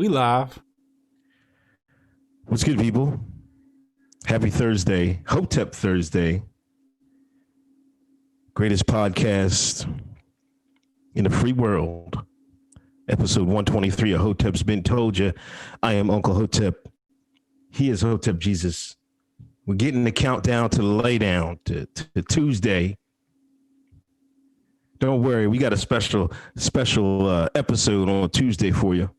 We live. What's good, people? Happy Thursday. Hotep Thursday. Greatest podcast in the free world. Episode 123 of Hotep's Been Told You. I am Uncle Hotep. He is Hotep Jesus. We're getting the countdown to the laydown to Tuesday. Don't worry, we got a special episode on Tuesday for you.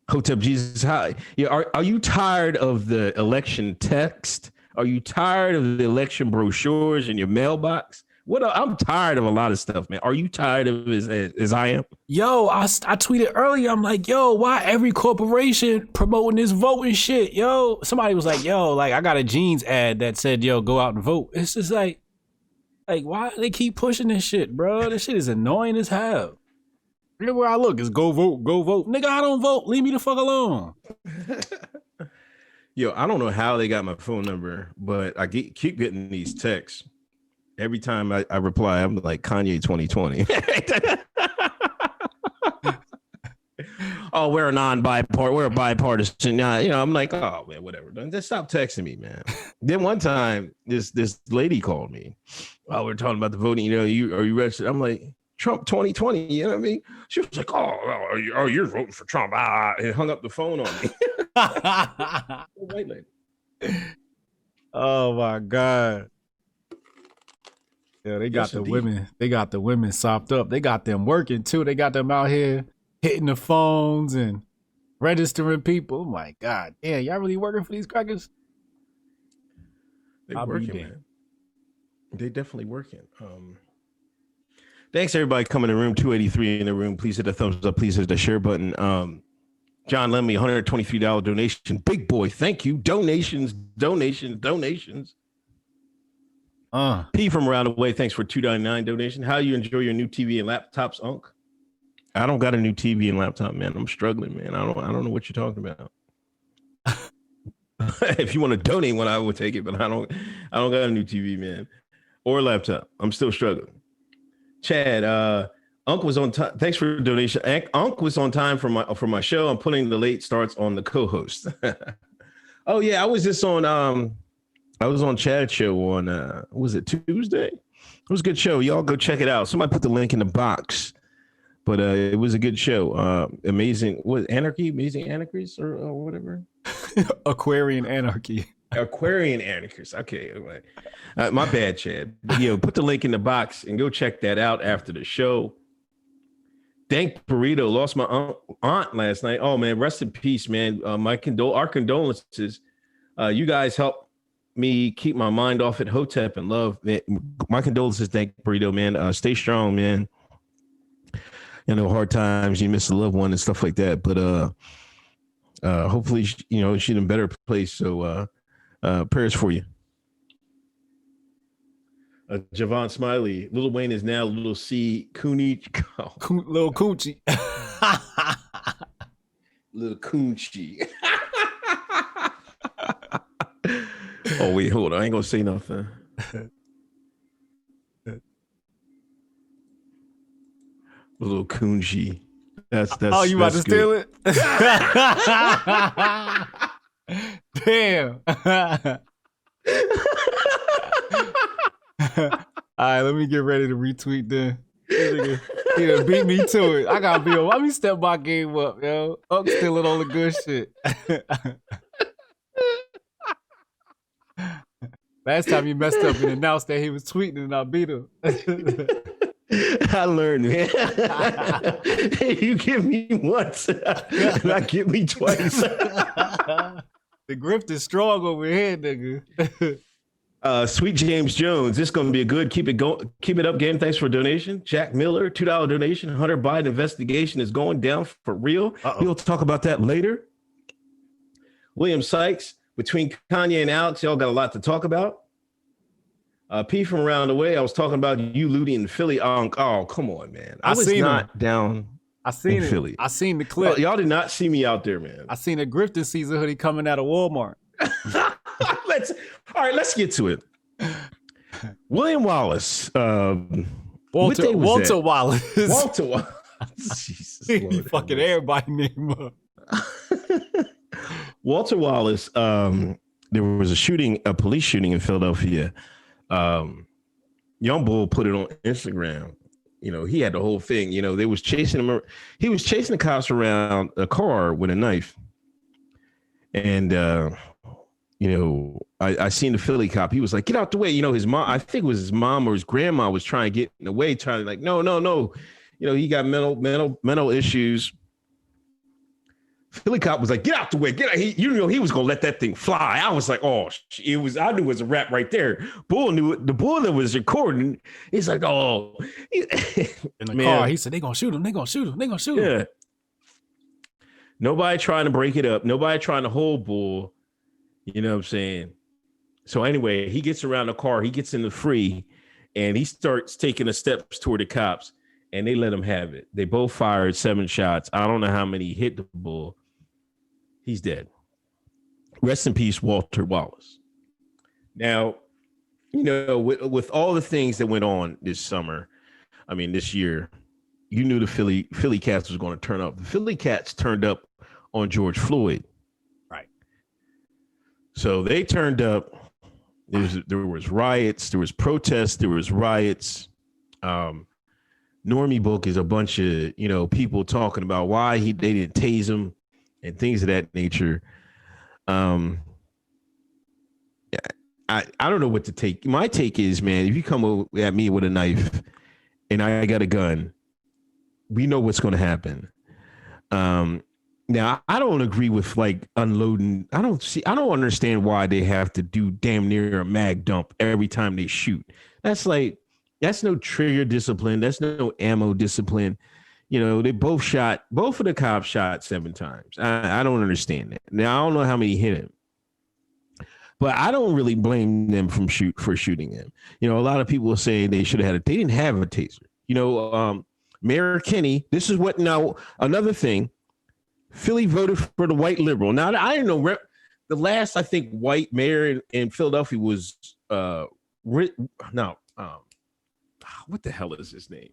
Hotep Jesus, are you tired of the election text? Are you tired of the election brochures in your mailbox? I'm tired of a lot of stuff, man. Are you tired of it as I am? Yo, I tweeted earlier. I'm like, yo, why every corporation promoting this voting shit? Yo, somebody was like, yo, like I got a jeans ad that said, yo, go out and vote. It's just like why do they keep pushing this shit, bro? This shit is annoying as hell. Everywhere I look is go vote, go vote. Nigga, I don't vote. Leave me the fuck alone. Yo, I don't know how they got my phone number, but I keep getting these texts. Every time I reply, I'm like, Kanye 2020. Oh, we're a bipartisan. I'm like, oh man, whatever. Just stop texting me, man. Then one time, this lady called me. Oh, we're talking about the voting. Are you registered? I'm like, Trump 2020. You know what I mean? She was like, you're voting for Trump. And hung up the phone on me. White lady. Oh my God. Yeah, they got the women. They got the women sopped up. They got them working too. They got them out here hitting the phones and registering people. Oh my God, yeah, y'all really working for these crackers? They working, man. They definitely working. Thanks everybody coming in the room. 283 in the room. Please hit the thumbs up. Please hit the share button. John lent me $123 donation. Big boy, thank you. Donations. P from around the way, thanks for $2.99 donation. How you enjoy your new TV and laptops, Unc? I don't got a new TV and laptop, man. I'm struggling, man. I don't know what you're talking about. If you want to donate one, I will take it, but I don't got a new TV, man, or laptop. I'm still struggling. Chad, Unc was on time. Thanks for the donation. Unc was on time for my show. I'm putting the late starts on the co-host. Oh yeah, I was on Chad's show on was it Tuesday? It was a good show. Y'all go check it out. Somebody put the link in the box. But it was a good show. Amazing anarchies or whatever. Aquarian anarchy. Aquarian anarchies. Okay. My bad, Chad. But, put the link in the box and go check that out after the show. Dank Burrito lost my aunt last night. Oh man, rest in peace, man. Our condolences. You guys helped me keep my mind off at Hotep and love. Man, my condolences, Dank Burrito, man. Stay strong, man. Hard times, you miss a loved one and stuff like that. But hopefully, she's in a better place. So prayers for you. Javon Smiley, Lil Wayne is now Lil C. Cooney. Lil Coochie. Lil Coochie. Oh, wait, hold on. I ain't going to say nothing. Little Kunji. That's oh, you about to steal it? Damn. All right, let me get ready to retweet then. He done beat me to it. I gotta let me step my game up, yo. I'm stealing all the good shit. Last time he messed up and announced that he was tweeting and I beat him. I learned, man. You give me once, and I give me twice. The grift is strong over here, nigga. Sweet James Jones, this is going to be a good keep it up game. Thanks for a donation. Jack Miller, $2 donation. Hunter Biden investigation is going down for real. We'll talk about that later. William Sykes, between Kanye and Alex, y'all got a lot to talk about. P from around the way, I was talking about you looting in Philly. Oh, come on, man. I was not down in Philly. I seen the clip. Y'all did not see me out there, man. I seen a Grifting season hoodie coming out of Walmart. Let's get to it. William Wallace. Walter Wallace. Jesus, He Lord, fucking everybody name up. Walter Wallace. There was a police shooting in Philadelphia. Young Bull put it on Instagram. You know, he had the whole thing. You know, they was chasing him. He was chasing the cops around a car with a knife. And, you know, I seen the Philly cop. He was like, get out the way. You know, his mom, I think it was his mom or his grandma was trying to get in the way, trying to like, no. You know, he got mental issues. Philly cop was like, get out the way. Get out. He was going to let that thing fly. I was like, oh, I knew it was a rap right there. Bull knew it. The bull that was recording, he's like, oh. In the car, he said, they going to shoot him. They going to shoot him. They going to shoot him. Yeah. Nobody trying to break it up. Nobody trying to hold Bull. You know what I'm saying? So anyway, he gets around the car. He gets in the free, and he starts taking the steps toward the cops, and they let him have it. They both fired 7 shots. I don't know how many hit the Bull. He's dead. Rest in peace, Walter Wallace. Now, you know, with all the things that went on this year, you knew the Philly Cats was going to turn up. The Philly Cats turned up on George Floyd. Right. So they turned up. There was riots. There was protests. There was riots. Normie Book is a bunch of, you know, people talking about why they didn't tase him and things of that nature. I don't know what to take. My take is, man, if you come at me with a knife and I got a gun, we know what's going to happen. Now, I don't agree with like unloading. I don't understand why they have to do damn near a mag dump every time they shoot. That's no trigger discipline. That's no ammo discipline. You know, both of the cops shot 7 times. I don't understand that. Now, I don't know how many hit him, but I don't really blame them for shooting him. You know, a lot of people will say they should have they didn't have a taser. You know, Mayor Kenny, this is what now, another thing, Philly voted for the white liberal. Now, I didn't know the last, I think, white mayor in Philadelphia was, what the hell is his name?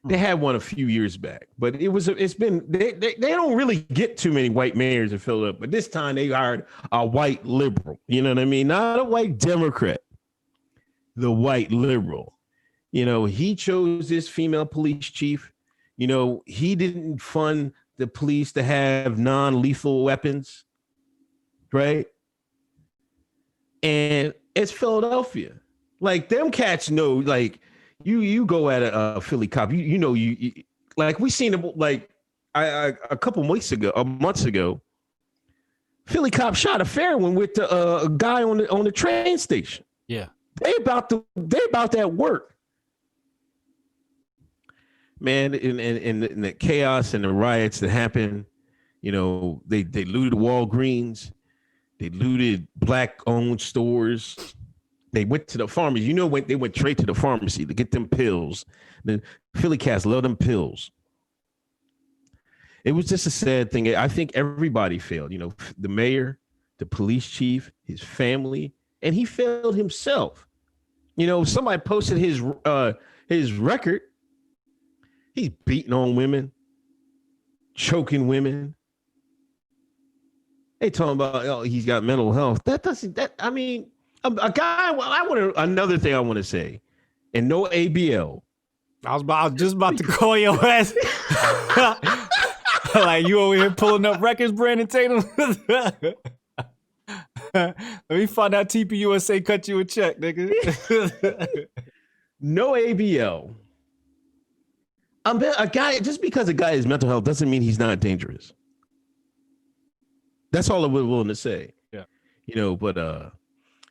They had one a few years back, but they don't really get too many white mayors in Philadelphia. But this time they hired a white liberal. You know what I mean? Not a white Democrat, the white liberal. You know, he chose this female police chief. You know, he didn't fund the police to have non-lethal weapons, right? And it's Philadelphia. Like, them cats know, like, you go at a Philly cop, you know, like, we seen it, like, a couple months ago, Philly cop shot a fair one with a guy on the train station. Yeah. They about that work. Man, in the chaos and the riots that happened, you know, they looted Walgreens, they looted black-owned stores. They went to the pharmacy. You know, they went straight to the pharmacy to get them pills. The Philly cats love them pills. It was just a sad thing. I think everybody failed. You know, the mayor, the police chief, his family, and he failed himself. You know, somebody posted his record. He's beating on women, choking women. They talking about, he's got mental health. I mean, a guy. Another thing I want to say, and no ABL. I was just about to call your ass. Like, you over here pulling up records, Brandon Tatum. Let me find out TPUSA cut you a check, nigga. No ABL. A guy, just because a guy has mental health doesn't mean he's not dangerous. That's all I was willing to say. Yeah. You know, but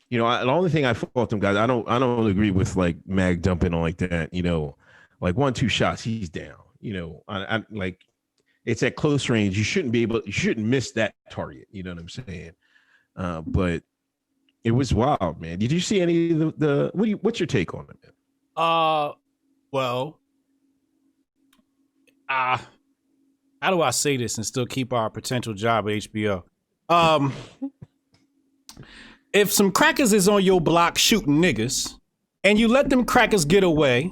you know, the only thing I fault them guys, I don't agree with like mag dumping on like that. You know, like 1-2 shots, he's down. You know, I like, it's at close range. You shouldn't miss that target. You know what I'm saying? But it was wild, man. Did you see any of what's your take on it, man? Well, how do I say this and still keep our potential job at HBO? If some crackers is on your block shooting niggas and you let them crackers get away,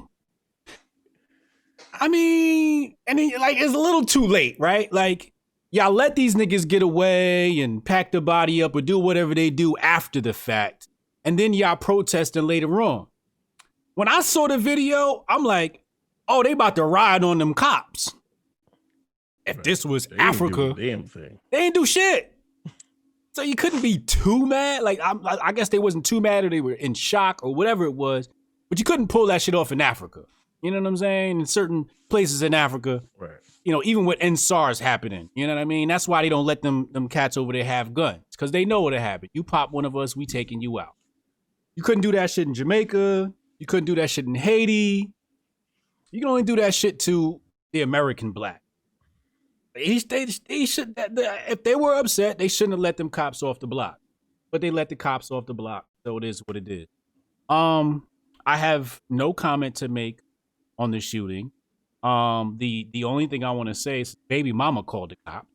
I mean, and then, like, it's a little too late, right? Like, y'all let these niggas get away and pack the body up or do whatever they do after the fact. And then y'all protesting later on. When I saw the video, I'm like, oh, they about to ride on them cops. If this was Africa, damn thing. they ain't do shit. So you couldn't be too mad. Like, I guess they wasn't too mad or they were in shock or whatever it was. But you couldn't pull that shit off in Africa. You know what I'm saying? In certain places in Africa, right. You know, even with NSARS happening, you know what I mean? That's why they don't let them cats over there have guns. Because they know what'll happen. You pop one of us, we taking you out. You couldn't do that shit in Jamaica. You couldn't do that shit in Haiti. You can only do that shit to the American black. They should, if they were upset, they shouldn't have let them cops off the block. But they let the cops off the block. So it is what it is. I have no comment to make on the shooting. The only thing I want to say is baby mama called the cop.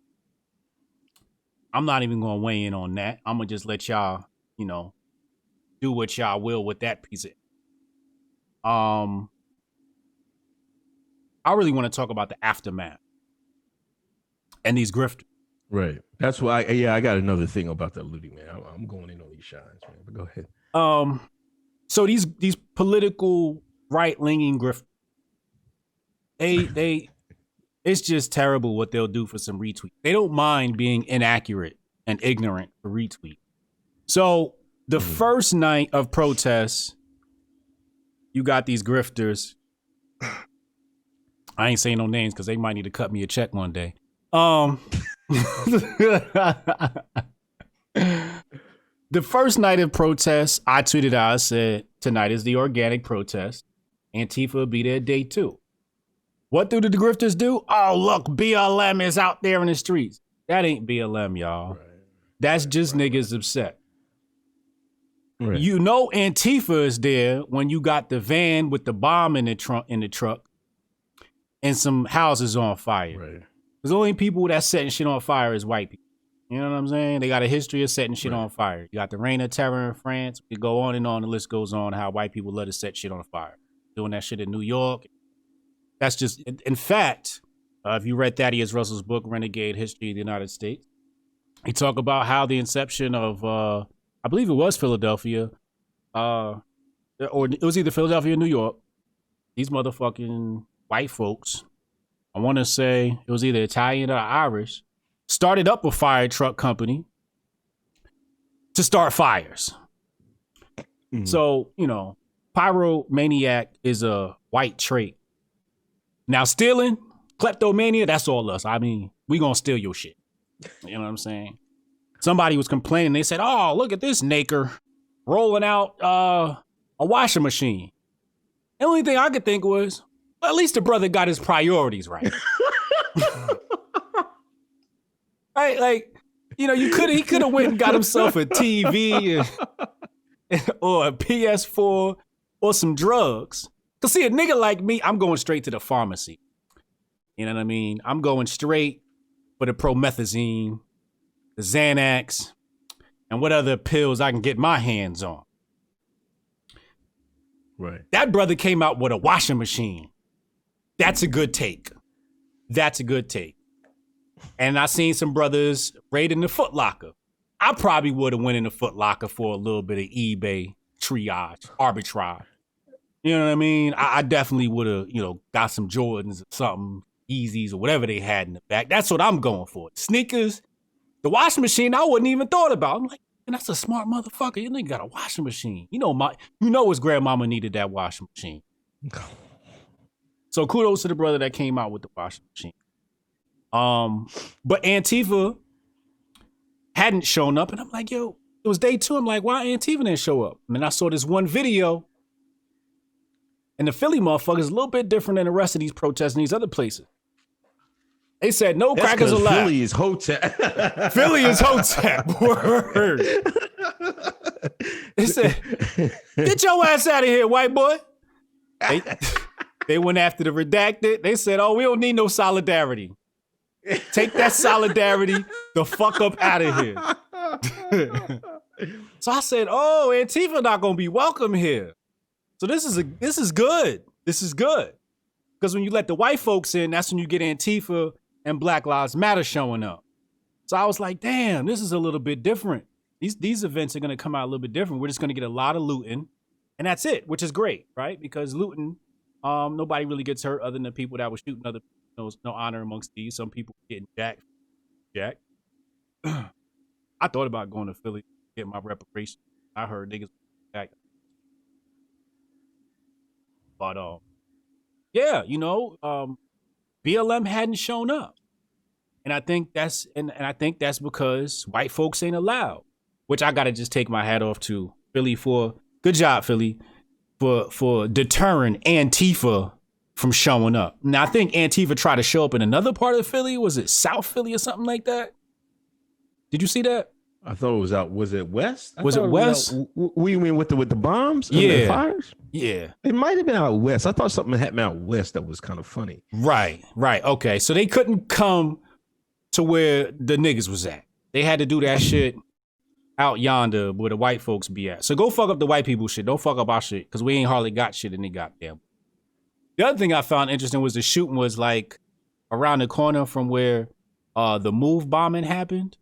I'm not even going to weigh in on that. I'm going to just let y'all, you know, do what y'all will with that piece of it. I really want to talk about the aftermath and these grifters. Right. That's why, I got another thing about the looting, man. I'm going in on these shines, man. But go ahead. So these political right-leaning grifters, they it's just terrible what they'll do for some retweet. They don't mind being inaccurate and ignorant for retweet. So the first night of protests, you got these grifters. I ain't saying no names because they might need to cut me a check one day. The first night of protests, I tweeted out, I said, tonight is the organic protest. Antifa will be there day 2. What do the grifters do? Oh, look, BLM is out there in the streets. That ain't BLM, y'all. Right. That's just niggas upset. Right. You know Antifa is there when you got the van with the bomb in the truck and some houses on fire. Right. Because the only people that's setting shit on fire is white people. You know what I'm saying? They got a history of setting shit on fire. You got the reign of terror in France. We go on and on. The list goes on how white people love to set shit on fire. Doing that shit in New York. That's just, in fact, if you read Thaddeus Russell's book, Renegade History of the United States, he talked about how the inception of, I believe it was Philadelphia, or it was either Philadelphia or New York. These motherfucking white folks, I want to say it was either Italian or Irish, started up a fire truck company to start fires. Mm-hmm. So, you know, pyromaniac is a white trait. Now, stealing, kleptomania, that's all us. I mean, we gonna steal your shit. You know what I'm saying? Somebody was complaining. They said, oh, look at this naker rolling out a washing machine. The only thing I could think was, well, at least the brother got his priorities right. Right? Like, you know, he could have went and got himself a TV or a PS4 or some drugs. Cause see, a nigga like me, I'm going straight to the pharmacy. You know what I mean? I'm going straight for the promethazine, the Xanax, and what other pills I can get my hands on. Right. That brother came out with a washing machine. That's a good take. That's a good take. And I seen some brothers raiding the Foot Locker. I probably would have went in the Foot Locker for a little bit of eBay triage, arbitrage. You know what I mean? I definitely would have, you know, got some Jordans or something, Yeezys or whatever they had in the back. That's what I'm going for. Sneakers, the washing machine, I wouldn't even thought about. I'm like, man, that's a smart motherfucker. You nigga got a washing machine. You know his grandmama needed that washing machine. So kudos to the brother that came out with the washing machine. But Antifa hadn't shown up, and I'm like, yo, it was day 2. I'm like, why Antifa didn't show up? And then I saw this one video. And the Philly motherfuckers a little bit different than the rest of these protests in these other places. They said no crackers allowed. Philly is Hotep. Philly is Hotep. Word. They said, get your ass out of here, white boy. They went after the redacted. They said, oh, we don't need no solidarity. Take that solidarity the fuck up out of here. So I said, oh, Antifa not gonna be welcome here. So this is good. This is good. Because when you let the white folks in, that's when you get Antifa and Black Lives Matter showing up. So I was like, damn, this is a little bit different. These events are going to come out a little bit different. We're just going to get a lot of looting, and that's it, which is great, right? Because looting, nobody really gets hurt other than the people that were shooting other people. No honor amongst these. Some people getting jacked. I thought about going to Philly to get my reparations. I heard niggas jacked. But yeah, BLM hadn't shown up. And I think that's because white folks ain't allowed. Which I gotta just take my hat off to Philly for good job, Philly, for deterring Antifa from showing up. Now I think Antifa tried to show up in another part of Philly. Was it South Philly or something like that? Did you see that? I thought it was out. Was it West? Was it West? We mean with the bombs? Yeah. And the fires? Yeah. It might have been out West. I thought something happened out West that was kind of funny. Right. Okay. So they couldn't come to where the niggas was at. They had to do that shit out yonder where the white folks be at. So go fuck up the white people shit. Don't fuck up our shit because we ain't hardly got shit in the goddamn. The other thing I found interesting was the shooting was like around the corner from where the move bombing happened.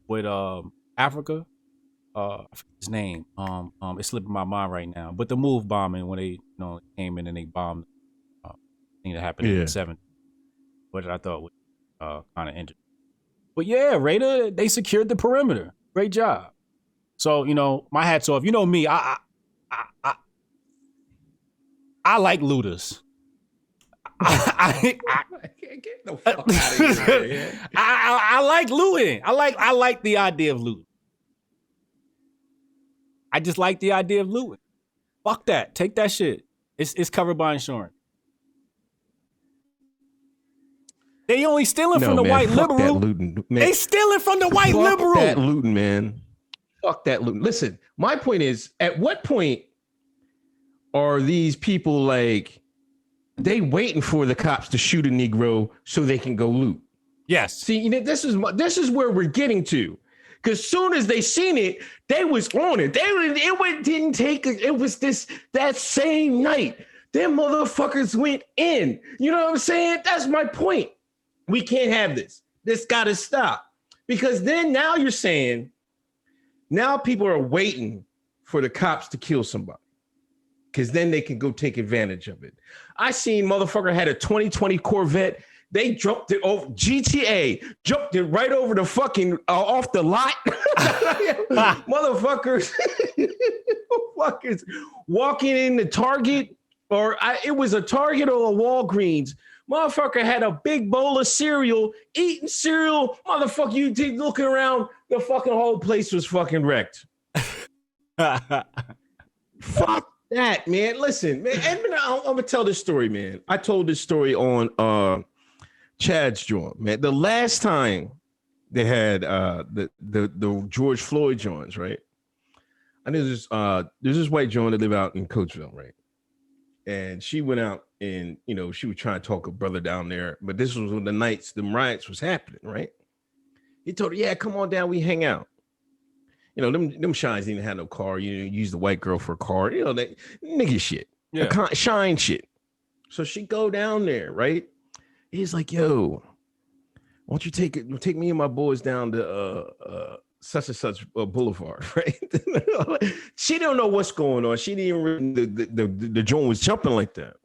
With Africa. I forget his name. It's slipping my mind right now. But the move bombing when they came in and they bombed thing that happened in the 70s. Which I thought was kind of interesting. But yeah, Raider, they secured the perimeter. Great job. So, my hat's off. You know me, I like looters. I can't get no fuck out of here. I like looting. I like the idea of looting. I just like the idea of looting. Fuck that. Take that shit. It's covered by insurance. They only stealing from the white liberal. They stealing from the white liberal. Fuck that looting, man. Fuck that looting. Listen, my point is, at what point are these people like, they waiting for the cops to shoot a Negro so they can go loot? Yes. See, this is where we're getting to. Because soon as they seen it, they was on it. It was that same night. Them motherfuckers went in. You know what I'm saying? That's my point. We can't have this. This got to stop. Because then now you're saying, now people are waiting for the cops to kill somebody. Because then they can go take advantage of it. I seen motherfucker had a 2020 Corvette. They jumped it over GTA, jumped it right over the fucking off the lot. Motherfuckers walking in the Target, it was a Target or a Walgreens. Motherfucker had a big bowl of cereal, eating cereal. Motherfucker, you did looking around, the fucking whole place was fucking wrecked. Fuck that, man. Listen, man, I'm gonna tell this story, man. I told this story on Chad's joint, man. The last time they had the George Floyd joints, right? And there's this white joint that live out in Coatesville, right? And she went out and she was trying to talk a brother down there, but this was when the riots was happening, right? He told her, "Yeah, come on down, we hang out." Them shines didn't have no car. Use the white girl for a car. That nigga shit, shine shit. So she go down there, right? He's like, "Yo, why don't you take me and my boys down to such and such boulevard," right? She don't know what's going on. She didn't even the joint was jumping like that.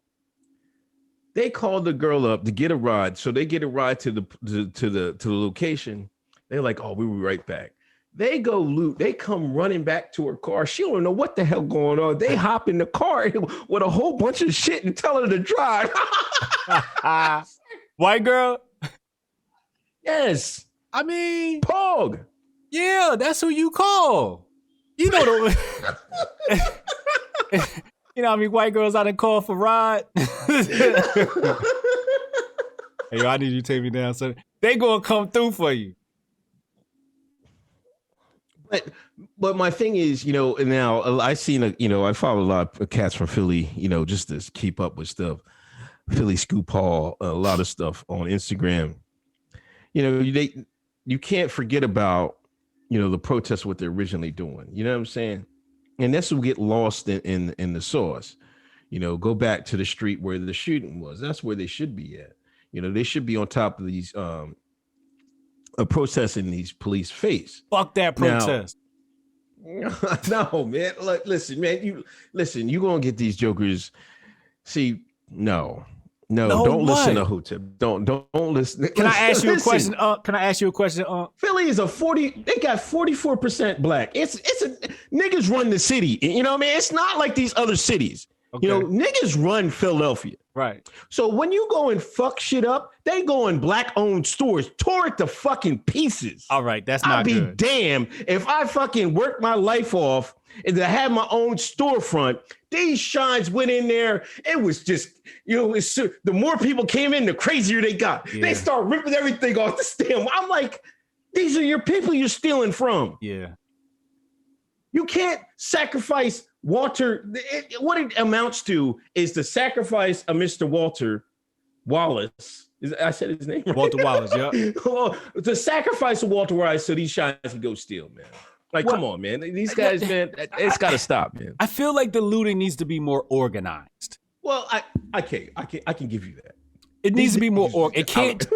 They called the girl up to get a ride, so they get a ride to the location. They're like, "Oh, we'll be right back." They go loot. They come running back to her car. She don't know what the hell going on. They hop in the car with a whole bunch of shit and tell her to drive. White girl? Yes. I mean, Pog. Yeah, that's who you call. You know how many white girls I done call for ride? Hey, yo, I need you to take me down. So they gonna come through for you. But my thing is, now I seen I follow a lot of cats from Philly, just to keep up with stuff. Philly Scoop Hall, a lot of stuff on Instagram. You can't forget about, the protests, what they're originally doing. You know what I'm saying? And this will get lost in the sauce. go back to the street where the shooting was. That's where they should be at. They should be on top of these protesting these police face. Fuck that protest. No, man. Look, listen, man. You're gonna get these jokers. See, no, don't listen to Hotep. Don't listen. Can I ask you a question? Can I ask you a question? Philly is they got 44% black. It's a niggas run the city. You know what I mean? It's not like these other cities. Okay. Niggas run Philadelphia. Right. So when you go and fuck shit up, they go in black-owned stores, tore it to fucking pieces. All right, that's not good. I'd be damned if I fucking worked my life off and to have my own storefront. These shines went in there. It was just, the more people came in, the crazier they got. Yeah. They start ripping everything off the stem. I'm like, these are your people you're stealing from. Yeah. You can't sacrifice Walter. What it amounts to is the sacrifice of Mr. Wallace. I said his name right? Walter Wallace, yeah. The sacrifice of Walter Wallace so these shines can go steal, man. Like, come on, man. These guys, man, it's got to stop, man. I feel like the looting needs to be more organized. Well, I can give you that. It needs to be more organized.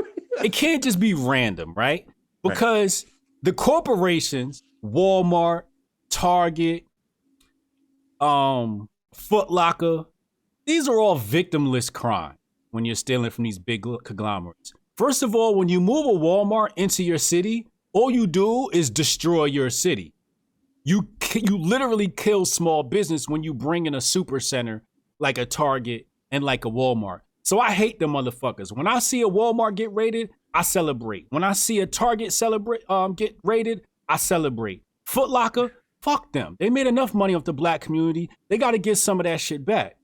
It can't just be random, right? Because the corporations, Walmart, Target, Foot Locker, these are all victimless crime when you're stealing from these big conglomerates. First of all, when you move a Walmart into your city, all you do is destroy your city. You literally kill small business when you bring in a super center like a Target and like a Walmart. So I hate them motherfuckers. When I see a Walmart get raided, I celebrate. When I see a Target get raided, I celebrate. Foot Locker, fuck them. They made enough money off the black community. They got to get some of that shit back.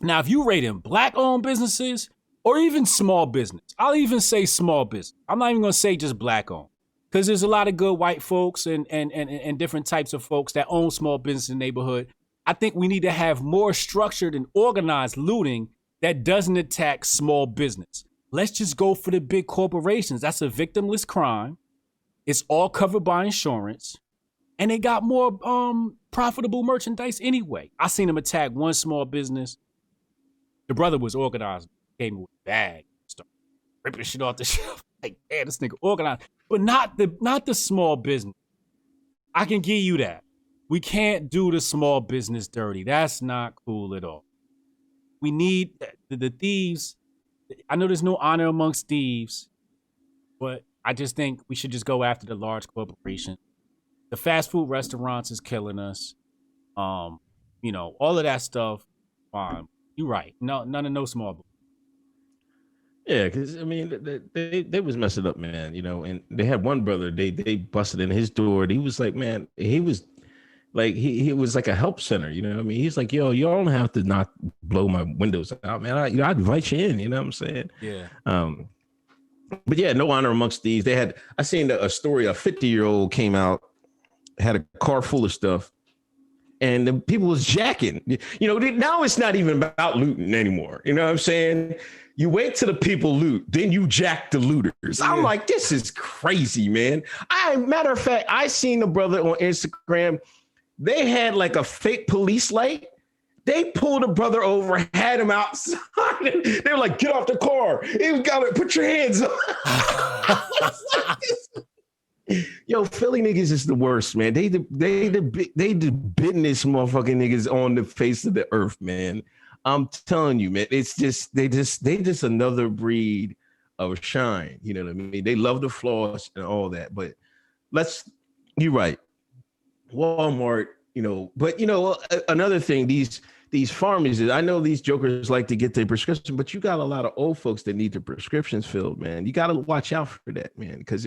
Now, if you raiding black-owned businesses or even small business, I'll even say small business. I'm not even going to say just black-owned because there's a lot of good white folks and different types of folks that own small business in the neighborhood. I think we need to have more structured and organized looting that doesn't attack small business. Let's just go for the big corporations. That's a victimless crime. It's all covered by insurance. And they got more profitable merchandise anyway. I seen them attack one small business. The brother was organized, came with a bag, started ripping shit off the shelf. Like, man, this nigga organized. But not the small business. I can give you that. We can't do the small business dirty. That's not cool at all. We need the thieves. I know there's no honor amongst thieves, but I just think we should just go after the large corporation. The fast food restaurants is killing us. All of that stuff. You're right. None of no small business. Yeah, because I mean, they was messing up, man. And they had one brother. They busted in his door. And he was like, man, he was like he was like a help center. You know what I mean? He's like, yo, y'all don't have to not blow my windows out, man. I'd invite you in. You know what I'm saying? Yeah. But yeah, no honor amongst these. I seen a story. A 50-year-old came out, had a car full of stuff, and the people was jacking. Now it's not even about looting anymore. You know what I'm saying? You wait till the people loot, then you jack the looters. Yeah. I'm like, this is crazy, man. Matter of fact, I seen the brother on Instagram. They had like a fake police light. They pulled a brother over, had him outside. They were like, get off the car. He got to put your hands up. Yo, Philly niggas is the worst, man. They the business motherfucking niggas on the face of the earth, man. I'm telling you, man. It's just they just another breed of shine. You know what I mean? They love the flaws and all that, but you're right. Walmart, but another thing, these pharmacies, I know these jokers like to get their prescription, but you got a lot of old folks that need their prescriptions filled, man. You got to watch out for that, man, because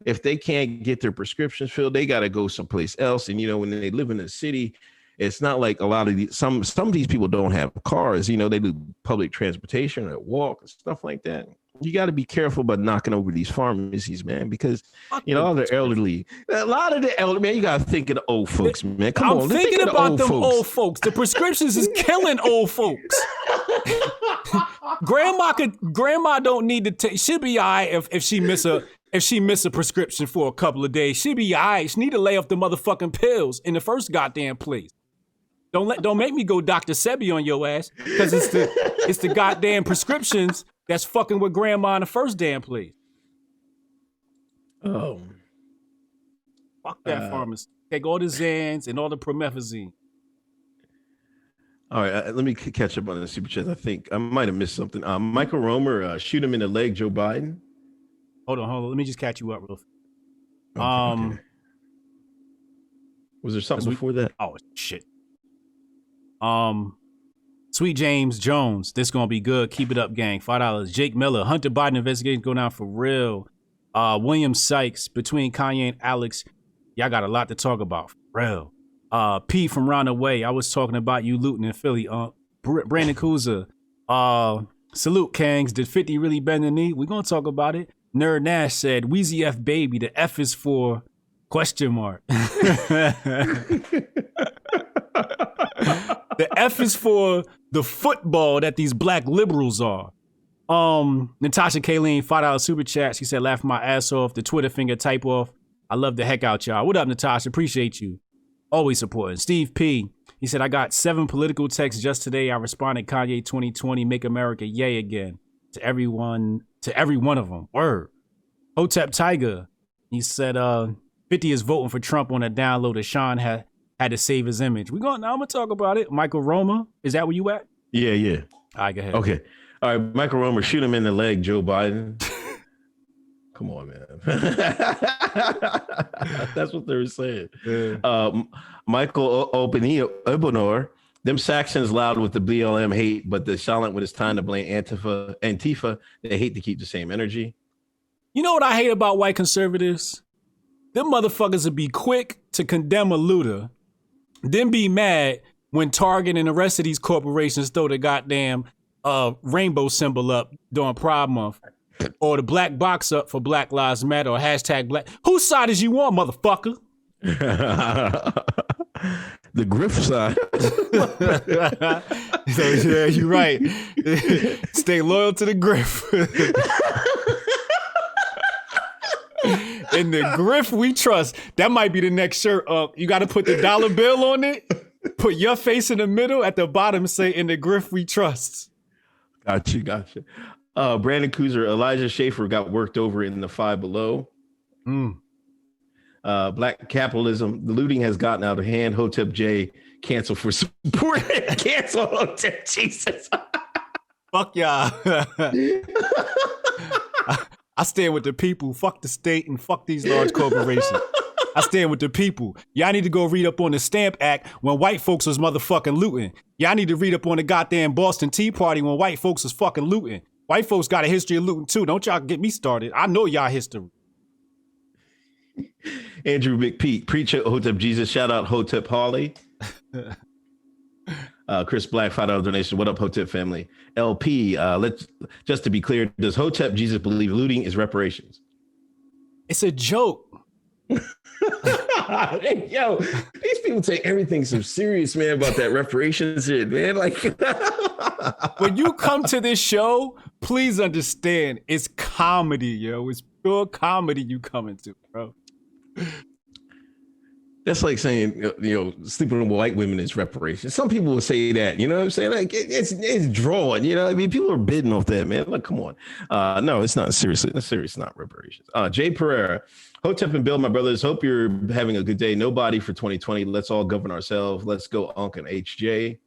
if they can't get their prescriptions filled, they got to go someplace else. And when they live in a city, it's not like a lot of these, some of these people don't have cars, they do public transportation or walk and stuff like that. You got to be careful about knocking over these pharmacies, man, because all the elderly, a lot of the elderly, man, you got to think of the old folks, man. Come on, I'm thinking about them old folks. The prescriptions is killing old folks. Grandma don't need to take. She'll be all right if she miss a prescription for a couple of days. She'll be all right. She need to lay off the motherfucking pills in the first goddamn place. Don't make me go Dr. Sebi on your ass, because it's the goddamn prescriptions that's fucking with grandma in the first damn place. Oh, fuck that pharmacy. Take all the Xans and all the promethazine. All right, let me catch up on the super chat. I think I might have missed something. Michael Romer, shoot him in the leg, Joe Biden. Hold on. Let me just catch you up real fast. Okay. Was there something before that? Oh shit. Sweet James Jones, this gonna be good. Keep it up, gang. $5. Jake Miller, Hunter Biden investigation go down for real. William Sykes, between Kanye and Alex, y'all got a lot to talk about. For real. P from Round Away, I was talking about you looting in Philly. Brandon Kuza, salute Kangs. Did 50 really bend the knee? We're gonna talk about it. Nerd Nash said, Wheezy F baby, the F is for question mark. The F is for the football that these black liberals are. Natasha Kayleen, $5 super chat. She said, laugh my ass off, the Twitter finger type off. I love the heck out y'all. What up, Natasha? Appreciate you. Always supporting. Steve P, he said, I got 7 political texts just today. I responded Kanye 2020, make America yay again. To every one of them. Word. Hotep Tiger, he said, 50 is voting for Trump on a download that Sean had to save his image. I'm gonna talk about it. Michael Roma, is that where you at? Yeah. All right, go ahead. Okay. All right, Michael Romer, shoot him in the leg, Joe Biden. Come on, man. That's what they were saying. Yeah. Michael Obenor, them Saxons loud with the BLM hate, but the silent when it's time to blame Antifa, they hate to keep the same energy. You know what I hate about white conservatives? Them motherfuckers would be quick to condemn a looter, then be mad when Target and the rest of these corporations throw the goddamn rainbow symbol up during Pride Month, or the black box up for Black Lives Matter, or hashtag Black. Whose side is you on, motherfucker? The Griff side. Yeah, you're right. Stay loyal to the Griff. In the Griff we trust. That might be the next shirt. You got to put the dollar bill on it. Put your face in the middle. At the bottom, say in the Griff we trust. Gotcha. Brandon Kuzer, Elijah Schaefer got worked over in the Five Below. Black capitalism, the looting has gotten out of hand. Hotep J cancel for support. Cancel Hotep, Jesus. Fuck y'all. I stand with the people. Fuck the state and fuck these large corporations. I stand with the people. Y'all need to go read up on the Stamp Act when white folks was motherfucking looting. Y'all need to read up on the goddamn Boston Tea Party when white folks was fucking looting. White folks got a history of looting too. Don't y'all get me started. I know y'all history. Andrew McPeak, preacher Hotep Jesus. Shout out Hotep Holly. Chris Black, $5 donation. What up, Hotep family? LP, just to be clear, does Hotep Jesus believe looting is reparations? It's a joke. Hey, yo, these people take everything so serious, man, about that reparations shit, man. Like, when you come to this show, please understand it's comedy, yo. It's pure comedy you coming to, bro. That's like saying, sleeping with white women is reparations. Some people will say that, you know what I'm saying? Like, it's drawing, you know what I mean? People are bidding off that, man. Like, come on. No, it's not. Seriously, it's not reparations. Jay Pereira, Hotep and Bill, my brothers, hope you're having a good day. Nobody for 2020. Let's all govern ourselves. Let's go, Unc and HJ.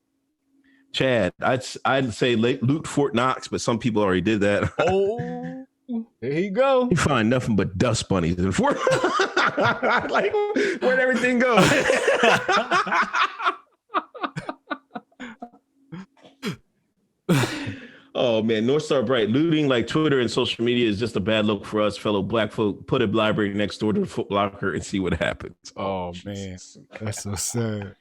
Chad, I'd say loot Fort Knox, but some people already did that. Oh, there you go. You find nothing but dust bunnies in Fort. Like, where'd everything go? Oh man, North Star Bright, looting like Twitter and social media is just a bad look for us fellow black folk. Put a library next door to the Foot Locker and see what happens. Oh man, that's so sad.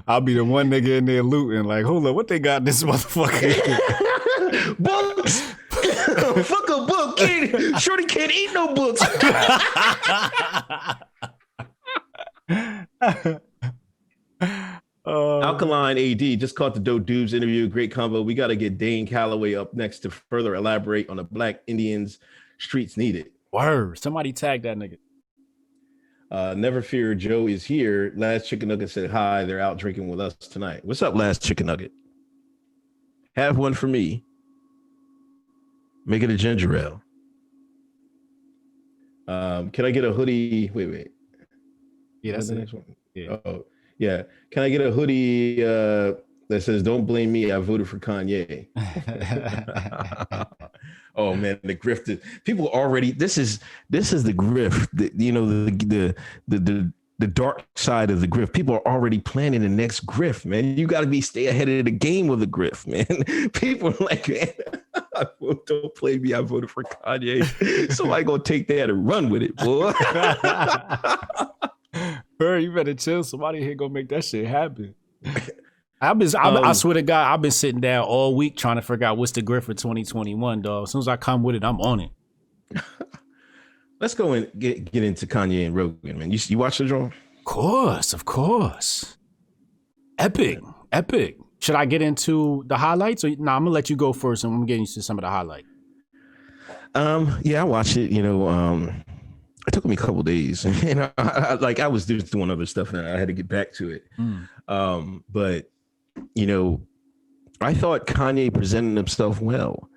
I'll be the one nigga in there looting. Like, hold up, what they got in this motherfucker? Books. Fuck a book, kid. Shorty can't eat no books. Alkaline AD just caught the Dope Dubes interview. Great combo. We got to get Dane Calloway up next to further elaborate on the Black Indians streets needed. Word. Somebody tag that nigga. Never fear, Joe is here. Last Chicken Nugget said hi. They're out drinking with us tonight. What's up, Last Chicken Nugget? Have one for me. Make it a ginger ale. Can I get a hoodie? Wait. Yeah, that's the the next one. Yeah. Oh, yeah. Can I get a hoodie that says "Don't blame me, I voted for Kanye"? Oh man, the grift. People already. This is the grift. The dark side of the grift. People are already planning the next grift, man. You got to stay ahead of the game with the grift, man. People are like, man, don't play me. I voted for Kanye. Somebody gonna take that and run with it, boy. Bro, you better chill. Somebody here gonna make that shit happen. I swear to God, I've been sitting down all week trying to figure out what's the grift for 2021, dog. As soon as I come with it, I'm on it. Let's go and get into Kanye and Rogan, man. You watch the draw? Of course. Epic. Should I get into the highlights? Or I'm gonna let you go first, and I'm getting into some of the highlights. Yeah, I watched it. It took me a couple days, and I was just doing other stuff, and I had to get back to it. But I thought Kanye presented himself well.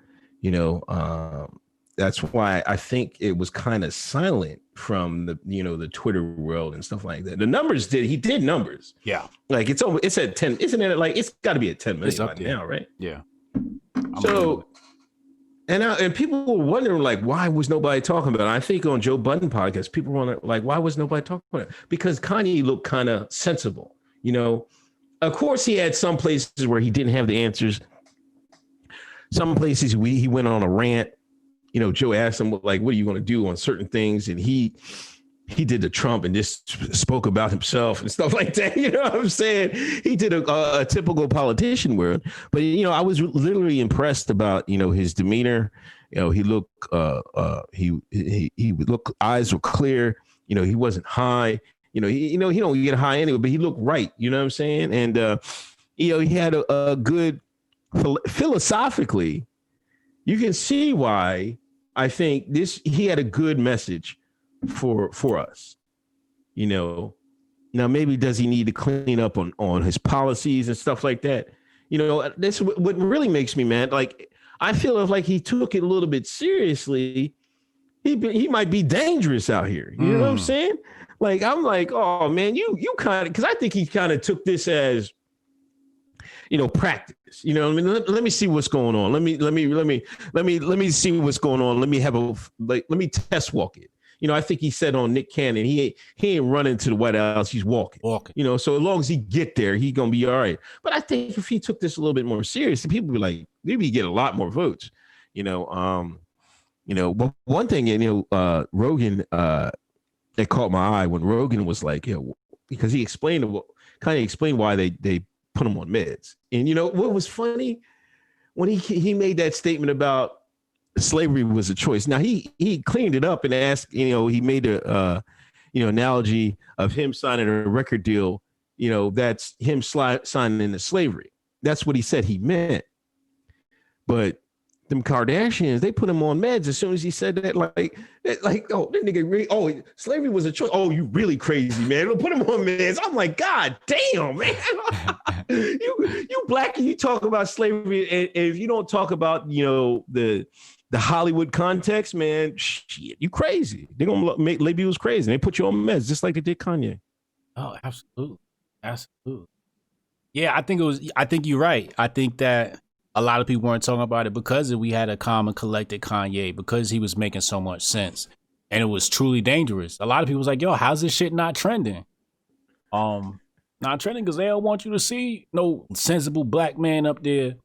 That's why I think it was kind of silent from the Twitter world and stuff like that. The numbers he did numbers. Yeah. Like it's at 10, isn't it? Like it's got to be at 10 million by now, right? Yeah. So, and people were wondering like, why was nobody talking about it? I think on Joe Budden podcast, people were like, why was nobody talking about it? Because Kanye looked kind of sensible, Of course, he had some places where he didn't have the answers. Some places he went on a rant. Joe asked him, like, what are you going to do on certain things? And he did the Trump and just spoke about himself and stuff like that. You know what I'm saying? He did a typical politician word. But, I was literally impressed about, his demeanor. He looked, he looked, eyes were clear. He wasn't high. He don't get high anyway, but he looked right. You know what I'm saying? And, he had a good, philosophically, you can see why I think he had a good message for us. Now maybe does he need to clean up on his policies and stuff like that? This what really makes me mad. Like I feel like he took it a little bit seriously. He might be dangerous out here. You know what I'm saying? Like I'm like, oh man, you kind of, because I think he kind of took this as practice. Let me see what's going on. Let me see what's going on. Let me test walk it. I think he said on Nick Cannon, he ain't running to the White House. He's walking. So as long as he get there, he gonna be all right. But I think if he took this a little bit more seriously, people would be like, maybe get a lot more votes. But one thing, Rogan, it caught my eye when Rogan was like, because he explained why they put him on meds. And what was funny when he made that statement about slavery was a choice. Now he cleaned it up and asked, he made a analogy of him signing a record deal, that's him signing into slavery. That's what he said he meant. But them Kardashians, they put him on meds as soon as he said that. Like, oh, that nigga really, slavery was a choice. Oh, you really crazy, man. They'll put him on meds. I'm like, God damn, man. you black and you talk about slavery, and if you don't talk about, the Hollywood context, man, shit, you crazy. They're gonna make label was crazy. They put you on meds just like they did Kanye. Oh, absolutely. Yeah, I think you're right. I think that a lot of people weren't talking about it because we had a calm and collected Kanye, because he was making so much sense and it was truly dangerous. A lot of people was like, yo, how's this shit not trending? Not trending because they don't want you to see no sensible black man up there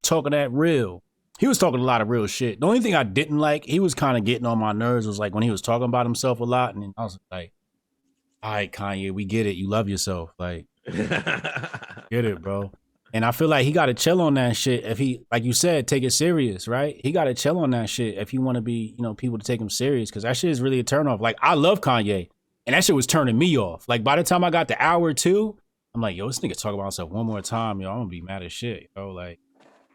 talking that real. He was talking a lot of real shit. The only thing I didn't like, he was kind of getting on my nerves, was like when he was talking about himself a lot. And I was like, all right, Kanye, we get it. You love yourself. Like, get it, bro. And I feel like he got to chill on that shit. If he, like you said, take it serious, right? He got to chill on that shit if you want to be, people to take him serious, because that shit is really a turnoff. Like, I love Kanye, and that shit was turning me off. Like, by the time I got to hour 2, I'm like, yo, this nigga talk about himself one more time, yo, I'm gonna be mad as shit, yo. Like,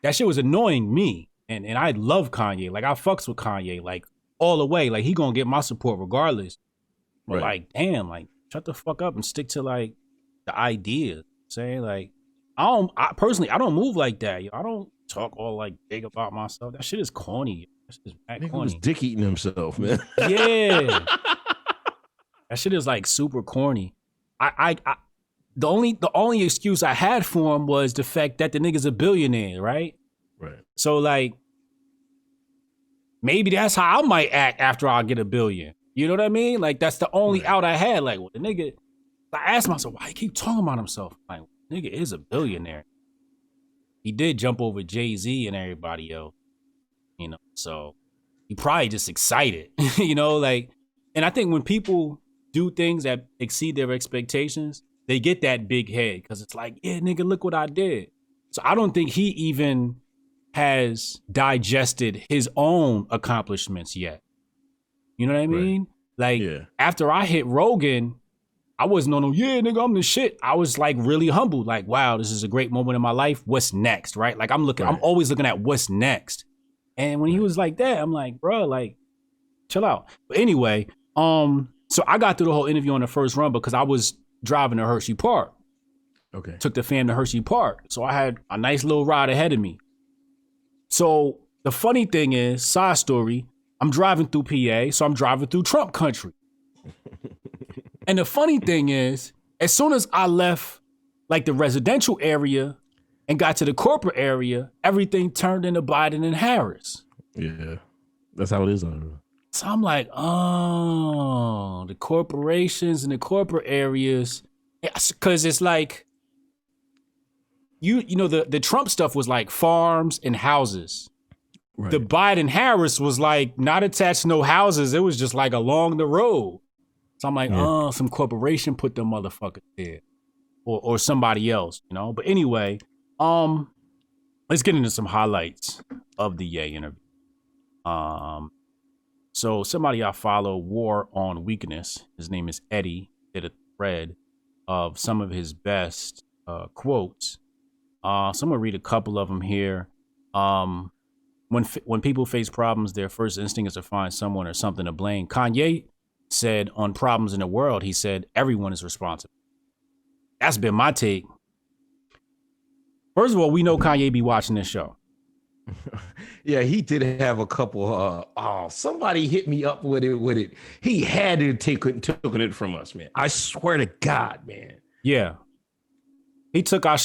that shit was annoying me, and I love Kanye. Like, I fucks with Kanye, like, all the way. Like, he gonna get my support regardless. But like, damn, like, shut the fuck up and stick to like the idea. Saying like, I personally don't move like that. Yo. I don't talk all like big about myself. That shit is corny. That shit is mad Nigga corny. was dick eating himself, man. Yeah. That shit is like super corny. The only excuse I had for him was the fact that the nigga's a billionaire, right? Right. So like, maybe that's how I might act after I get $1 billion. You know what I mean? Like that's the only out I had. Like, well, the nigga, I asked myself, why he keep talking about himself? Like, nigga is a billionaire. He did jump over Jay-Z and everybody else, you know. So he probably just excited, you know. Like, and I think when people do things that exceed their expectations, they get that big head because it's like, yeah, nigga, look what I did. So I don't think he even has digested his own accomplishments yet. You know what I mean? Like, after I hit Rogan, I wasn't on, yeah, nigga, I'm the shit. I was like really humbled. Like, wow, this is a great moment in my life. What's next, right? Like, I'm always looking at what's next. And when he was like that, I'm like, bro, like, chill out. But anyway, so I got through the whole interview on the first run because I was driving to Hershey Park. Okay. Took the fam to Hershey Park. So I had a nice little ride ahead of me. So the funny thing is, side story, I'm driving through PA, so I'm driving through Trump country. And the funny thing is, as soon as I left like the residential area and got to the corporate area, everything turned into Biden and Harris. Yeah, that's how it is. So I'm like, oh, the corporations and the corporate areas, because it's like, you know, the Trump stuff was like farms and houses. Right. The Biden Harris was like not attached to no houses. It was just like along the road. So I'm like, oh, some corporation put them motherfuckers there, or somebody else, you know. But anyway, let's get into some highlights of the Ye interview. So somebody I follow, War on Weakness, his name is Eddie, did a thread of some of his best quotes. So I'm gonna read a couple of them here. When people face problems, their first instinct is to find someone or something to blame. Kanye said on Problems in the World, he said, everyone is responsible. That's been my take. First of all, we know Kanye be watching this show. Yeah, he did have a couple. Somebody hit me up with it. He had to taken it from us, man. I swear to God, man. Yeah. He took a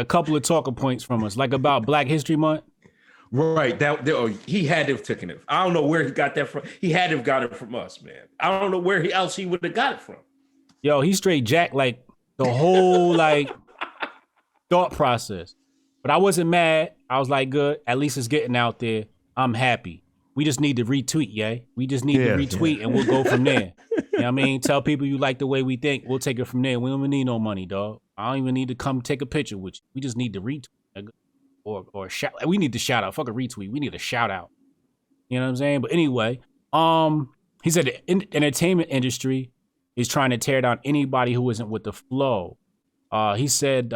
couple of talking points from us, like about Black History Month. Right. He had to have taken it. I don't know where he got that from. He had to have got it from us, man. I don't know where else he would have got it from. Yo, he straight jacked like the whole like thought process. But I wasn't mad. I was like, good. At least it's getting out there. I'm happy. We just need to retweet, yay. We just need to retweet and we'll go from there. You know what I mean? Tell people you like the way we think. We'll take it from there. We don't even need no money, dog. I don't even need to come take a picture with you. We just need to retweet. Or shout. We need to shout out. Fuck a retweet. We need a shout out. You know what I'm saying? But anyway, he said the entertainment industry is trying to tear down anybody who isn't with the flow. He said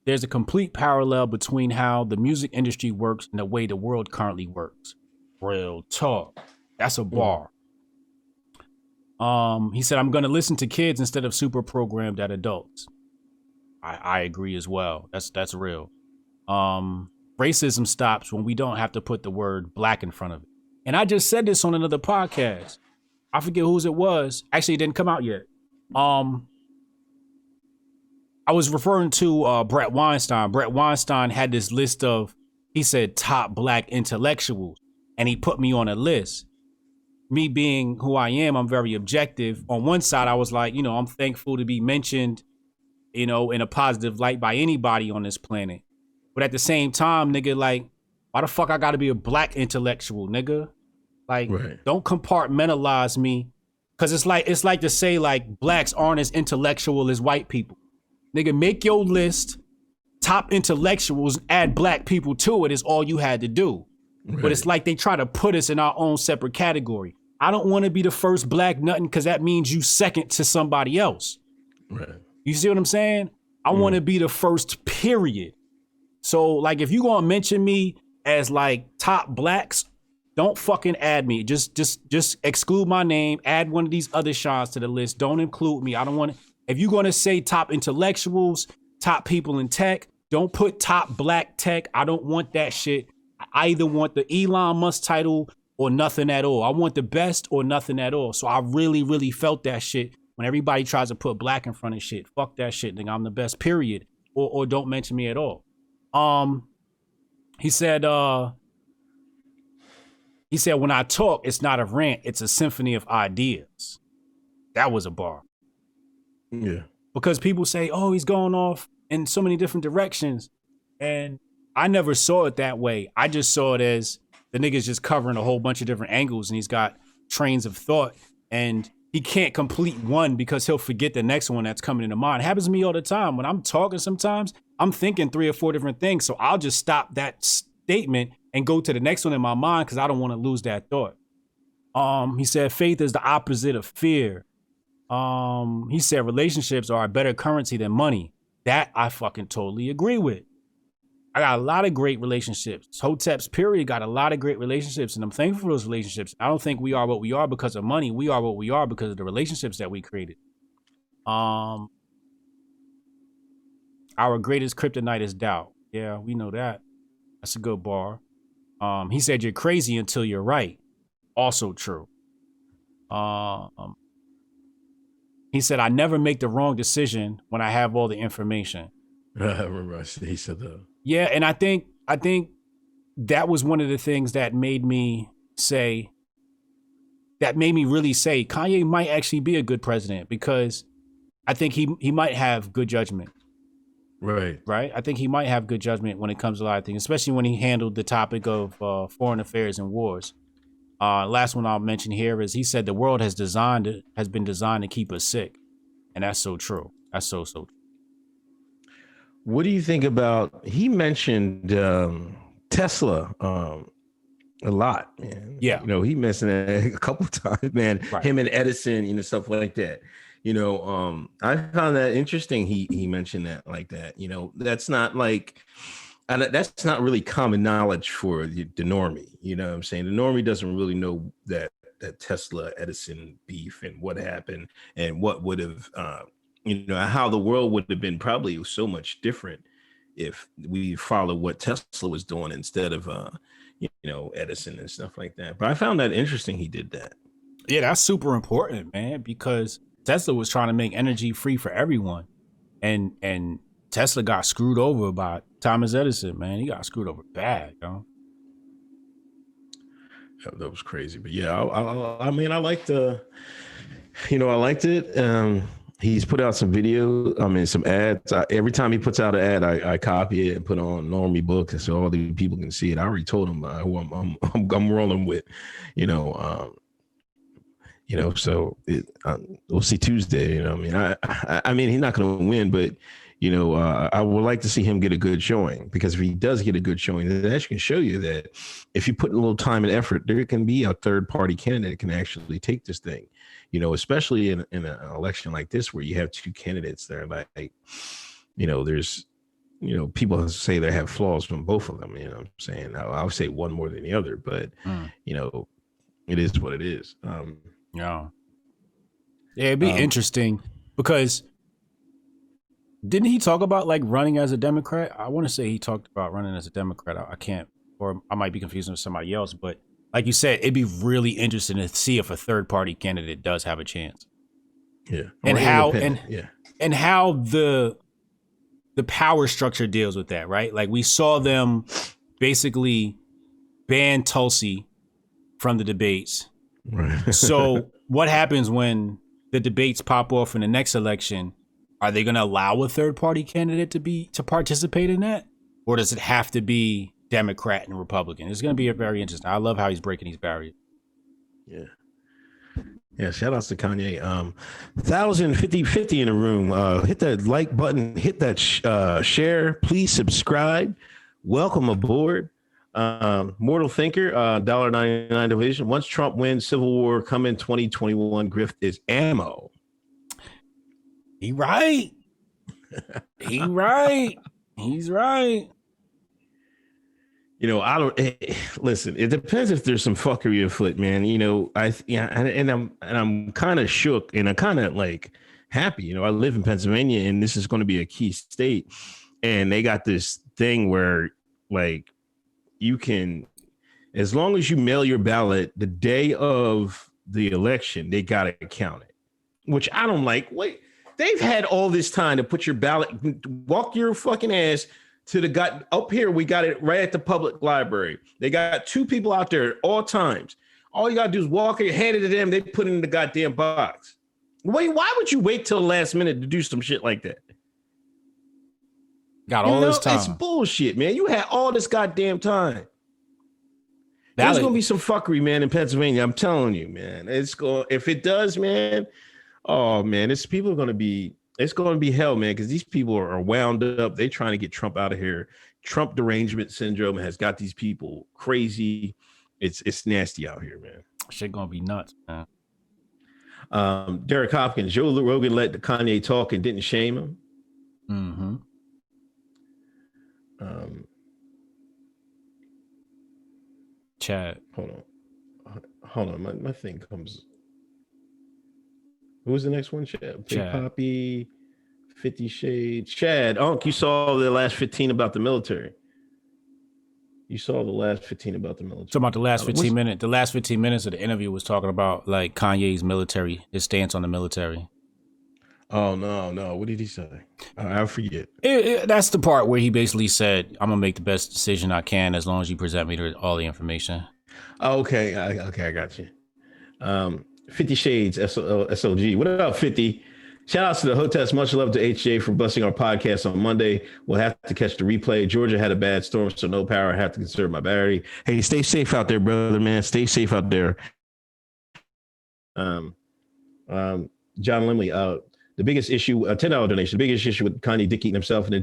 there's a complete parallel between how the music industry works and the way the world currently works. Real talk. That's a bar. He said, I'm going to listen to kids instead of super programmed at adults. I agree as well. That's real. Racism stops when we don't have to put the word black in front of it. And I just said this on another podcast. I forget whose it was. Actually, it didn't come out yet. I was referring to Brett Weinstein. Brett Weinstein had this list of, he said, top black intellectuals. And he put me on a list. Me being who I am, I'm very objective. On one side, I was like, you know, I'm thankful to be mentioned, you know, in a positive light by anybody on this planet. But at the same time, nigga, like, why the fuck I gotta be a black intellectual, nigga? Like, don't compartmentalize me. Cause it's like to say like blacks aren't as intellectual as white people. Nigga, make your list, top intellectuals, add black people to it is all you had to do. But it's like they try to put us in our own separate category. I don't want to be the first black nothing because that means you second to somebody else. You see what I'm saying? I want to be the first, period. So like if you gonna mention me as like top blacks, don't fucking add me. Just exclude my name. Add one of these other Seans to the list. Don't include me. I don't want to. If you're going to say top intellectuals, top people in tech, don't put top black tech. I don't want that shit. I either want the Elon Musk title or nothing at all. I want the best or nothing at all. So I really, really felt that shit when everybody tries to put black in front of shit. Fuck that shit, nigga. I'm the best, period. Or don't mention me at all. He said, when I talk, it's not a rant, it's a symphony of ideas. That was a bar. Yeah. Because people say, oh, he's going off in so many different directions. And I never saw it that way. I just saw it as the nigga's just covering a whole bunch of different angles and he's got trains of thought and he can't complete one because he'll forget the next one that's coming into mind. It happens to me all the time. When I'm talking sometimes, I'm thinking 3 or 4 different things. So I'll just stop that statement and go to the next one in my mind because I don't want to lose that thought. He said faith is the opposite of fear. He said relationships are a better currency than money. That I fucking totally agree with. I got a lot of great relationships. Hoteps, period, got a lot of great relationships, and I'm thankful for those relationships. I don't think we are what we are because of money. We are what we are because of the relationships that we created. Our greatest kryptonite is doubt. Yeah, we know that. That's a good bar. He said you're crazy until you're right. Also true. He said I never make the wrong decision when I have all the information. I remember he said that. Yeah, and I think that was one of the things that made me really say Kanye might actually be a good president because I think he might have good judgment. Right. I think he might have good judgment when it comes to a lot of things, especially when he handled the topic of foreign affairs and wars. Last one I'll mention here is he said the world has been designed to keep us sick, and that's so true. That's so true. What do you think about? He mentioned Tesla a lot, man. Yeah, he mentioned it a couple of times, man. Right. Him and Edison, stuff like that. I found that interesting. He mentioned that like that. That's not like, that's not really common knowledge for the normie. You know what I'm saying? The normie doesn't really know that Tesla Edison beef and what happened and what would have, how the world would have been probably so much different if we followed what Tesla was doing instead of, Edison and stuff like that. But I found that interesting. He did that. Yeah, that's super important, man, because Tesla was trying to make energy free for everyone. And Tesla got screwed over by Thomas Edison, man. He got screwed over bad, yo. Yeah, that was crazy. But yeah, I mean, I liked I liked it. He's put out some video, some ads. Every time he puts out an ad, I copy it and put on Normie Book so all the people can see it. I already told him who I'm rolling with, so we'll see Tuesday. I mean, he's not going to win, but I would like to see him get a good showing, because if he does get a good showing, then that can show you that if you put in a little time and effort, there can be a third party candidate that can actually take this thing, especially in an election like this, where you have 2 candidates that are like, there's, people say they have flaws from both of them. I'm saying I'll say one more than the other, but it is what it is. Yeah, it'd be interesting because didn't he talk about like running as a Democrat? I want to say he talked about running as a Democrat. I can't, or I might be confusing with somebody else, but like you said, it'd be really interesting to see if a third party candidate does have a chance. Yeah. And how the power structure deals with that, right? Like we saw them basically ban Tulsi from the debates. Right. So what happens when the debates pop off in the next election? Are they going to allow a third party candidate to participate in that? Or does it have to be Democrat and Republican? It's going to be a very interesting. I love how he's breaking these barriers. Yeah. Yeah. Shout outs to Kanye. 1,050 in the room. Hit that like button, hit that share, please subscribe. Welcome aboard. Mortal Thinker, $1.99 division. Once Trump wins, Civil War coming 2021. Grift is ammo. He right. He right. He's right. I don't listen. It depends if there's some fuckery afoot, man. I'm kind of shook and I'm kind of like happy. I live in Pennsylvania and this is going to be a key state, and they got this thing where like you can, as long as you mail your ballot the day of the election, they got to count it, which I don't like. Wait, they've had all this time to put your ballot, walk your fucking ass to the gut up here. We got it right at the public library. They got 2 people out there at all times. All you got to do is walk your hand to them. They put it in the goddamn box. Wait, why would you wait till the last minute to do some shit like that? Got all this time. It's bullshit, man. You had all this goddamn time. There's going to be some fuckery, man, in Pennsylvania. I'm telling you, man. If it does, man. Oh man, it's going to be hell, man, because these people are wound up. They're trying to get Trump out of here. Trump derangement syndrome has got these people crazy. It's nasty out here, man. Shit gonna be nuts, man. Derek Hopkins, Joe Rogan let the Kanye talk and didn't shame him. Mm-hmm. Chad. Hold on. My thing comes. Who was the next one? Chad. Big Poppy, 50 Shades. Chad, Unc, you saw the last 15 about the military. Talking about the last 15 minutes. The last 15 minutes of the interview was talking about like Kanye's military, his stance on the military. Oh, no. What did he say? I forget. That's the part where he basically said, I'm going to make the best decision I can as long as you present me all the information. Okay, I got you. 50 Shades, SOG. What up, 50? Shout out to the Hoteps. Much love to HJ for busting our podcast on Monday. We'll have to catch the replay. Georgia had a bad storm, so no power. I have to conserve my battery. Hey, stay safe out there, brother, man. Stay safe out there. John Limley, the biggest issue, $10 donation, the biggest issue with Kanye dick eating himself in the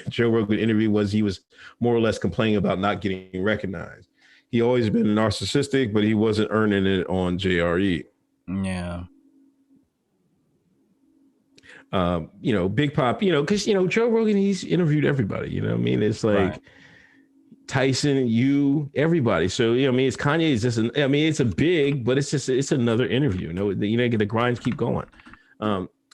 Joe Rogan interview was he was more or less complaining about not getting recognized. He always been narcissistic, but he wasn't earning it on JRE. Yeah. Big Pop, because, Joe Rogan, he's interviewed everybody, I mean? It's like right. Tyson, you, everybody. So, it's Kanye is just, it's a big, but it's another interview. The grinds keep going.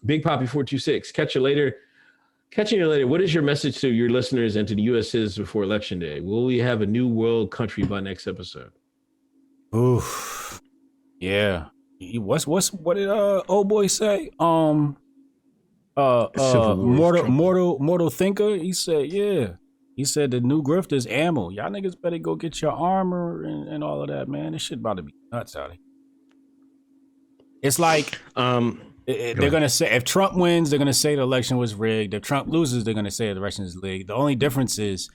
Big Poppy 426, catching you later. What is your message to your listeners and to the U.S. citizens before Election Day? Will we have a new world country by next episode? Oof. Yeah. What did old boy say? Mortal Thinker. He said, yeah. He said the new grift is ammo. Y'all niggas better go get your armor and all of that, man. This shit about to be nuts out here. It's like they're gonna say if Trump wins, they're gonna say the election was rigged. If Trump loses, they're gonna say the election is rigged. The only difference is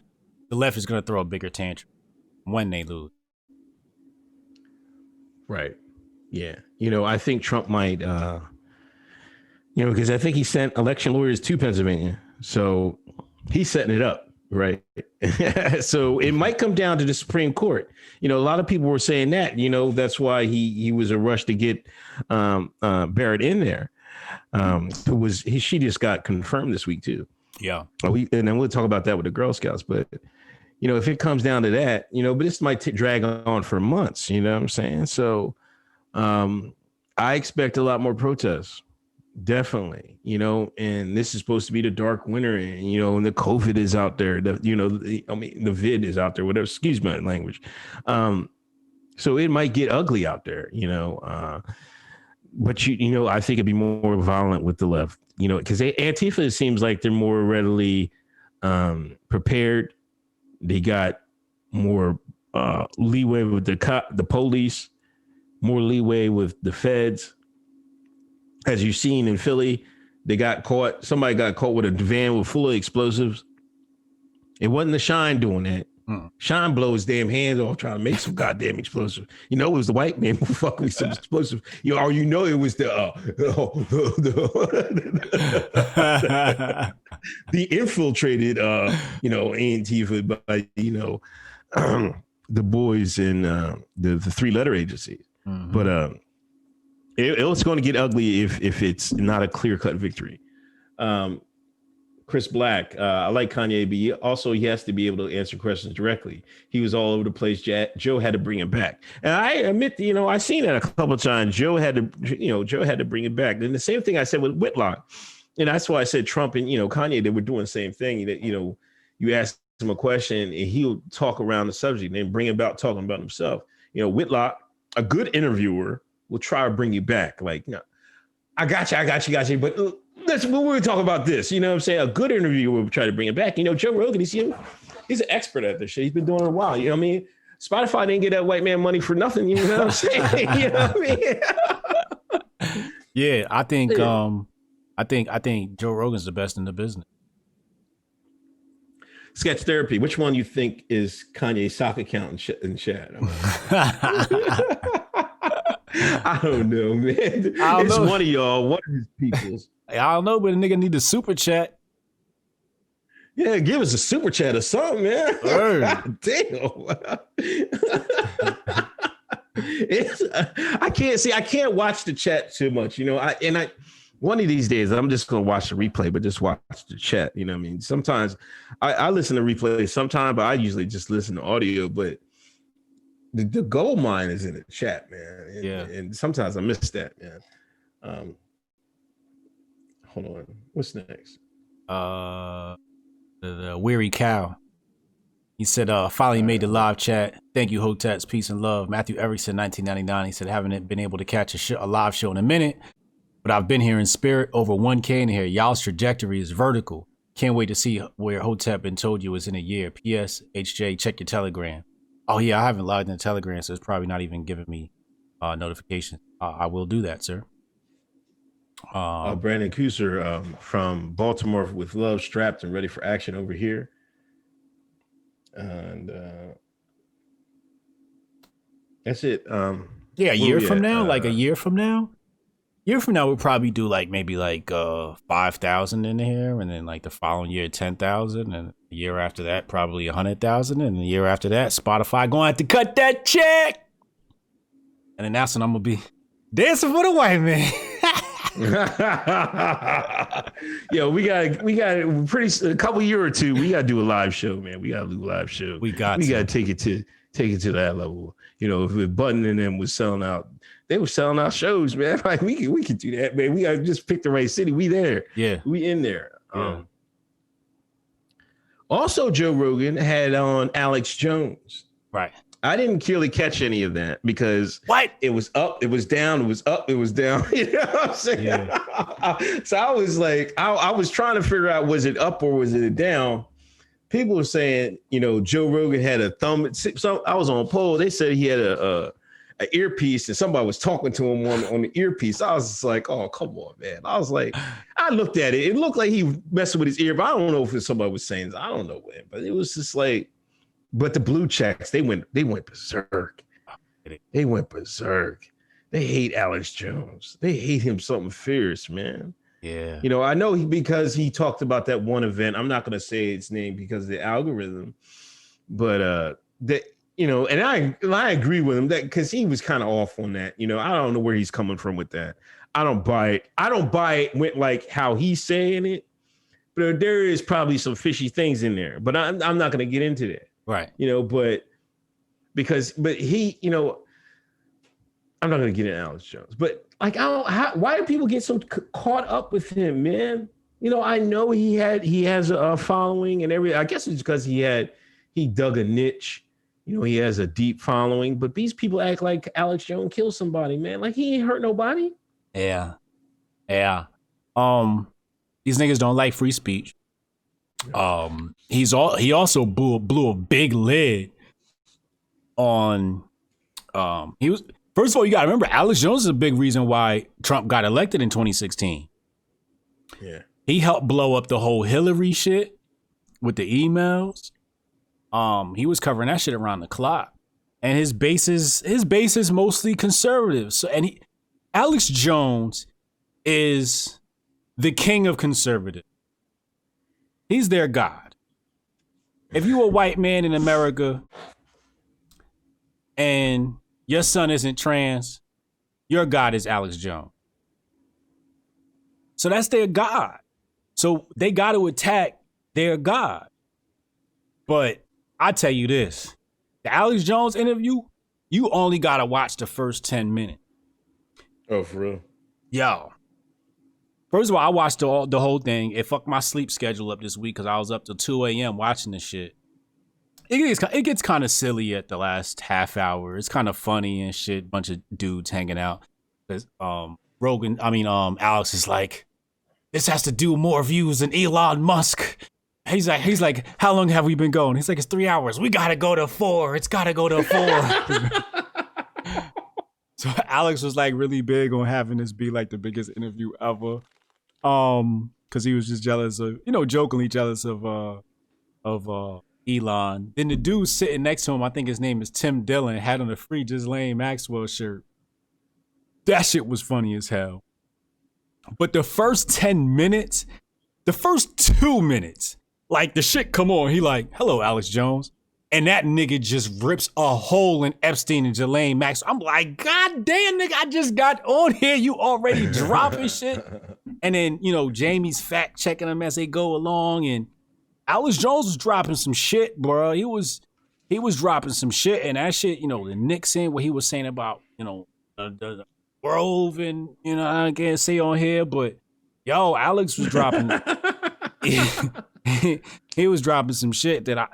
the left is gonna throw a bigger tantrum when they lose. Right. Yeah. I think Trump might, because I think he sent election lawyers to Pennsylvania. So he's setting it up. Right. So it might come down to the Supreme Court. A lot of people were saying that, that's why he was a rush to get Barrett in there. She just got confirmed this week, too. Yeah. And then we'll talk about that with the Girl Scouts. But, if it comes down to that, but this might drag on for months. You know what I'm saying? So I expect a lot more protests. Definitely, and this is supposed to be the dark winter, and and the COVID is out there. The vid is out there. Whatever. Excuse my language. So it might get ugly out there. But I think it'd be more violent with the left. Because Antifa, it seems like they're more readily prepared. They got more leeway with the police, more leeway with the feds. As you've seen in Philly, somebody got caught with a van full of explosives. It wasn't the Shine doing that. Shine blow his damn hands off trying to make some goddamn explosive. It was the white man who fucking some explosive. It was the infiltrated, Antifa by, the boys in the 3-letter agencies. Mm-hmm. But it's going to get ugly if it's not a clear-cut victory. Chris Black. I like Kanye, but he has to be able to answer questions directly. He was all over the place. Joe had to bring him back, and I admit, I seen that a couple of times. Joe had to bring it back. And the same thing I said with Whitlock, and that's why I said Trump and Kanye, they were doing the same thing. That you ask him a question and he'll talk around the subject and then bring about talking about himself. Whitlock, a good interviewer, will try to bring you back. Like, I got you. But we're going to talk about this. You know what I'm saying? A good interviewer will try to bring it back. Joe Rogan, he's an expert at this shit. He's been doing it a while. You know what I mean? Spotify didn't get that white man money for nothing. You know what I'm saying? You know what I mean? Yeah, I think Joe Rogan's the best in the business. Sketch Therapy. Which one you think is Kanye's sock account in chat? I don't know, man. It's one of y'all. One of his peoples. I don't know, but a nigga need a super chat. Yeah, give us a super chat or something, man. God damn. I can't watch the chat too much, one of these days I'm just gonna watch the replay, but just watch the chat. You know what I mean? Sometimes I listen to replays sometimes, but I usually just listen to audio. But the gold mine is in the chat, man. And sometimes I miss that, man. Hold on. What's next? The Weary Cow. He said, finally made the live chat. Thank you, Hoteps. Peace and love. Matthew Erickson, 1999. He said, haven't been able to catch a live show in a minute, but I've been here in spirit. Over 1K in here. Y'all's trajectory is vertical. Can't wait to see where Hotep been told you is in a year. P.S. HJ, check your Telegram. Oh, yeah, I haven't logged in Telegram, so it's probably not even giving me notifications. I will do that, sir. Brandon Kuser from Baltimore with love strapped and ready for action over here. And that's it. Yeah, a year from now, like a year from now. Year from now, we'll probably do maybe 5,000 in here, and then the following year 10,000, and the year after that probably 100,000, and the year after that Spotify gonna have to cut that check, and then that's when I'm gonna be dancing for the white man. Yo, we got a couple year or two. We gotta do a live show, man. We gotta do a live show. We gotta take it to that level. If Button and them was selling out. They were selling out shows, man. We could do that, man. We gotta just pick the right city. We there. Yeah. We in there. Yeah. Also, Joe Rogan had on Alex Jones. Right. I didn't really catch any of that because it was up, it was down, it was up, it was down. You know what I'm saying? Yeah. So I was I was trying to figure out, was it up or was it down? People were saying, Joe Rogan had a thumb. So I was on a poll. They said he had an earpiece and somebody was talking to him on the earpiece. I was just like, oh, come on, man. I was like, I looked at it. It looked like he messing with his ear, but I don't know if somebody was saying this. I don't know, man. But it was just but the blue checks, they went berserk. They went berserk. They hate Alex Jones. They hate him something fierce, man. Yeah. I know because he talked about that one event. I'm not going to say its name because of the algorithm, but and I agree with him that because he was kind of off on that. I don't know where he's coming from with that. I don't buy it. I don't buy it with how he's saying it, but there is probably some fishy things in there. But I'm not going to get into that. Right. But he, I'm not going to get into Alex Jones, but why do people get so caught up with him, man? I know he has a following and everything. I guess it's because he dug a niche. He has a deep following, but these people act like Alex Jones killed somebody, man. Like he ain't hurt nobody. Yeah. Yeah. These niggas don't like free speech. He also blew a big lid on, first of all, you got to remember, Alex Jones is a big reason why Trump got elected in 2016. Yeah. He helped blow up the whole Hillary shit with the emails. He was covering that shit around the clock. And his base is mostly conservative. So, Alex Jones is the king of conservative. He's their god. If you a white man in America and your son isn't trans, your god is Alex Jones. So that's their god. So they got to attack their God. But I tell you this, the Alex Jones interview, you only got to watch the first 10 minutes. Oh, for real? Yo. First of all, I watched the whole thing. It fucked my sleep schedule up this week because I was up till 2 a.m. watching this shit. It gets kind of silly at the last half hour. It's kind of funny and shit. Bunch of dudes hanging out. Alex is like, this has to do more views than Elon Musk. He's like, how long have we been going? He's like, it's 3 hours. We gotta go to 4. It's gotta go to 4. So Alex was like really big on having this be like the biggest interview ever. Cause he was just jealous of, jokingly jealous of Elon. Then the dude sitting next to him, I think his name is Tim Dillon, had on a free Ghislaine Maxwell shirt. That shit was funny as hell. But the first 10 minutes, the first 2 minutes, like the shit come on, he like, hello, Alex Jones. And that nigga just rips a hole in Epstein and Ghislaine Maxwell. I'm like, God damn, nigga, I just got on here. You already dropping shit. And then, Jamie's fact checking them as they go along. And Alex Jones was dropping some shit, bro. He was dropping some shit. And that shit, the Nixon, what he was saying about, the Grove and, I can't say on here, but yo, Alex was dropping. He was dropping some shit that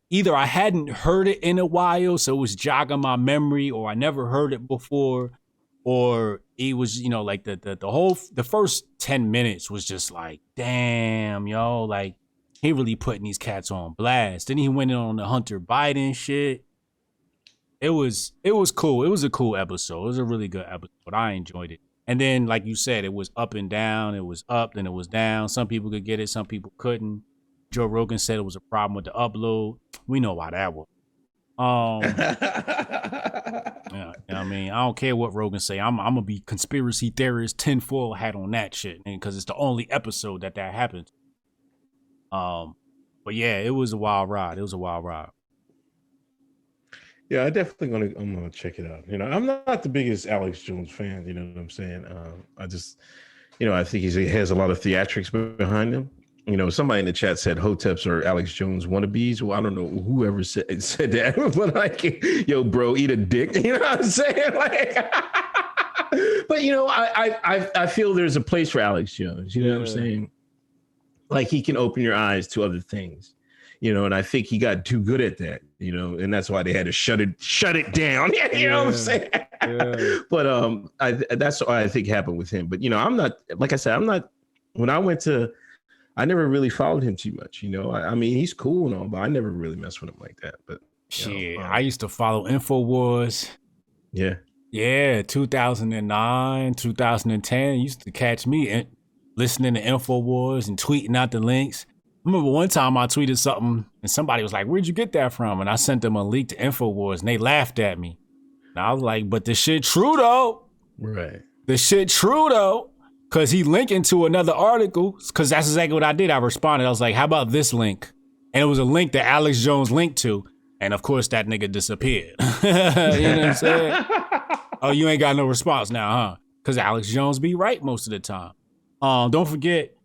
either I hadn't heard it in a while, so it was jogging my memory, or I never heard it before, or he was, like the first 10 minutes was just like, damn, yo, like he really putting these cats on blast. Then he went in on the Hunter Biden shit. It was cool. It was a cool episode. It was a really good episode. I enjoyed it. And then, like you said, it was up and down. It was up, then it was down. Some people could get it, some people couldn't. Joe Rogan said it was a problem with the upload. We know why that was. Yeah, I mean, I don't care what Rogan say. I'm gonna be conspiracy theorist tinfoil hat on that shit, because it's the only episode that happened. But yeah, it was a wild ride. It was a wild ride. Yeah, I'm gonna check it out. I'm not the biggest Alex Jones fan. You know what I'm saying? I just, I think he has a lot of theatrics behind him. Somebody in the chat said Hoteps or Alex Jones wannabes. Well, I don't know whoever said that, but like, yo, bro, eat a dick. You know what I'm saying? Like, but I feel there's a place for Alex Jones. You know what I'm saying? Like, he can open your eyes to other things. And I think he got too good at that, and that's why they had to shut it down. You know what I'm saying? Yeah. But that's what I think happened with him. But I'm not, like I said, when I never really followed him too much. I mean, he's cool and all, but I never really messed with him like that. But shit, I used to follow InfoWars. Yeah. Yeah, 2009, 2010. Used to catch me listening to InfoWars and tweeting out the links. I remember one time I tweeted something and somebody was like, where'd you get that from? And I sent them a link to InfoWars and they laughed at me. And I was like, but the shit true though. Right. The shit true though. Cause he linking to another article. Cause that's exactly what I did. I responded. I was like, how about this link? And it was a link that Alex Jones linked to. And of course that nigga disappeared. You know what I'm saying? Oh, you ain't got no response now, huh? Cause Alex Jones be right most of the time. Don't forget,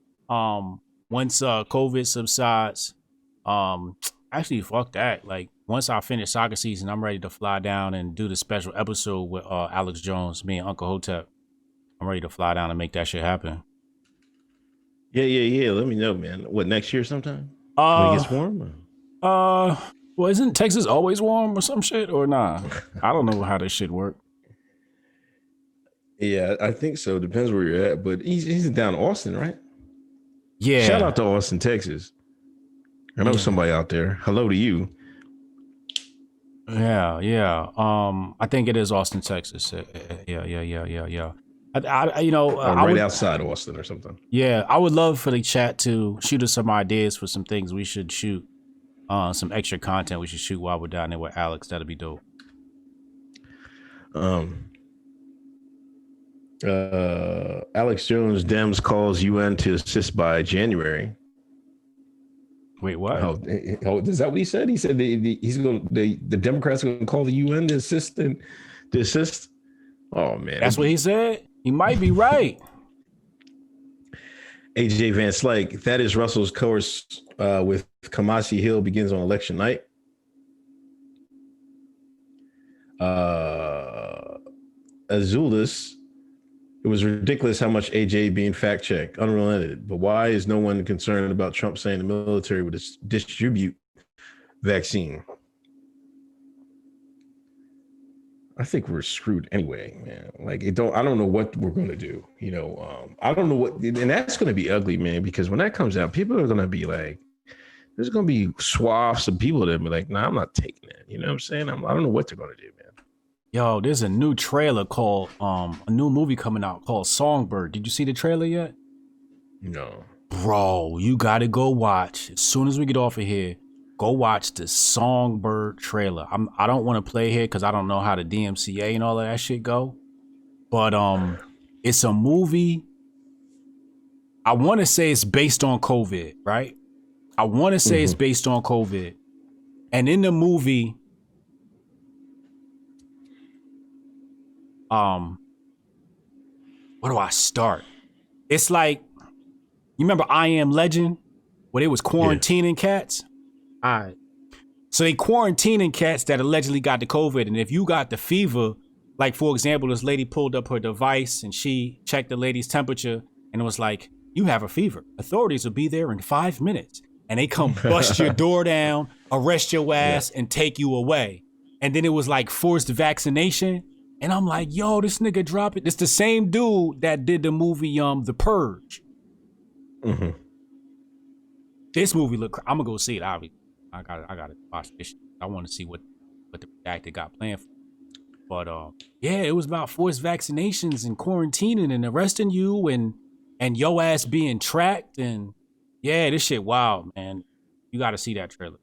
once COVID subsides, actually fuck that. Like once I finish soccer season, I'm ready to fly down and do the special episode with Alex Jones, me and Uncle Hotep. I'm ready to fly down and make that shit happen. Yeah. Let me know, man. What, next year sometime? When it gets warm? Well, isn't Texas always warm or some shit or nah? I don't know how this shit work. Yeah, I think so. Depends where you're at, but he's down in Austin, right? Yeah. Shout out to Austin, Texas. I know somebody out there. Hello to you. Yeah. I think it is Austin, Texas. Yeah. Right outside Austin or something. Yeah, I would love for the chat to shoot us some ideas for some things we should shoot, some extra content we should shoot while we're down there with Alex. That'd be dope. Alex Jones Dems calls UN to assist by January. Wait, what? Oh, is that what he said? He said the Democrats are going to call the UN to assist. Oh man, that's what he said. He might be right. AJ Van Slyke, Thaddeus Russell's course with Kamasi Hill begins on election night. Azulis, it was ridiculous how much AJ being fact checked, unrelented. But why is no one concerned about Trump saying the military would distribute vaccine? I think we're screwed anyway, man. Like I don't know what we're going to do. I don't know what, and that's going to be ugly, man, because when that comes out, people are going to be like, there's going to be swaths of people that be like, nah, I'm not taking that. You know what I'm saying? I don't know what they're going to do, man. Yo, there's a new trailer called, a new movie coming out called Songbird. Did you see the trailer yet? No. Bro, you got to go watch. As soon as we get off of here, go watch the Songbird trailer. I don't want to play here because I don't know how the DMCA and all of that shit go. But it's a movie. I want to say it's based on COVID, right? I want to say it's based on COVID. And in the movie, where do I start? It's like, you remember I Am Legend, where they was quarantining cats? All right. So they quarantining cats that allegedly got the COVID. And if you got the fever, like for example, this lady pulled up her device and she checked the lady's temperature and it was like, you have a fever. Authorities will be there in 5 minutes. And they come bust your door down, arrest your ass, and take you away. And then it was like forced vaccination. And I'm like, yo, this nigga drop it. It's the same dude that did the movie The Purge. This movie look, I'm gonna go see it, obviously. I gotta watch this shit. I want to see what the actor got planned for. But yeah, it was about forced vaccinations and quarantining and arresting you and your ass being tracked, and yeah, this shit wild, man. You gotta see that trailer.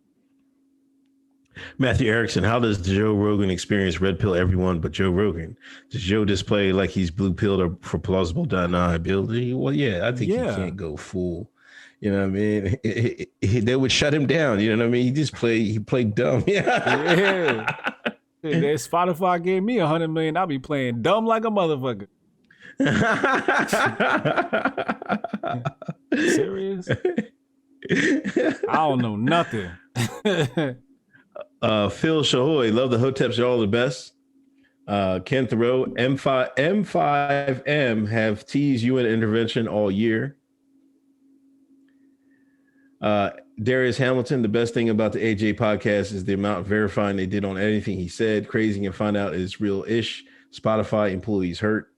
Matthew Erickson, how does Joe Rogan experience red pill everyone but Joe Rogan? Does Joe display like he's blue pilled or for plausible deniability? Well, yeah, I think he can't go full. You know what I mean? They would shut him down. You know what I mean? He played dumb. Yeah. That Spotify gave me $100 million. I'll be playing dumb like a motherfucker. Serious? I don't know nothing. Phil Shahoy, love the Hoteps, are all the best. Ken Thoreau, M5M have teased UN intervention all year. Darius Hamilton, the best thing about the AJ podcast is the amount of verifying they did on anything he said. Crazy and find out it's real-ish. Spotify employees hurt.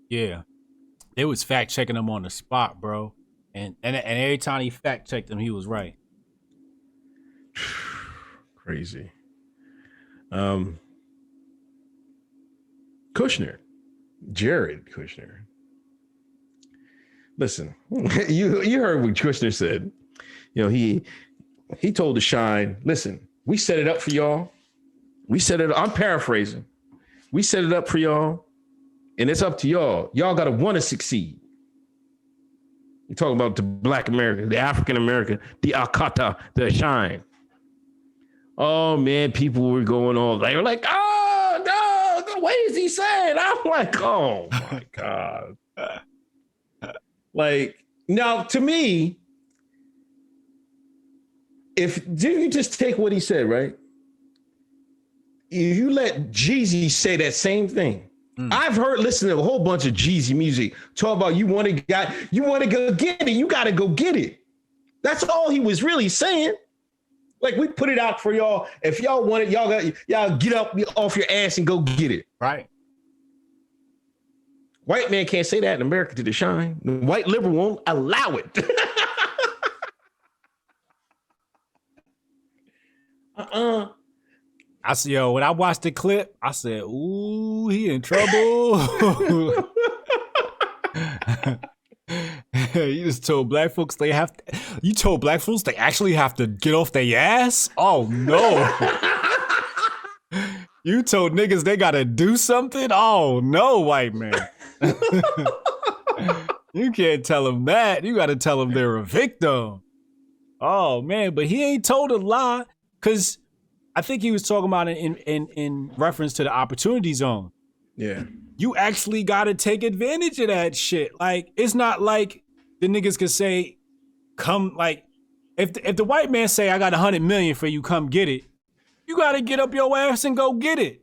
Yeah. They was fact checking him on the spot, bro. And every time he fact checked him, he was right. Crazy. Kushner, Jared Kushner. Listen, you heard what Kushner said. You know, he told The Shine, listen, we set it up for y'all. I'm paraphrasing. We set it up for y'all, and it's up to y'all. Y'all got to want to succeed. You're talking about the Black American, the African American, the Akata, the Shine. Oh man, people were going all they were like, oh no, what is he saying? I'm like, oh my God. Like, now to me, didn't you just take what he said, right? If you let Jeezy say that same thing, I've listened to a whole bunch of Jeezy music talk about you want to go get it, you got to go get it. That's all he was really saying. Like, we put it out for y'all. If y'all want it, y'all get up off your ass and go get it. Right. White man can't say that in America to The Shine. The white liberal won't allow it. I said, yo, when I watched the clip, I said, ooh, he in trouble. You just told black folks you told black folks they actually have to get off their ass? Oh no. You told niggas they gotta do something? Oh no, white man. You can't tell them that. You gotta tell them they're a victim. Oh man, but he ain't told a lie, because I think he was talking about it in reference to the opportunity zone. Yeah. you actually gotta take advantage of that shit. Like, it's not like the niggas could say, come, like, if the white man say, I got 100 million for you, come get it, you gotta get up your ass and go get it.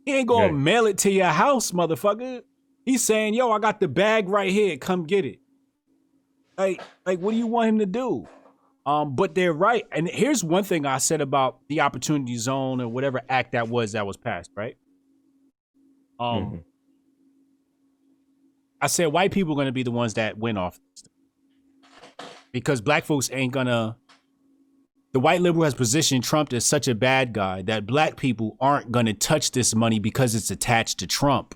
He ain't gonna mail it to your house, motherfucker. He's saying, yo, I got the bag right here, come get it. Like, what do you want him to do? But they're right. And here's one thing I said about the Opportunity Zone or whatever act that was passed, right? I said white people are going to be the ones that win off this thing. Because black folks ain't gonna. The white liberal has positioned Trump as such a bad guy that black people aren't going to touch this money because it's attached to Trump.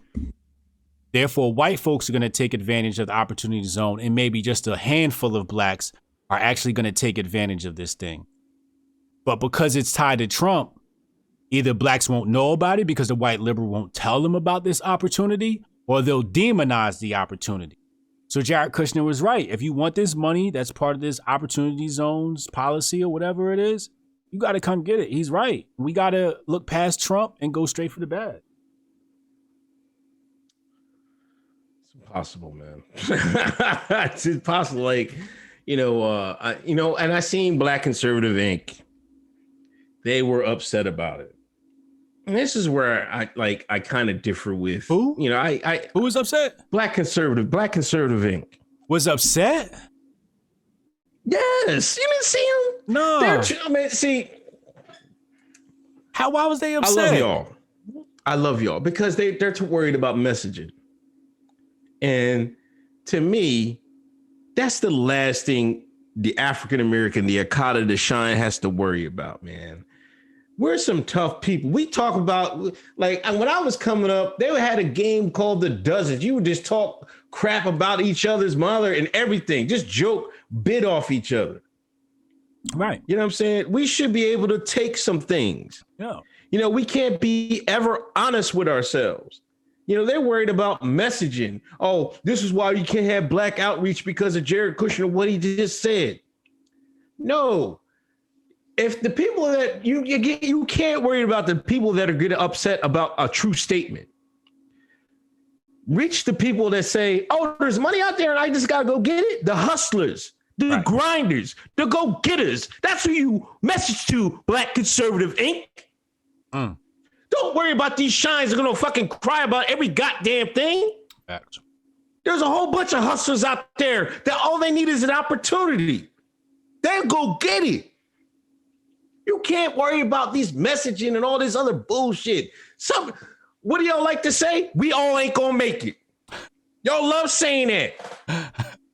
Therefore, white folks are going to take advantage of the Opportunity Zone, and maybe just a handful of blacks are actually going to take advantage of this thing. But because it's tied to Trump, either blacks won't know about it because the white liberal won't tell them about this opportunity, or they'll demonize the opportunity. So Jared Kushner was right. If you want this money that's part of this Opportunity Zones policy or whatever it is, you got to come get it. He's right. We got to look past Trump and go straight for the bad. It's impossible, man. It's impossible. Like, and I seen Black Conservative Inc. They were upset about it. And this is where I kind of differ with who? Who was upset? Black Conservative Inc. Was upset? Yes. You didn't see him? No. See. Why was they upset? I love y'all because they're too worried about messaging. And to me, that's the last thing the African American, the Akata, the Shine has to worry about, man. We're some tough people. We talk about, like, when I was coming up, they had a game called The Dozens. You would just talk crap about each other's mother and everything. Just joke, bid off each other. Right. You know what I'm saying? We should be able to take some things. Yeah. We can't be ever honest with ourselves. They're worried about messaging. Oh, this is why you can't have black outreach because of Jared Kushner, what he just said. No. If the people that you can't worry about the people that are getting upset about a true statement. Reach the people that say, oh, there's money out there and I just got to go get it. The hustlers, the grinders, the go-getters. That's who you message to, Black Conservative Inc. Don't worry about these shines that are going to fucking cry about every goddamn thing. Actually. There's a whole bunch of hustlers out there that all they need is an opportunity. They'll go get it. You can't worry about these messaging and all this other bullshit. What do y'all like to say? We all ain't gonna make it. Y'all love saying that.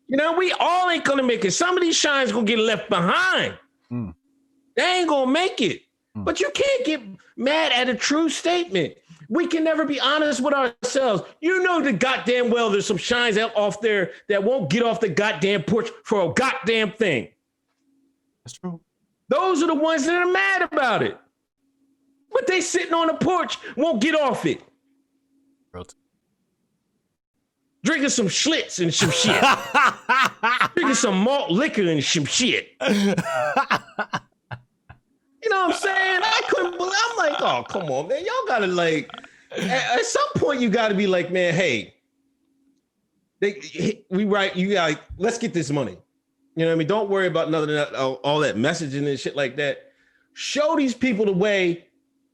We all ain't gonna make it. Some of these shines gonna get left behind. They ain't gonna make it. But you can't get mad at a true statement. We can never be honest with ourselves. The goddamn well there's some shines out off there that won't get off the goddamn porch for a goddamn thing. That's true. Those are the ones that are mad about it. But they sitting on the porch, won't get off it. Drinking some Schlitz and some shit. Drinking some malt liquor and some shit. You know what I'm saying? I couldn't believe. I'm like, oh, come on, man. Y'all gotta at some point you gotta be like, man, hey, let's get this money. You know what I mean? Don't worry about all that messaging and shit like that. Show these people the way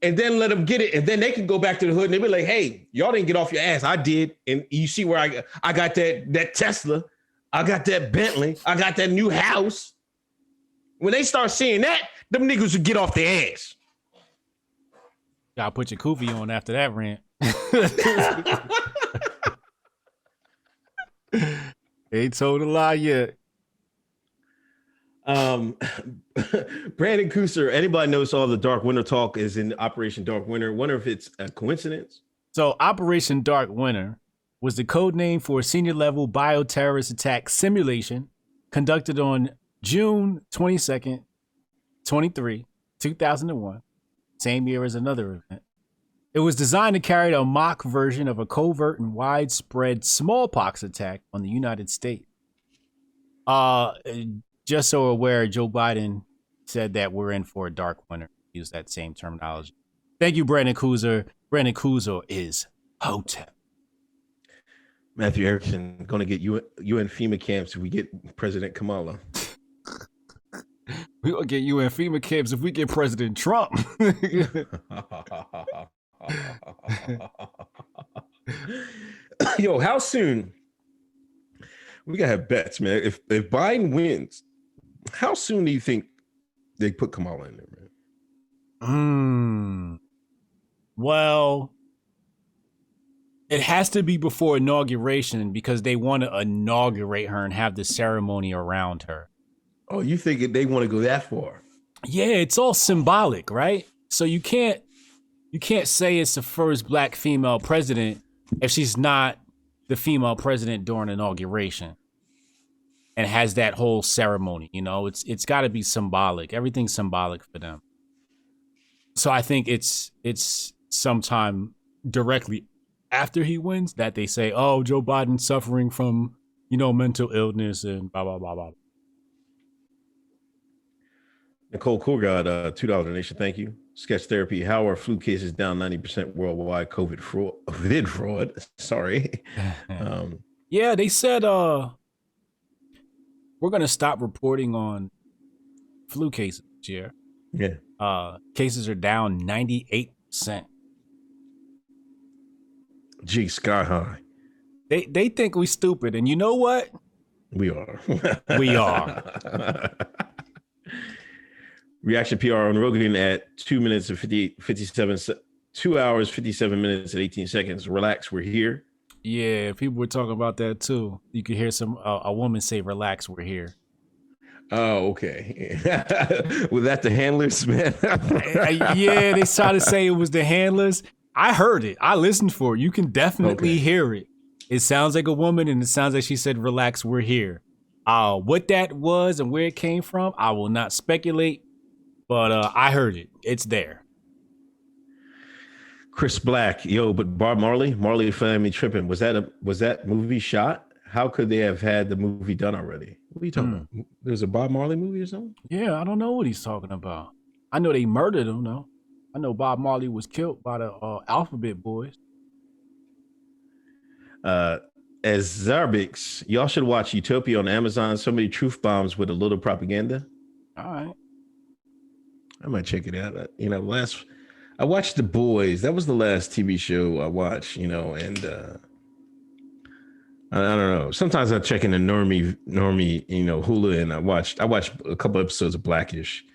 and then let them get it. And then they can go back to the hood and they be like, hey, y'all didn't get off your ass. I did. And you see where I got that Tesla. I got that Bentley. I got that new house. When they start seeing that, them niggas would get off their ass. Y'all put your kufi on after that rant. Ain't told a lie yet. Brandon Kushner, anybody knows all the Dark Winter talk is in Operation Dark Winter. Wonder if it's a coincidence. So Operation Dark Winter was the code name for a senior level bioterrorist attack simulation conducted on June 22nd, 2001, same year as another event. It was designed to carry a mock version of a covert and widespread smallpox attack on the United States. Just so aware, Joe Biden said that we're in for a dark winter. Use that same terminology. Thank you, Brandon Kushner. Brandon Kushner is Hotep. Matthew Erickson going to get UN FEMA camps if we get President Kamala. We gonna get UN FEMA camps if we get President Trump. Yo, how soon? We gotta have bets, man. If Biden wins, how soon do you think they put Kamala in there, man? Well, it has to be before inauguration because they want to inaugurate her and have the ceremony around her. Oh, you think they want to go that far? Yeah, it's all symbolic, right? So you can't say it's the first black female president if she's not the female president during inauguration and has that whole ceremony. You know, it's got to be symbolic. Everything's symbolic for them. So I think it's sometime directly after he wins that they say, oh, Joe Biden's suffering from, mental illness and blah, blah, blah, blah. Nicole Courgard, $2 donation. Thank you. Sketch therapy. How are flu cases down 90% worldwide? COVID fraud. Sorry. Yeah, they said we're gonna stop reporting on flu cases this year. Yeah. Cases are down 98%. Gee, sky high. They think we stupid, and you know what? We are. We are. Reaction PR on Rogan at 2 minutes and 57 2 hours 57 minutes and 18 seconds. Relax, we're here. Yeah, people were talking about that too. You could hear a woman say, "Relax, we're here." Oh, okay. Was that the handlers, man? Yeah, they tried to say it was the handlers. I heard it. I listened for it. You can definitely hear it. It sounds like a woman, and it sounds like she said, "Relax, we're here." What that was and where it came from, I will not speculate. But I heard it. It's there. Chris Black, yo, but Marley family tripping. Was that movie shot? How could they have had the movie done already? What are you talking about? There's a Bob Marley movie or something? Yeah, I don't know what he's talking about. I know they murdered him, though. I know Bob Marley was killed by the Alphabet Boys. As Zarbix, y'all should watch Utopia on Amazon. So many truth bombs with a little propaganda. All right. I might check it out. I watched The Boys. That was the last TV show I watched, and I don't know. Sometimes I check in the normie, Hulu, and I watched a couple episodes of Blackish,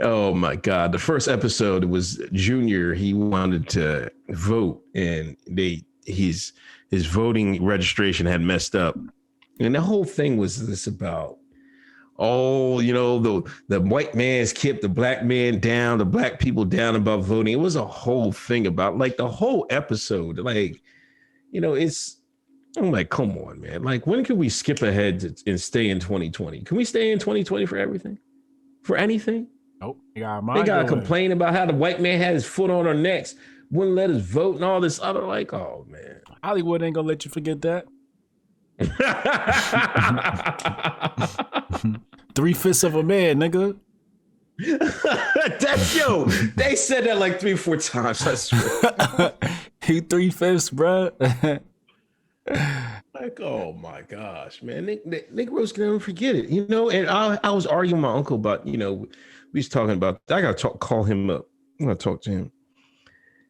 oh my God. The first episode was Junior. He wanted to vote and his voting registration had messed up. And the whole thing was this about, the white man's kept the black man down, the black people down about voting. It was a whole thing about the whole episode. I'm like, come on, man. When can we skip ahead and stay in 2020? Can we stay in 2020 for everything? For anything? Nope. They gotta complain about how the white man had his foot on our necks, wouldn't let us vote and all this other, oh man. Hollywood ain't gonna let you forget that. 3/5 of a man, nigga. That's they said that 3-4 times. I swear. He 3/5, bro. Oh my gosh, man. Negroes can never forget it, and I was arguing with my uncle about, we was talking about, I gotta call him up. I'm gonna talk to him.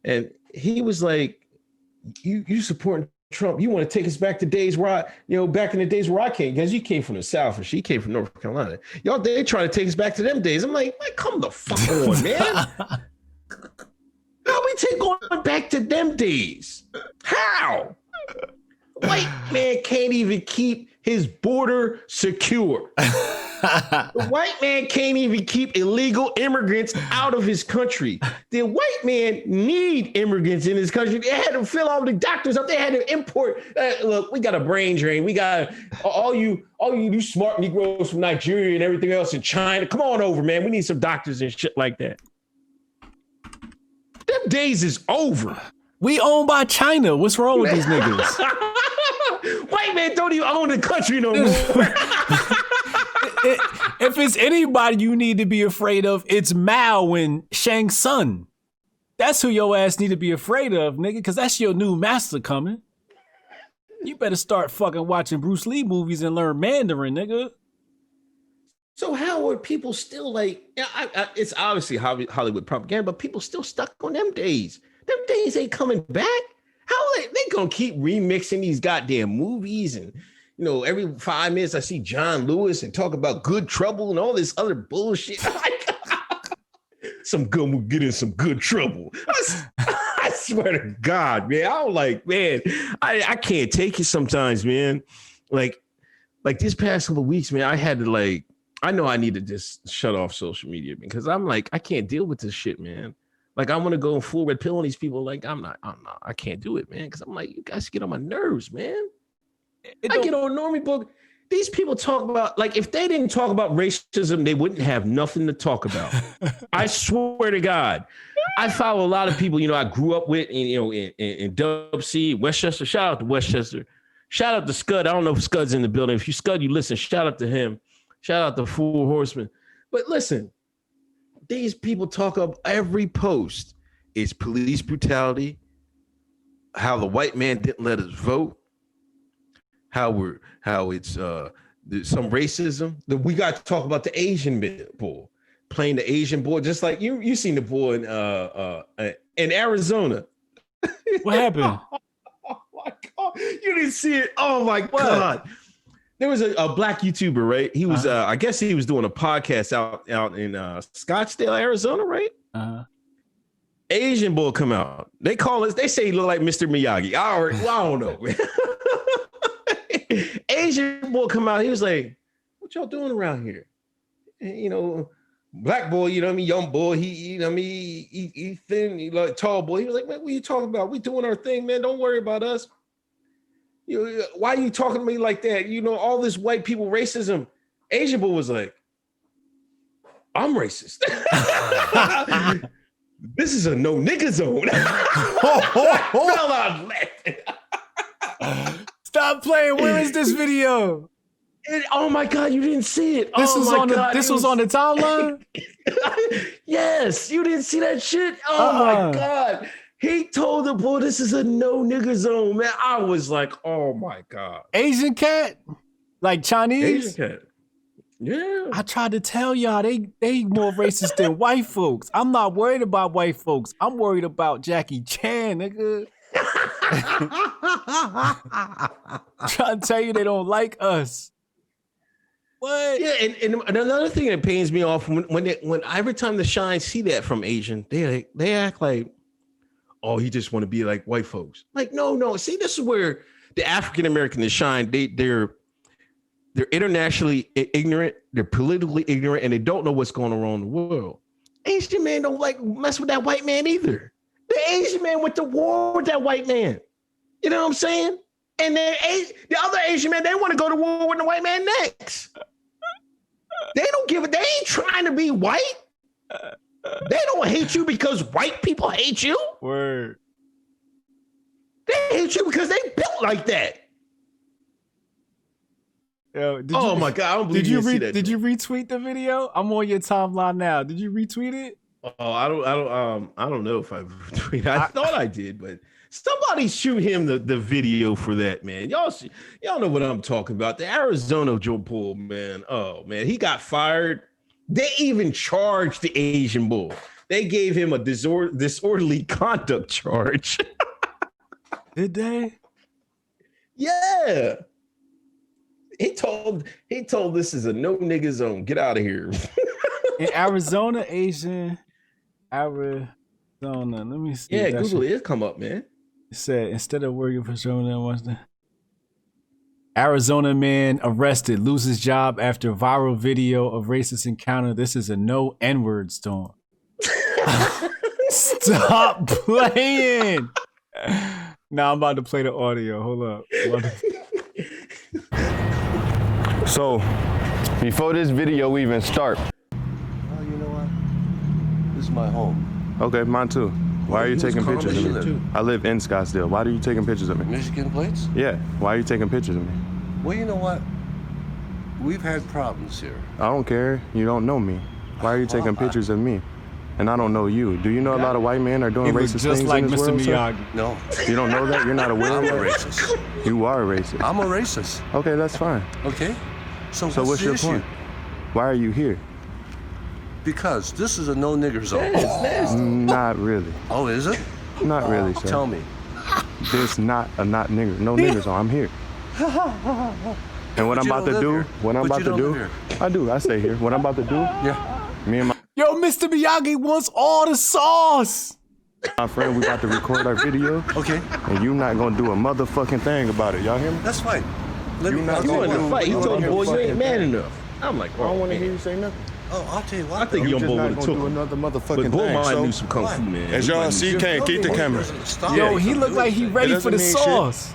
And he was like, you supporting Trump, you want to take us back to days where back in the days where I came, because you came from the South and she came from North Carolina. Y'all, they try to take us back to them days. I'm like, come the fuck on, man. How we going back to them days? How? White man can't even keep his border secure. The white man can't even keep illegal immigrants out of his country. The white man need immigrants in his country. They had to fill all the doctors up. They had to import. Look, we got a brain drain. We got all you smart Negroes from Nigeria and everything else in China. Come on over, man. We need some doctors and shit like that. Them days is over. We owned by China. What's wrong with these niggas? White man don't even own the country no more. If it's anybody you need to be afraid of, it's Mao and Shang Tsung. That's who your ass need to be afraid of, nigga, because that's your new master coming. You better start fucking watching Bruce Lee movies and learn Mandarin, nigga. So how are people still like? It's obviously Hollywood propaganda, but people still stuck on them days. Them days ain't coming back. How they gonna keep remixing these goddamn movies? And every 5 minutes I see John Lewis and talk about Good Trouble and all this other bullshit. Some good will get in some good trouble. I swear to God, man. I'm like, man, I can't take it sometimes, man. Like this past couple of weeks, man, I had to I know I need to just shut off social media because I'm like, I can't deal with this shit, man. Like, I want to go full red pill on these people. Like, I can't do it, man. Because I'm like, you guys get on my nerves, man. I get on normie book. These people talk about, like, if they didn't talk about racism, they wouldn't have nothing to talk about. I swear to God. I follow a lot of people, I grew up with, in Dub C, Westchester. Shout out to Westchester. Shout out to Scud. I don't know if Scud's in the building. If you Scud, you listen. Shout out to him. Shout out to Four Horsemen. But listen, these people talk up every post. It's police brutality, how the white man didn't let us vote, how it's some racism. We got to talk about the Asian boy playing the Asian boy, just like you seen the boy in Arizona. What happened? Oh my God, you didn't see it. Oh my God. There was a black YouTuber, right? He was, I guess he was doing a podcast out in Scottsdale, Arizona, right? Asian boy come out. They say he look like Mr. Miyagi. I don't know, man. Asian boy come out. He was like, what y'all doing around here? And, black boy, young boy, he thin, he like tall boy. He was like, man, what are you talking about? We doing our thing, man. Don't worry about us. Why are you talking to me like that? All this white people racism. Asian boy was like, I'm racist. This is a no nigga zone. Stop playing. Where is this video? Oh my God, you didn't see it. This was on the timeline? Yes, you didn't see that shit? Oh my God. He told the boy this is a no nigga zone, man. I was like, oh my God. Asian cat? Like Chinese? Asian cat. Yeah. I tried to tell y'all they more racist than white folks. I'm not worried about white folks. I'm worried about Jackie Chan, nigga. Trying to tell you they don't like us. What? Yeah, and another thing that pains me off when every time the Shine see that from Asian, they act like, oh, he just want to be like white folks. Like, no. See, this is where the African American, the Shine, they're internationally ignorant, they're politically ignorant, and they don't know what's going on in the world. Asian man don't like mess with that white man either. The Asian man went to war with that white man. You know what I'm saying? And then the other Asian man, they want to go to war with the white man next. They don't give it. They ain't trying to be white. They don't hate you because white people hate you. Word. They hate you because they built like that. Yo, my God! I don't believe you see that. Did you retweet the video? I'm on your timeline now. Did you retweet it? Oh, I don't know if I retweeted. I thought I did, but somebody shoot him the video for that, man. Y'all know what I'm talking about. The Arizona Joe Bull, man. Oh man, he got fired. They even charged the Asian bull. They gave him a disorderly conduct charge. Did they? Yeah. He told this is a no nigga zone. Get out of here. In Arizona, Arizona. Let me see. Yeah, Google it. It'll come up, man. It said instead of working for someone what's the Arizona man arrested, loses job after viral video of racist encounter. This is a no N-word storm. Stop playing. Now I'm about to play the audio. Hold up. So, before this video even start. Well, you know what? This is my home. Okay, mine too. Why are you taking pictures of me? Too. I live in Scottsdale. Why are you taking pictures of me? Michigan plates? Yeah, why are you taking pictures of me? Well, you know what? We've had problems here. I don't care. You don't know me. Why are you taking pictures of me? and I don't know you. Do you know a lot of white men are doing He racist looks just things like in this Mr. world, sir? Miyagi. No, You don't know that? You're not aware I'm of a that? racist. You are a racist. I'm a racist. Okay, that's fine. Okay? So So what's the your issue? point? Why are you here? Because this is a no nigger zone. Not really. Oh, is it? Not really, sir. Tell me. There's not a not nigger. No niggers on. I'm here. And what I'm you about don't to live do, here. what I'm But about you to don't do, live I do. I stay here. What I'm about to do, Yeah. me and Yo, Mr. Miyagi wants all the sauce. my friend, we about to record our video, Okay. and you not gonna do a motherfucking thing about it. Y'all hear me? That's fine. Let You me. not I'll You tell gonna wanted you to do- fight. He I told wanna him, boy, hear you ain't fucking man thing. enough. I'm like, I don't oh, want to hear man. you say nothing. Oh, I'll tell you what. I think though. young Just boy not would have gonna took do him. another But motherfucking boy thing. mine So, knew some kung fu, man. as y'all see, can't keep the camera. Stop. Yo, he look like he ready It for the doesn't mean shit. sauce.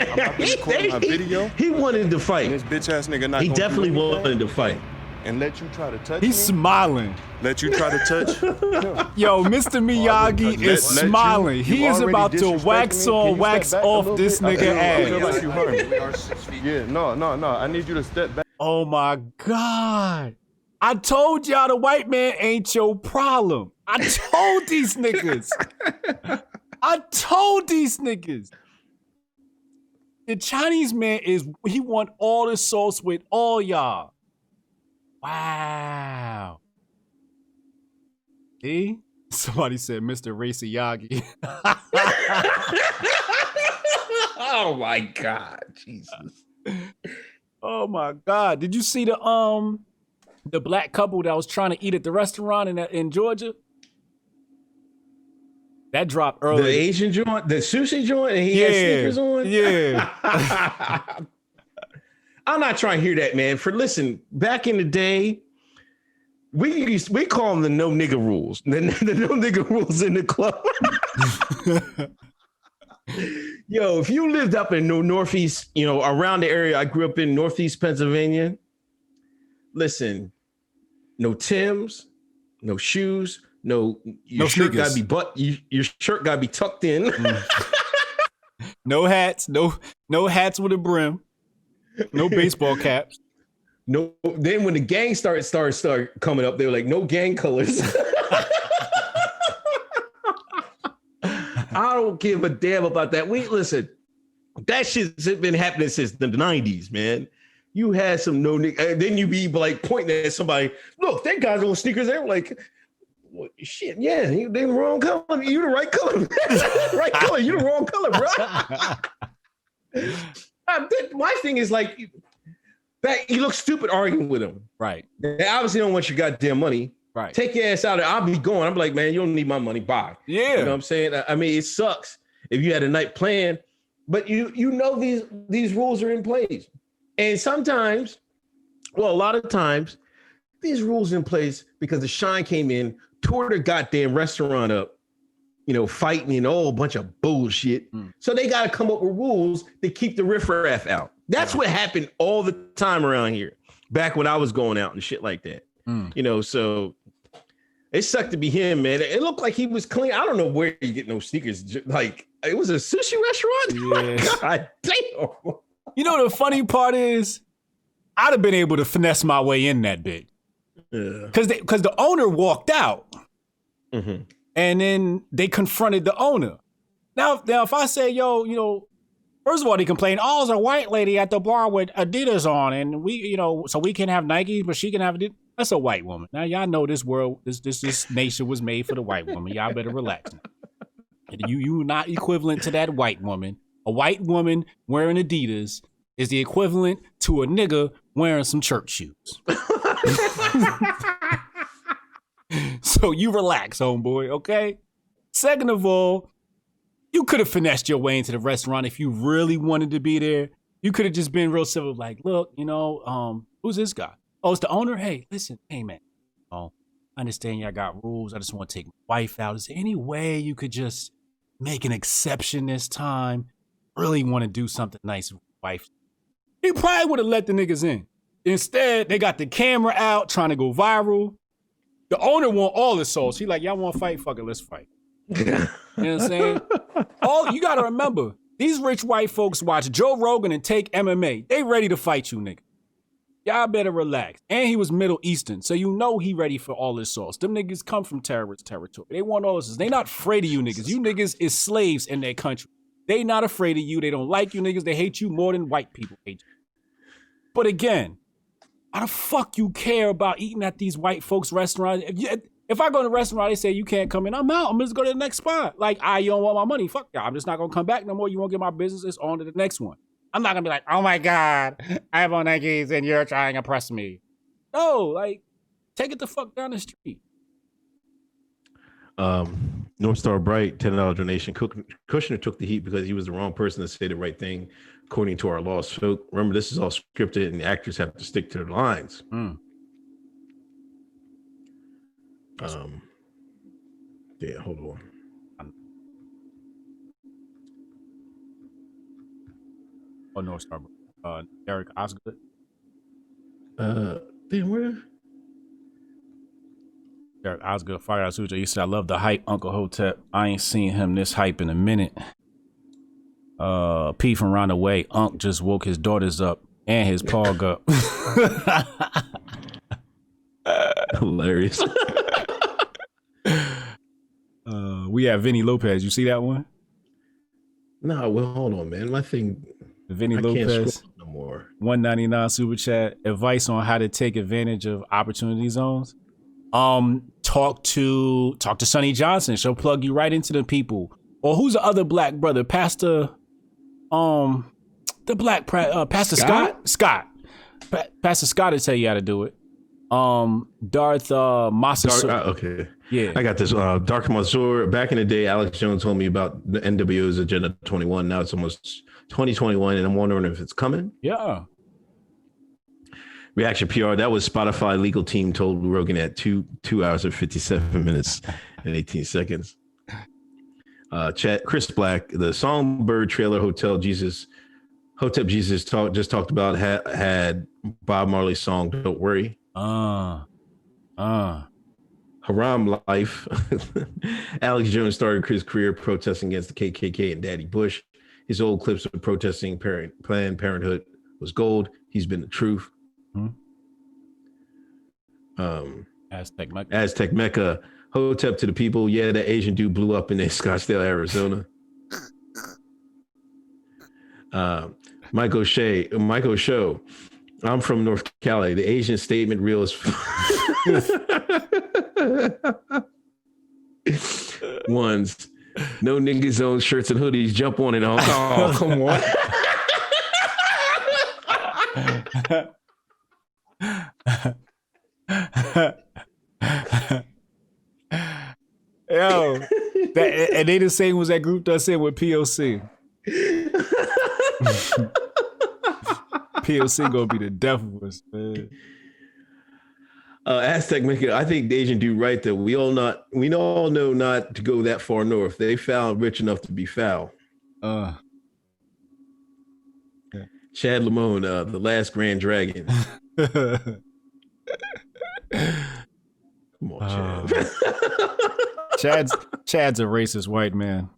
I'm about to record my video, He wanted to and fight. this bitch ass nigga not He gonna do definitely anything wanted to fight. and let you try to touch He's me. smiling. Let you try to touch. Yo, Mr. Miyagi is let you- smiling. He you is already about to disrespecting wax me. Can on, you wax step back a off little this bit? I nigga feel ass. like you hurt me. We are 6 feet. Yeah, no. I need you to step back. Oh my God. I told y'all the white man ain't your problem. I told these niggas. I told these niggas. The Chinese man he want all the sauce with all y'all. Wow. See? Somebody said Mr. Racy Yagi. Oh my God, Jesus. Oh my God. Did you see the black couple that was trying to eat at the restaurant in Georgia? That dropped early. The Asian joint, the sushi joint, and he had sneakers on? Yeah. I'm not trying to hear that, man. Listen, back in the day, we call them the no nigga rules. The no nigga rules in the club. Yo, if you lived up in Northeast, around the area I grew up in, Northeast Pennsylvania, listen, no Timbs, no shoes, your shirt gotta be your shirt gotta be tucked in. No hats, no hats with a brim, no baseball caps. No, then when the gang start coming up, they were like, no gang colors. I don't give a damn about that. Listen, that shit's been happening since the 90s, man. You had some then you be like pointing at somebody, look, that guy's on sneakers. They were like, well, shit, yeah, they the wrong color. You the right color. Right color. You the wrong color, bro. My thing is like, that you look stupid arguing with them. Right. They obviously don't want your goddamn money. Right. Take your ass out of there. I'll be going. I'm like, man, you don't need my money. Bye. Yeah. You know what I'm saying? I mean, it sucks if you had a night plan, but you know these rules are in place. And sometimes, well, a lot of times, these rules in place because the Shine came in, tore the goddamn restaurant up, fighting and all a bunch of bullshit. So they got to come up with rules to keep the riffraff out. That's what happened all the time around here, back when I was going out and shit like that. So it sucked to be him, man. It looked like he was clean. I don't know where you get no sneakers. Like, it was a sushi restaurant? Yeah. God damn. You know the funny part is, I'd have been able to finesse my way in that bit. Yeah. Because the owner walked out. Mm-hmm. And then they confronted the owner. Now if I say, yo, first of all, they complain, oh, there's a white lady at the bar with Adidas on, and we, so we can have Nike, but she can have Adidas. That's a white woman. Now, y'all know this world, this nation was made for the white woman. Y'all better relax. You not equivalent to that white woman. A white woman wearing Adidas is the equivalent to a nigga wearing some church shoes. So you relax, homeboy, okay? Second of all, you could have finessed your way into the restaurant if you really wanted to be there. You could have just been real civil, like, look, who's this guy? Oh, it's the owner? Hey, listen, hey, man. Oh, I understand y'all got rules. I just want to take my wife out. Is there any way you could just make an exception this time? Really want to do something nice with my wife. He probably would have let the niggas in. Instead, they got the camera out trying to go viral. The owner want all the sauce. He like, y'all want to fight? Fuck it, let's fight. You know what I'm saying? You got to remember, these rich white folks watch Joe Rogan and take MMA. They ready to fight you, nigga. Y'all better relax. And he was Middle Eastern, so you know he ready for all this sauce. Them niggas come from terrorist territory. They want all this. They not afraid of you niggas. You niggas is slaves in their country. They not afraid of you. They don't like you niggas. They hate you more than white people hate you. But again, how the fuck you care about eating at these white folks' restaurants? If I go to a restaurant, they say you can't come in, I'm out. I'm just go to the next spot. Like, you don't want my money. Fuck y'all. I'm just not gonna come back no more. You won't get my business. It's on to the next one. I'm not gonna be like, oh my God, I have on Nikes and you're trying to press me. No, like, take it the fuck down the street. North Star Bright, $10 donation. Kushner took the heat because he was the wrong person to say the right thing, according to our laws. So remember, this is all scripted and the actors have to stick to their lines. Yeah, hold on. Oh, North Star. Derek Osgood. Damn, where? Derek Osgood, Fire Out Suja. He said, I love the hype, Uncle Hotep. I ain't seen him this hype in a minute. P from Round the Way. Unc just woke his daughters up and his pog up. Hilarious. We have Vinny Lopez. You see that one? No, well, hold on, man. My thing. Vinny I Lopez. can't scroll no more. 199 super chat. Advice on how to take advantage of opportunity zones. Talk to Sonny Johnson. She'll plug you right into the people. Or who's the other black brother? Pastor, Pastor Scott. Pastor Scott will tell you how to do it. Darth Massa. Okay. Yeah. I got this. Dark Mazur. Back in the day, Alex Jones told me about the NWO's Agenda 21. Now it's almost 2021, and I'm wondering if it's coming. Yeah. Reaction PR. That was Spotify legal team told Rogan at 2 hours and 57 minutes and 18 seconds. Chat. Chris Black. The Songbird trailer Hotep Jesus just talked about had Bob Marley's song "Don't Worry." Haram Life. Alex Jones started his career protesting against the KKK and Daddy Bush. His old clips of protesting Planned Parenthood was gold. He's been the truth. Aztec Mecca. Hotep to the people. Yeah, that Asian dude blew up in Scottsdale, Arizona. Michael Show. I'm from North Cali. The Asian statement real as ones. No niggas own shirts and hoodies. Jump on it. Oh, come on. Yo, and they the same was that group that said with POC. POC gonna be the death of us, man. Aztec Mecca, I think the Asian dude right though. We all know not to go that far north. They found rich enough to be foul. Chad Lamone, the last Grand Dragon. Come on, Chad. Chad's a racist white man.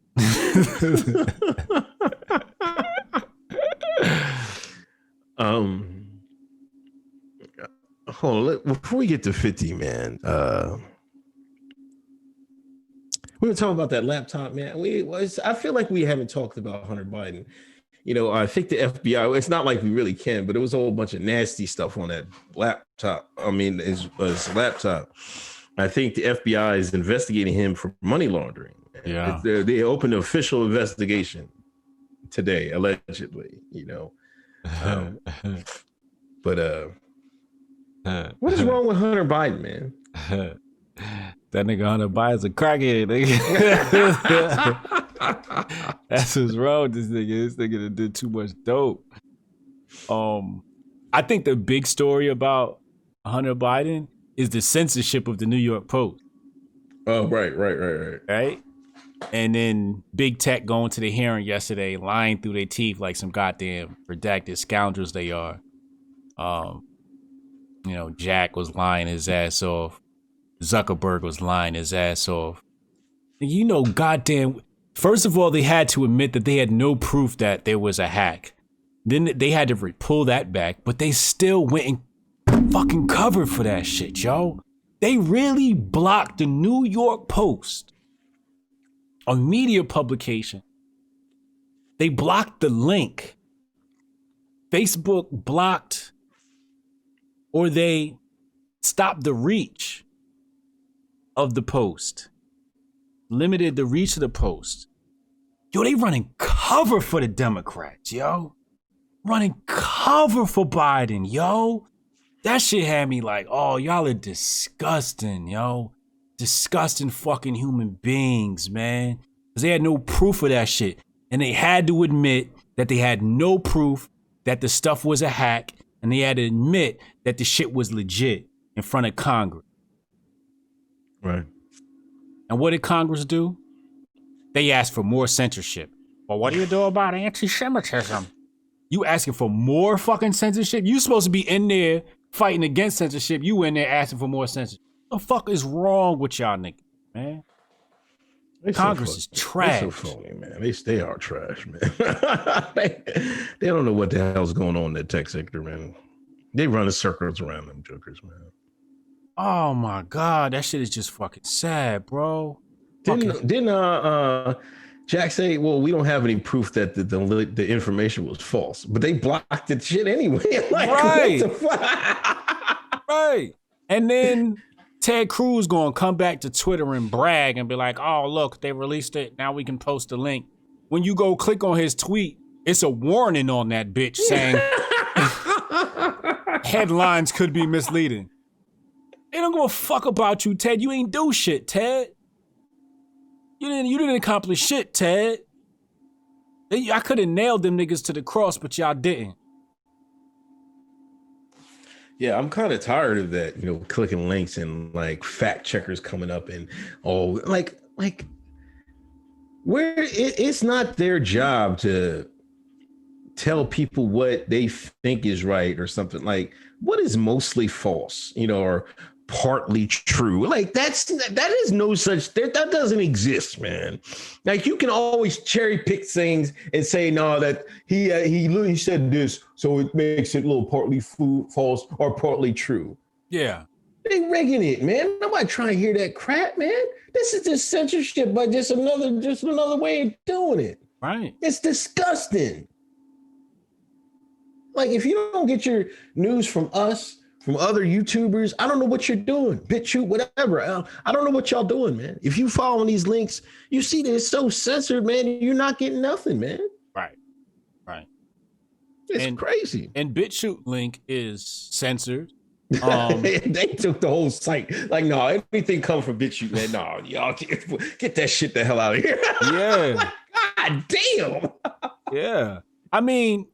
Hold on, before we get to 50, man. We were talking about that laptop, man. I feel like we haven't talked about Hunter Biden. You know, I think the FBI, it's not like we really can, but it was a whole bunch of nasty stuff on that laptop. I mean, his laptop. I think the FBI is investigating him for money laundering. Yeah. They opened an official investigation today, allegedly, you know. But what is wrong with Hunter Biden, man? That nigga Hunter Biden's a crackhead, nigga. That's what's wrong with this nigga. This nigga did too much dope. I think the big story about Hunter Biden is the censorship of the New York Post. Oh, right. Right? And then big tech going to the hearing yesterday, lying through their teeth like some goddamn redacted scoundrels they are. You know, Jack was lying his ass off. Zuckerberg was lying his ass off. You know, goddamn. First of all, they had to admit that they had no proof that there was a hack. Then they had to pull that back, but they still went and fucking covered for that shit, yo. They really blocked the New York Post, a media publication. They blocked the link. Facebook blocked, or they stopped the reach of the post, limited the reach of the post. Yo, they running cover for the Democrats, yo. Running cover for Biden, yo. That shit had me like, oh, y'all are disgusting, yo. Disgusting fucking human beings, man. Because they had no proof of that shit. And they had to admit that they had no proof that the stuff was a hack. And they had to admit that the shit was legit in front of Congress. Right. And what did Congress do? They asked for more censorship. Well, what do you do about anti-Semitism? You asking for more fucking censorship? You supposed to be in there fighting against censorship. You in there asking for more censorship. What the fuck is wrong with y'all niggas, man? Congress is trash. They're so phony, man. They are trash, man. they don't know what the hell's going on in the tech sector, man. They run in circles around them jokers, man. Oh my God, that shit is just fucking sad, bro. Didn't Jack say, well, we don't have any proof that the information was false, but they blocked the shit anyway. Like, right. What the fuck? Right. And then Ted Cruz gonna come back to Twitter and brag and be like, oh, look, they released it. Now we can post the link. When you go click on his tweet, it's a warning on that bitch saying headlines could be misleading. They don't give a fuck about you, Ted. You ain't do shit, Ted. You didn't accomplish shit, Ted. I could have nailed them niggas to the cross, but y'all didn't. Yeah, I'm kind of tired of that, clicking links and like fact checkers coming up and like where it's not their job to tell people what they think is right or something. Like, what is mostly false, or partly true? Like, that is no such, that doesn't exist, man. Like, you can always cherry pick things and say, no, that he said this, so it makes it a little partly false or partly true. Yeah. They rigging it, man. Nobody trying to hear that crap, man. This is just censorship, but just another way of doing it. Right. It's disgusting. Like, if you don't get your news from us, from other YouTubers, I don't know what you're doing. BitChute, whatever. I don't know what y'all doing, man. If you following these links, you see that it's so censored, man. You're not getting nothing, man. Right. It's crazy. And BitChute link is censored. They took the whole site. Like, no, everything come from BitChute, man. No, y'all get that shit the hell out of here. Yeah. God damn. Yeah. I mean,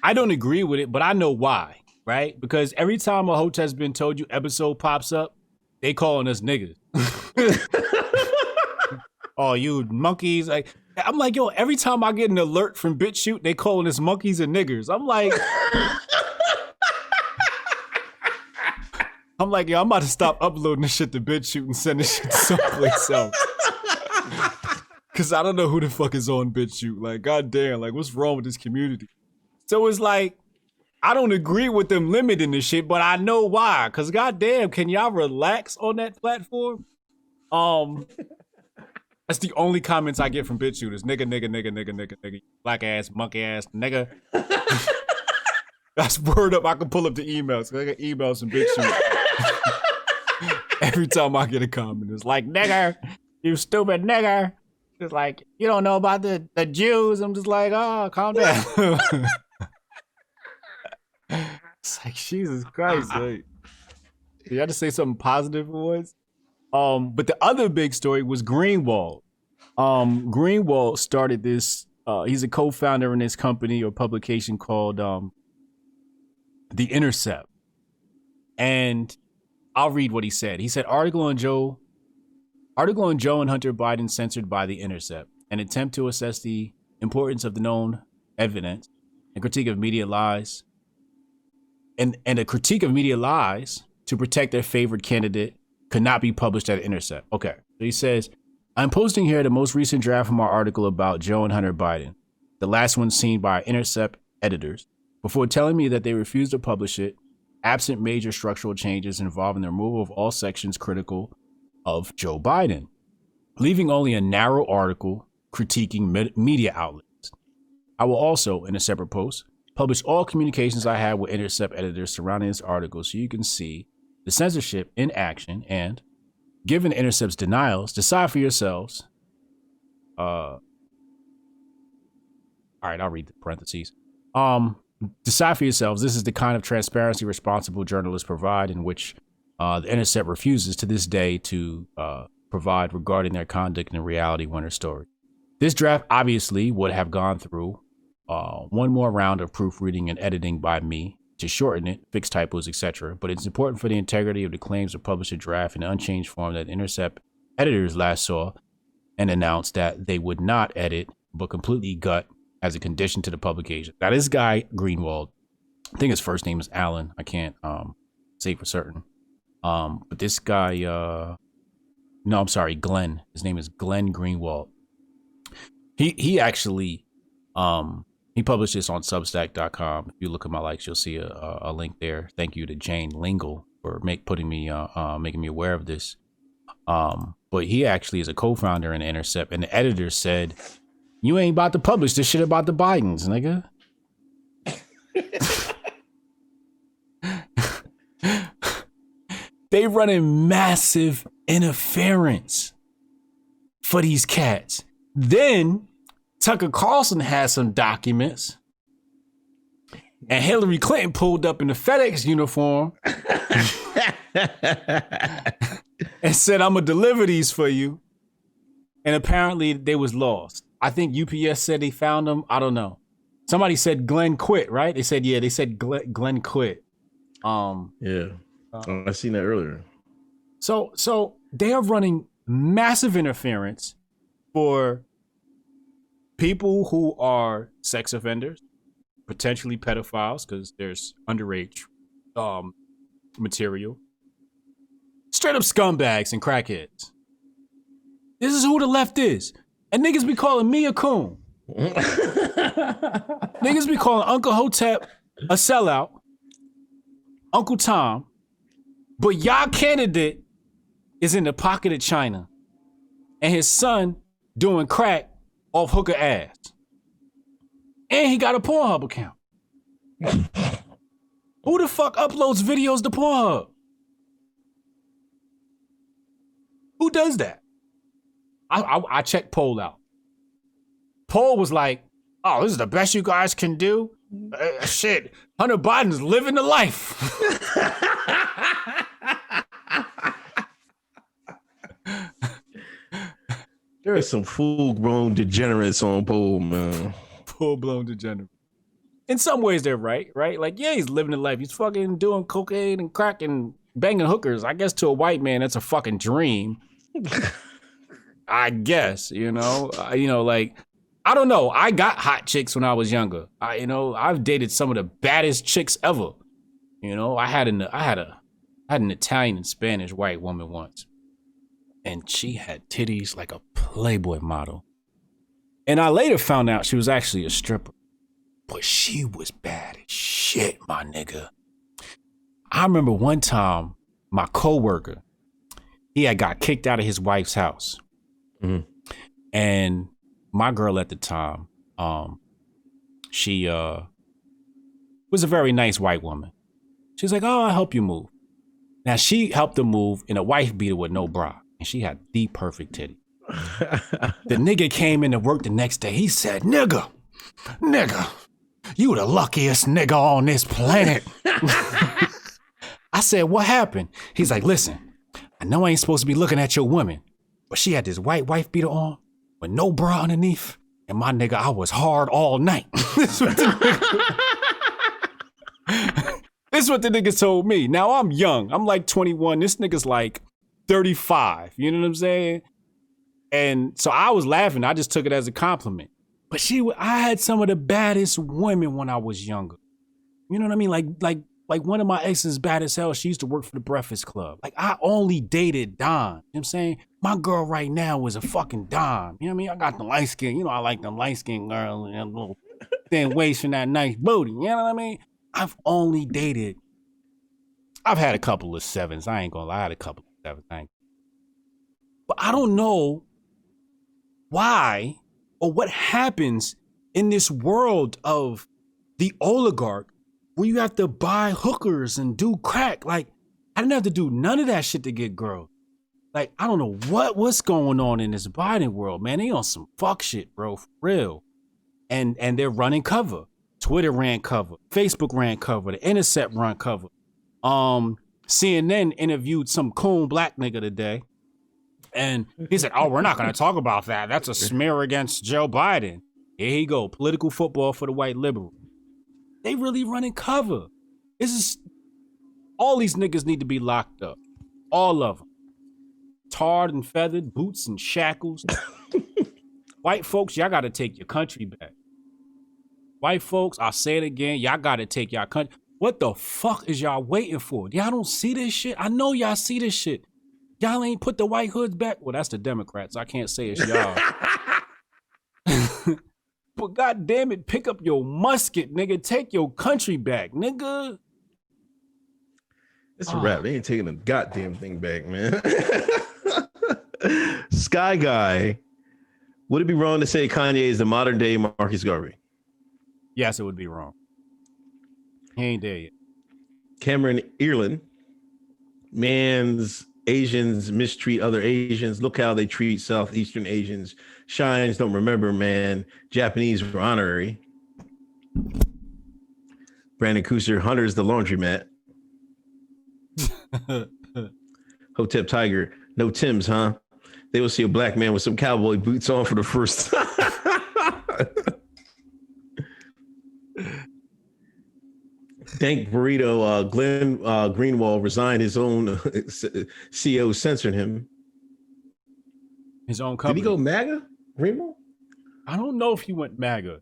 I don't agree with it, but I know why. Right? Because every time a Hotep's been told you episode pops up, they calling us niggas. Oh, you monkeys. I'm like, yo, every time I get an alert from BitChute, they calling us monkeys and niggers. I'm like, yo, I'm about to stop uploading this shit to BitChute and send this shit to someplace else. Cause I don't know who the fuck is on BitChute. Like, goddamn, like, what's wrong with this community? So it's like, I don't agree with them limiting this shit, but I know why. Cause goddamn, can y'all relax on that platform? That's the only comments I get from BitChute is nigga, black ass, monkey ass, nigga. That's word up. I can pull up the emails. I get emails from BitChute. Every time I get a comment, it's like, nigger, you stupid nigger. It's like, you don't know about the Jews. I'm just like, oh, calm down. It's like, Jesus Christ. Like, you had to say something positive for once. But the other big story was Greenwald. Greenwald started this. He's a co-founder in this company or publication called The Intercept. And I'll read what he said. He said, article on Joe and Hunter Biden censored by The Intercept. An attempt to assess the importance of the known evidence and critique of media lies. And a critique of media lies to protect their favorite candidate could not be published at Intercept. Okay. So he says, I'm posting here the most recent draft from our article about Joe and Hunter Biden, the last one seen by Intercept editors, before telling me that they refused to publish it absent major structural changes involving the removal of all sections critical of Joe Biden, leaving only a narrow article critiquing media outlets. I will also, in a separate post, publish all communications I had with Intercept editors surrounding this article so you can see the censorship in action and, given Intercept's denials, decide for yourselves. All right, I'll read the parentheses. Decide for yourselves. This is the kind of transparency responsible journalists provide, in which the Intercept refuses to this day to provide regarding their conduct in the reality winner story. This draft obviously would have gone through one more round of proofreading and editing by me to shorten it, fix typos, etc. But it's important for the integrity of the claims to publish a draft in an unchanged form that Intercept editors last saw and announced that they would not edit but completely gut as a condition to the publication. Now, this guy, Greenwald, I think his first name is Alan. I can't say for certain. But this guy, no, I'm sorry, Glenn. His name is Glenn Greenwald. He actually, he published this on Substack.com. If you look at my likes, you'll see a link there. Thank you to Jane Lingle for making me aware of this. But he actually is a co-founder in Intercept, and the editor said, "You ain't about to publish this shit about the Bidens, nigga." They running massive interference for these cats. Then Tucker Carlson had some documents, and Hillary Clinton pulled up in the FedEx uniform and said, "I'm gonna deliver these for you." And apparently they was lost. I think UPS said they found them. I don't know. Somebody said Glenn quit, right? They said, yeah, they said Glenn quit. Yeah. I seen that earlier. So they are running massive interference for people who are sex offenders, potentially pedophiles, because there's underage material, straight up scumbags and crackheads. This is who the left is. And niggas be calling me a coon. Niggas be calling Uncle Hotep a sellout, Uncle Tom, but y'all candidate is in the pocket of China and his son doing crack off hooker ass. And he got a Pornhub account. Who the fuck uploads videos to Pornhub? Who does that? I checked Poll out. Poll was like, "Oh, this is the best you guys can do." Shit, Hunter Biden's living the life. There are some full-grown degenerates on Poll, man. Full-blown degenerate. In some ways, they're right? Like, yeah, he's living the life. He's fucking doing cocaine and crack and banging hookers. I guess to a white man, that's a fucking dream. I guess, like, I don't know. I got hot chicks when I was younger. I've dated some of the baddest chicks ever. I had an Italian and Spanish white woman once, and she had titties like a Playboy model. And I later found out she was actually a stripper, but she was bad as shit, my nigga. I remember one time my coworker, he had got kicked out of his wife's house. Mm-hmm. And my girl at the time, she was a very nice white woman. She was like, "Oh, I'll help you move." Now she helped him move in a wife beater with no bra, and she had the perfect titty. The nigga came into work the next day. He said, nigga, you the luckiest nigga on this planet." I said, "What happened?" He's like, "Listen, I know I ain't supposed to be looking at your woman, but she had this white wife beater on with no bra underneath. And my nigga, I was hard all night." This is what the nigga told me. Now I'm young. I'm like 21. This nigga's like 35. You know what I'm saying? And so I was laughing. I just took it as a compliment. But I had some of the baddest women when I was younger. You know what I mean? Like one of my exes, bad as hell, she used to work for the Breakfast Club. Like, I only dated Don. You know what I'm saying? My girl right now is a fucking Don. You know what I mean? I got the light skin. I like the light skin girl and a little thin waist and that nice booty. You know what I mean? I've only dated I've had a couple of 7s. I ain't gonna lie. I had a couple of 7s. But I don't know why or what happens in this world of the oligarch where you have to buy hookers and do crack. Like, I didn't have to do none of that shit to get girls. Like, I don't know what's going on in this Biden world, man. They on some fuck shit, bro, for real. And they're running cover. Twitter ran cover. Facebook ran cover. The Intercept ran cover. CNN interviewed some coon black nigga today. And he said, oh, we're not going to talk about that. That's a smear against Joe Biden. Here you go. Political football for the white liberal. They really running cover. This is, all these niggas need to be locked up. All of them. Tarred and feathered, boots and shackles. White folks, y'all got to take your country back. White folks, I'll say it again, y'all got to take y'all country. What the fuck is y'all waiting for? Y'all don't see this shit? I know y'all see this shit. Y'all ain't put the white hoods back. Well, that's the Democrats. I can't say it's y'all. But God damn it, pick up your musket, nigga. Take your country back, nigga. It's a wrap. They ain't taking a goddamn thing back, man. Sky Guy, would it be wrong to say Kanye is the modern day Marcus Garvey? Yes, it would be wrong. He ain't there yet. Cameron Ireland, man's Asians mistreat other Asians. Look how they treat Southeastern Asians. Shines don't remember, man. Japanese were honorary. Brandon Kushner, Hunter's the laundromat. Hotep Tiger, no Tims, huh? They will see a black man with some cowboy boots on for the first time. Thank Burrito. Glenn Greenwald resigned. His own CEO censored him. His own company. Did he go MAGA, Greenwald? I don't know if he went MAGA,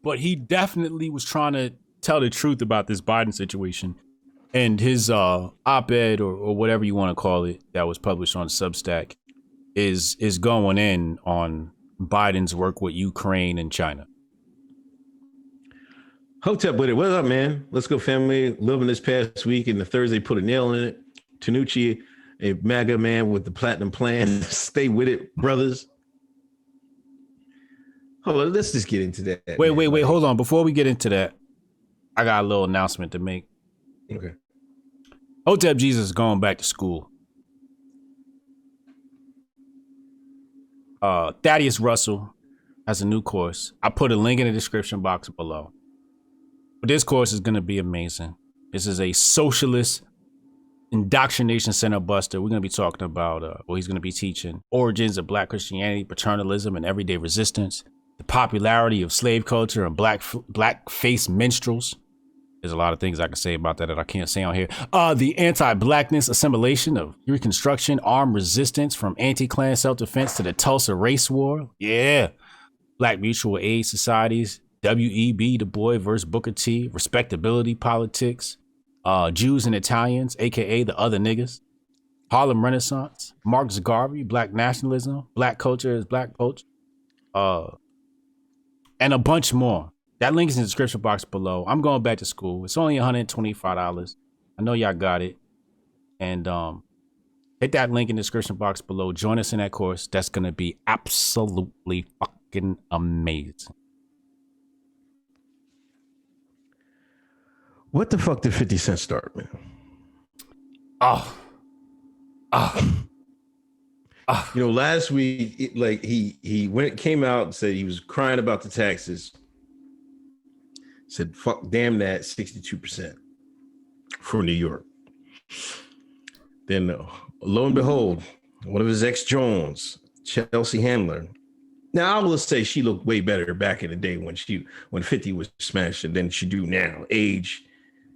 but he definitely was trying to tell the truth about this Biden situation. And his op-ed or whatever you want to call it that was published on Substack is going in on Biden's work with Ukraine and China. Hotep with it. What's up, man? Let's go, family. Living this past week, and the Thursday put a nail in it. Tanucci, a MAGA man with the platinum plan. Stay with it, brothers. Hold on, let's just get into that. Wait. Hold on. Before we get into that, I got a little announcement to make. Okay. Hotep Jesus is going back to school. Thaddeus Russel has a new course. I put a link in the description box below. But this course is going to be amazing. This is a socialist indoctrination center buster. We're going to be talking about, he's going to be teaching origins of Black Christianity, paternalism, and everyday resistance, the popularity of slave culture and black-face minstrels. There's a lot of things I can say about that I can't say on here. The anti-blackness assimilation of Reconstruction, armed resistance from anti-Klan self-defense to the Tulsa race war. Yeah. Black mutual aid societies. W.E.B. Du Bois versus Booker T, respectability politics, Jews and Italians, aka the other niggas, Harlem Renaissance, Marcus Garvey, black nationalism, black culture is black culture, and a bunch more. That link is in the description box below. I'm going back to school. It's only $125. I know y'all got it. And hit that link in the description box below. Join us in that course. That's going to be absolutely fucking amazing. What the fuck did 50 Cent start, man? You know, last week, he came out and said he was crying about the taxes. Said, fuck, damn that, 62% for New York. Then, lo and behold, one of his ex-Jones, Chelsea Handler. Now, I will say she looked way better back in the day when 50 was smashing than she do now. Age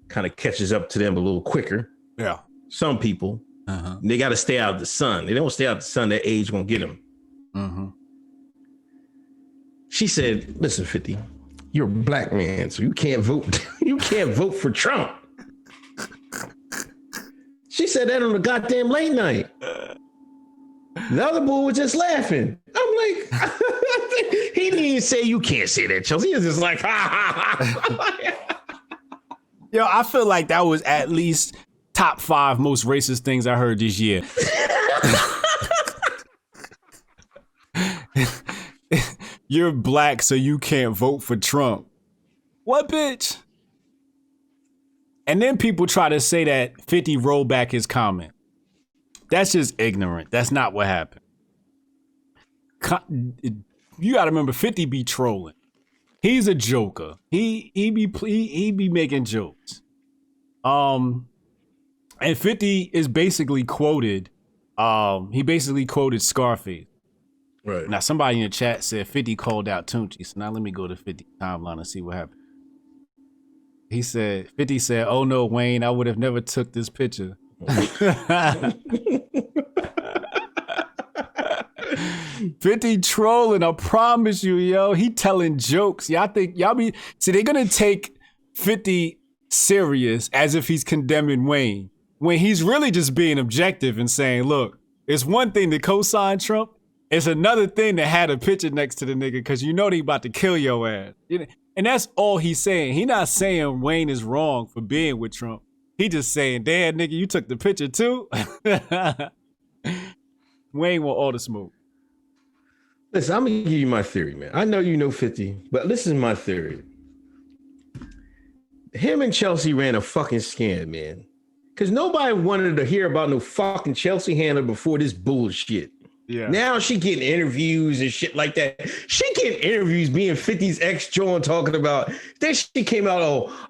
kind of catches up to them a little quicker. Yeah. Some people, they got to stay out of the sun. They don't stay out of the sun, that age gonna get them. Mm-hmm. She said, listen, 50, you're a black man, so you can't vote. You can't vote for Trump. She said that on a goddamn late night. The other boy was just laughing. I'm like, he didn't even say you can't say that, Chelsea. He was just like, ha ha ha. Yo, I feel like that was at least top 5 most racist things I heard this year. You're black, so you can't vote for Trump. What, bitch? And then people try to say that 50 rolled back his comment. That's just ignorant. That's not what happened. You gotta remember, 50 be trolling. He's a joker. He be making jokes. And 50 is basically quoted. He basically quoted Scarface. Right. Now somebody in the chat said 50 called out Tunchi. So now let me go to 50 timeline and see what happened. He said, 50 said, "Oh no, Wayne, I would have never took this picture." 50 trolling, I promise you, yo. He telling jokes. Y'all think y'all be they're gonna take 50 serious as if he's condemning Wayne, when he's really just being objective and saying, look, it's one thing to co-sign Trump, it's another thing to have a picture next to the nigga because you know they about to kill your ass. And that's all he's saying. He not saying Wayne is wrong for being with Trump. He just saying, damn, nigga, you took the picture too? Wayne want all the smoke. Listen, I'm gonna give you my theory, man. I know you know 50, but listen to my theory. Him and Chelsea ran a fucking scam, man. Because nobody wanted to hear about no fucking Chelsea handler before this bullshit. Yeah. Now she getting interviews and shit like that. She getting interviews being 50's ex-John talking about. Then she came out,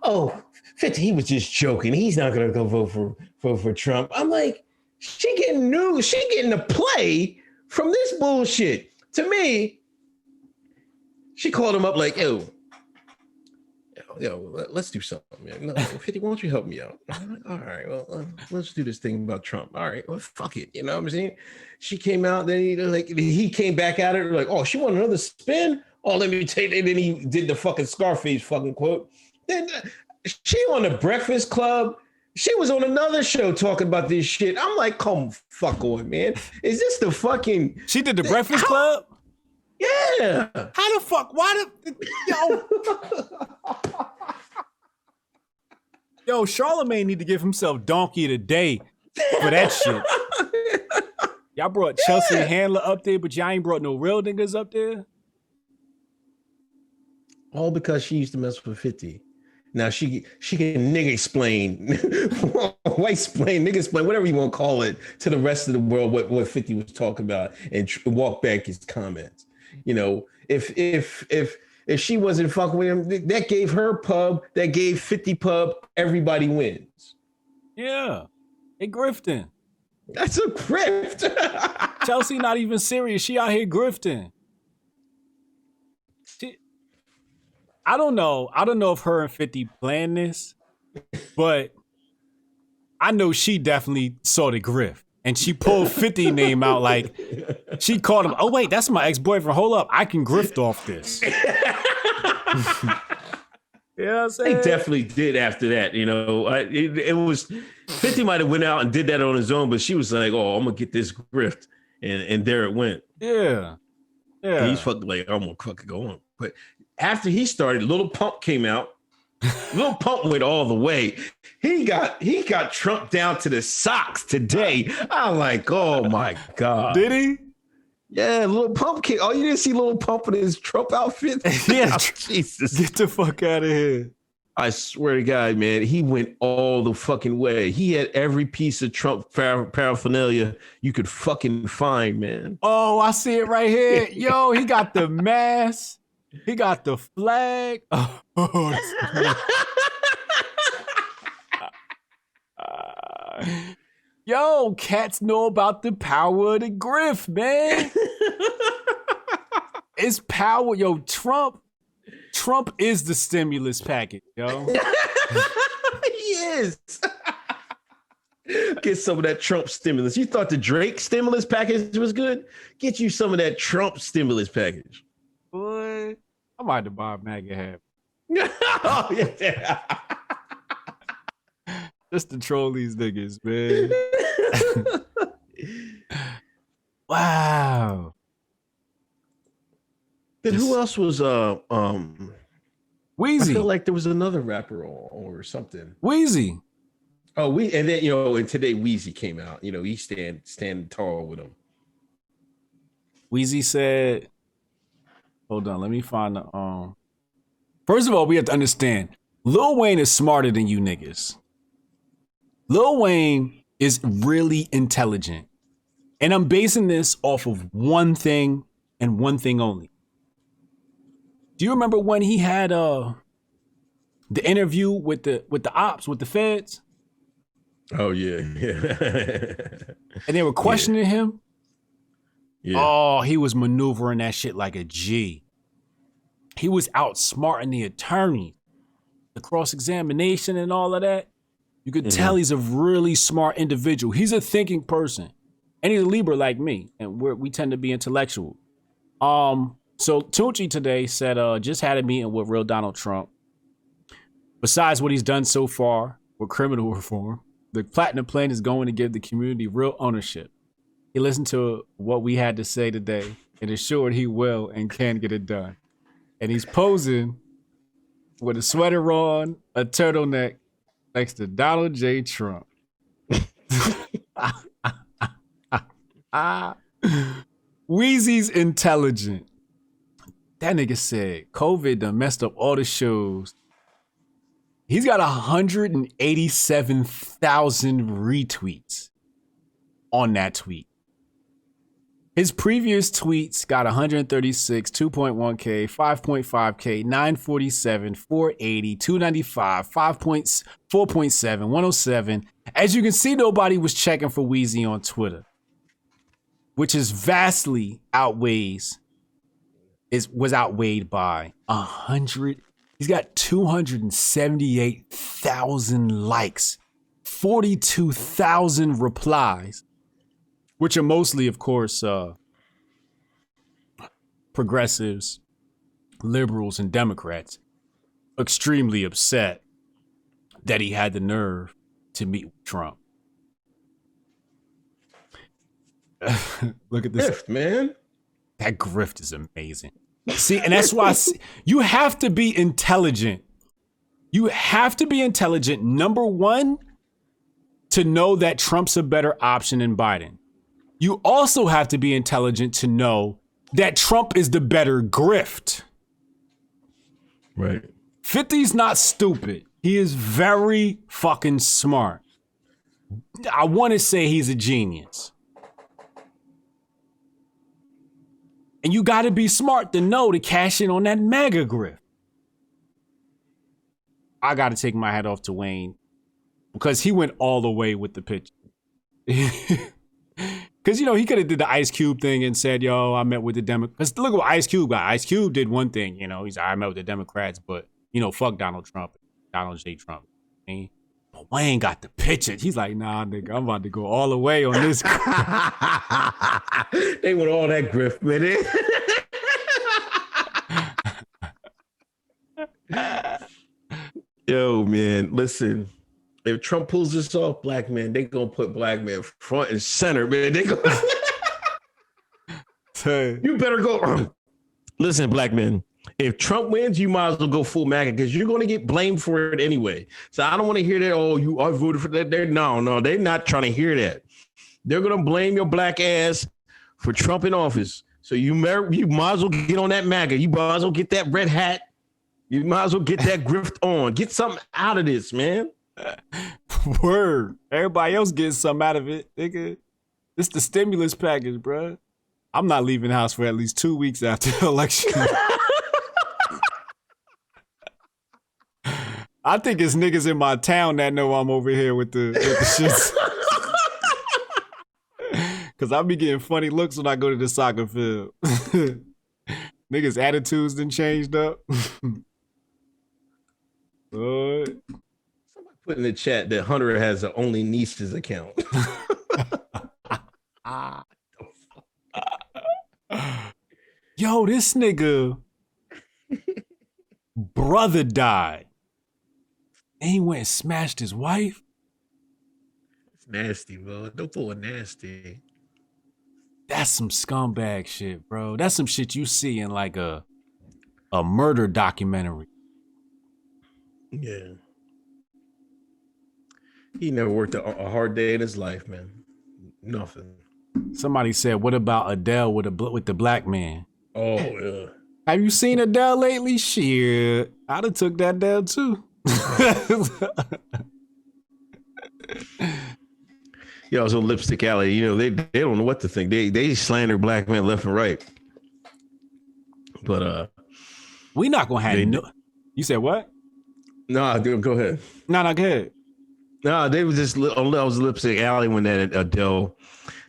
oh, 50, he was just joking. He's not gonna go vote for Trump. I'm like, she getting news. She getting a play from this bullshit. To me, she called him up like, yo, let's do something, man. No, 50, why don't you help me out? I'm like, all right, well, let's do this thing about Trump. All right, well, fuck it. You know what I'm saying? She came out, then he came back at her like, oh, she want another spin? Oh, let me take it. And then he did the fucking Scarface fucking quote. Then she on the Breakfast Club. She was on another show talking about this shit. I'm like, come fuck on, man. Is this the fucking... She did the Breakfast Club? Yeah. How the fuck? Why the... Yo, Charlamagne need to give himself Donkey of the Day for that shit. Y'all brought Chelsea Handler up there, but y'all ain't brought no real niggas up there? All because she used to mess with 50. Now she can nigga explain, white explain, nigga explain, whatever you want to call it, to the rest of the world what 50 was talking about and walk back his comments. You know, if she wasn't fucking with him, that gave her pub, that gave 50 pub, everybody wins. Yeah, they grifting. That's a grift. Chelsea not even serious. She out here grifting. I don't know if her and 50 planned this, but I know she definitely saw the grift. And she pulled 50 name out like, she called him, oh wait, that's my ex-boyfriend. Hold up, I can grift off this. You know what I'm saying? They definitely did after that, you know. It was, 50 might have went out and did that on his own, but she was like, oh, I'm going to get this grift. And there it went. Yeah. Yeah. And he's fucking like, I'm going to fucking go on. But after he started, Lil Pump came out. Lil Pump went all the way. He got Trump down to the socks today. I'm like, oh my God. Did he? Yeah, Lil Pump came. Oh, you didn't see Lil Pump in his Trump outfit? Yeah. Oh, Jesus. Get the fuck out of here. I swear to God, man, he went all the fucking way. He had every piece of Trump paraphernalia you could fucking find, man. Oh, I see it right here. Yo, he got the mask. He got the flag. Yo, cats know about the power of the grift, man. It's power. Yo, Trump is the stimulus package, yo. He is. Get some of that Trump stimulus. You thought the Drake stimulus package was good? Get you some of that Trump stimulus package. Boy, I might have bought MAGA hat. Oh, yeah. Just to troll these niggas, man. Wow. Then who else was I feel Wheezy. like there was another rapper or something. Wheezy. Oh, and then and today Wheezy came out. He stand tall with him. Wheezy said, hold on, let me find the First of all, we have to understand, Lil Wayne is smarter than you niggas. Lil Wayne is really intelligent. And I'm basing this off of one thing and one thing only. Do you remember when he had the interview with the ops, with the feds? Oh yeah. And they were questioning him? Yeah. Oh, he was maneuvering that shit like a G. He was outsmarting the attorney. The cross-examination and all of that. You could tell he's a really smart individual. He's a thinking person. And he's a Libra like me. And we tend to be intellectual. So Tunchi today said, just had a meeting with real Donald Trump. Besides what he's done so far with criminal reform, the Platinum Plan is going to give the community real ownership. He listened to what we had to say today and assured he will and can get it done. And he's posing with a sweater on, a turtleneck, next to Donald J. Trump. Wheezy's intelligent. That nigga said COVID done messed up all the shows. He's got 187,000 retweets on that tweet. His previous tweets got 136, 2.1K, 5.5K, 947, 480, 295, 4.7, 107. As you can see, nobody was checking for Wheezy on Twitter, which is vastly outweighed by 100. He's got 278,000 likes, 42,000 replies, which are mostly, of course, progressives, liberals, and Democrats, extremely upset that he had the nerve to meet with Trump. Look at this. Grift, man. That grift is amazing. See, and that's why you have to be intelligent. You have to be intelligent, number one, to know that Trump's a better option than Biden. You also have to be intelligent to know that Trump is the better grift. Right. 50's not stupid. He is very fucking smart. I want to say he's a genius. And you got to be smart to know to cash in on that mega grift. I got to take my hat off to Wayne because he went all the way with the pitch. Because, he could have did the Ice Cube thing and said, yo, I met with the Democrats. Because look what Ice Cube got. Ice Cube did one thing, he's like, I met with the Democrats, but, fuck Donald Trump, Donald J. Trump. But Wayne got the picture. He's like, nah, nigga, I'm about to go all the way on this. They want all that grift, man. Yo, man, listen. If Trump pulls this off, black man, they gonna put black man front and center, man. They go. You better go. Listen, black man. If Trump wins, you might as well go full MAGA because you're going to get blamed for it anyway. So I don't want to hear that. Oh, I voted for that. No, they're not trying to hear that. They're going to blame your black ass for Trump in office. So you might as well get on that MAGA. You might as well get that red hat. You might as well get that grift on. Get something out of this, man. Word. Everybody else gets something out of it, nigga. This the stimulus package, bro. I'm not leaving the house for at least 2 weeks after the election. I think it's niggas in my town that know I'm over here with the shits. Cause I be getting funny looks when I go to the soccer field. Niggas' attitudes done changed up. Somebody put in the chat that Hunter has an only nieces account. Yo, this nigga brother died. And he went and smashed his wife. It's nasty, bro. Don't pull a nasty. That's some scumbag shit, bro. That's some shit you see in like a murder documentary. Yeah. He never worked a hard day in his life, man. Nothing. Somebody said, "What about Adele with the black man?" Oh yeah. Have you seen Adele lately? Shit, I'd have took that down too. Yeah, I was on Lipstick Alley. You know, they don't know what to think. They slander black men left and right. But we not gonna have no. You said what? No, dude, go ahead. No, go ahead. No, they was just I was Lipstick Alley when that Adele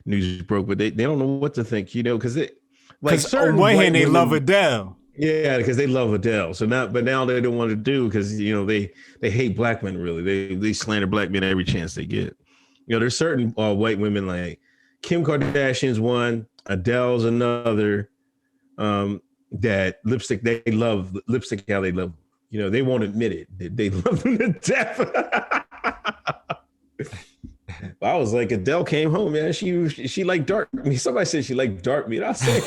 news broke, but they don't know what to think, you know, because it like on one hand they love Adele. Yeah, because they love Adele. So now, but now they don't want to do because you know they hate black men. Really, they slander black men every chance they get. You know, there's certain white women like Kim Kardashian's one, Adele's another. That lipstick they love Lipstick Alley. They love. You know, they won't admit it. They love them to death. I was like, Adele came home, man. She liked dark meat. Somebody said she liked dark meat. I said,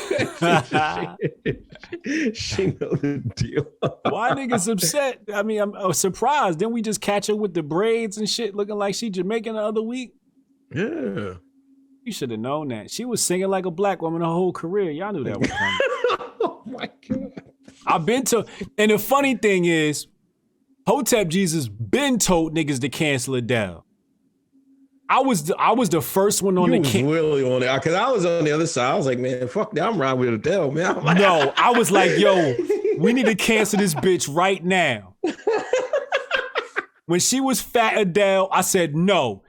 she know the deal. Why niggas upset? I mean, I'm surprised. Didn't we just catch her with the braids and shit, looking like she Jamaican the other week? Yeah. You should have known that. She was singing like a black woman her whole career. Y'all knew that was coming. Oh my God. I've been to, and the funny thing is, Hotep Jesus been told niggas to cancel Adele. I was the first one on the really on it because I was on the other side. I was like, man, fuck that. I'm riding with Adele, man. Like, no, I was like, yo, we need to cancel this bitch right now. When she was fat Adele, I said, no,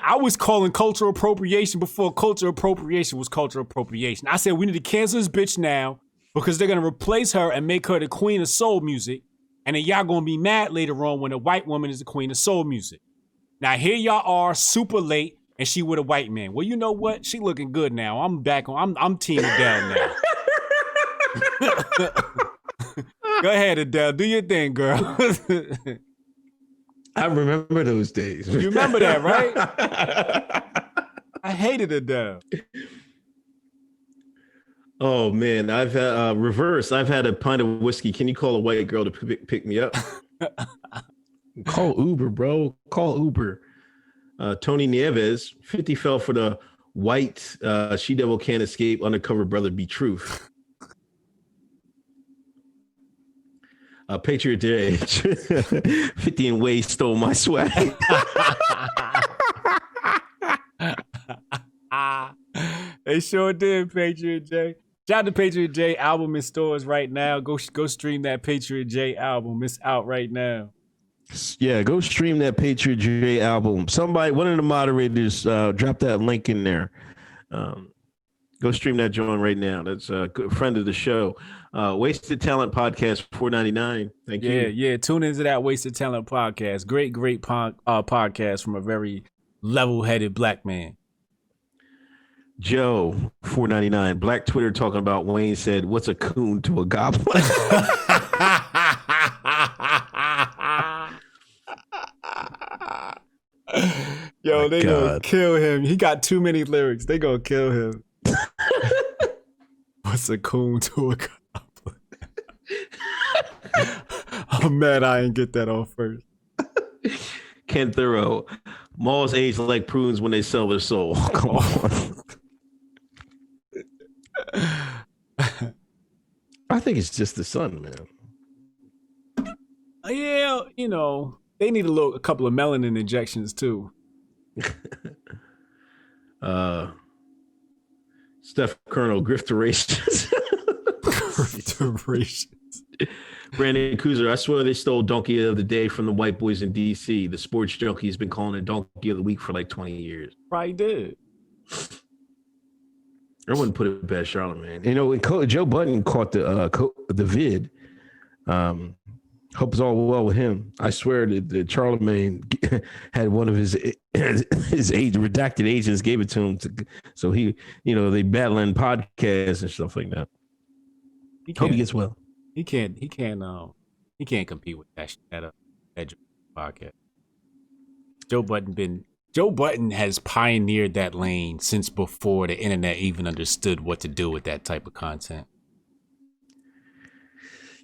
I was calling cultural appropriation before cultural appropriation was cultural appropriation. I said, we need to cancel this bitch now because they're going to replace her and make her the queen of soul music. And then y'all going to be mad later on when a white woman is the queen of soul music. Now here y'all are super late and she with a white man. Well, you know what? She looking good now. I'm back on. I'm team Adele now. Go ahead, Adele. Do your thing, girl. I remember those days. You remember that, right? I hated Adele. Oh man, I've had reverse. I've had a pint of whiskey. Can you call a white girl to pick me up? Call Uber, bro. Call Uber. Tony Nieves, 50 fell for the white she devil can't escape undercover brother be truth. Patriot Day. 50 and Way stole my swag. They sure did, Patriot J. Shout out to Patriot J. Album in stores right now. Go stream that Patriot J album. It's out right now. Yeah, go stream that Patriot J album. Somebody, one of the moderators, drop that link in there. Go stream that joint right now. That's a good friend of the show. Wasted Talent Podcast, $4.99. Thank you. Yeah. Tune into that Wasted Talent Podcast. Great podcast from a very level-headed black man. Joe, $4.99. Black Twitter talking about Wayne said, "What's a coon to a goblin?" Yo, they gonna kill him. He got too many lyrics. They gonna kill him. What's a coon to a goblin? I'm mad I didn't get that off first. Ken Thorough, malls age like prunes when they sell their soul. Come on. I think it's just the sun, man. Yeah, you know, they need a couple of melanin injections too. Steph Colonel, grifterations. Grifterations. Brandon Kuzer, I swear they stole Donkey of the Day from the white boys in DC. The sports junkie has been calling it Donkey of the Week for like 20 years. Probably did. I wouldn't put it past Charlamagne. You know, when Joe Budden caught the vid. Hope it's all well with him. I swear that Charlamagne had one of his redacted agents gave it to him. So he, you know, they battling podcasts and stuff like that. Hope he gets well. He can't compete with that podcast. Joe Budden has pioneered that lane since before the internet even understood what to do with that type of content.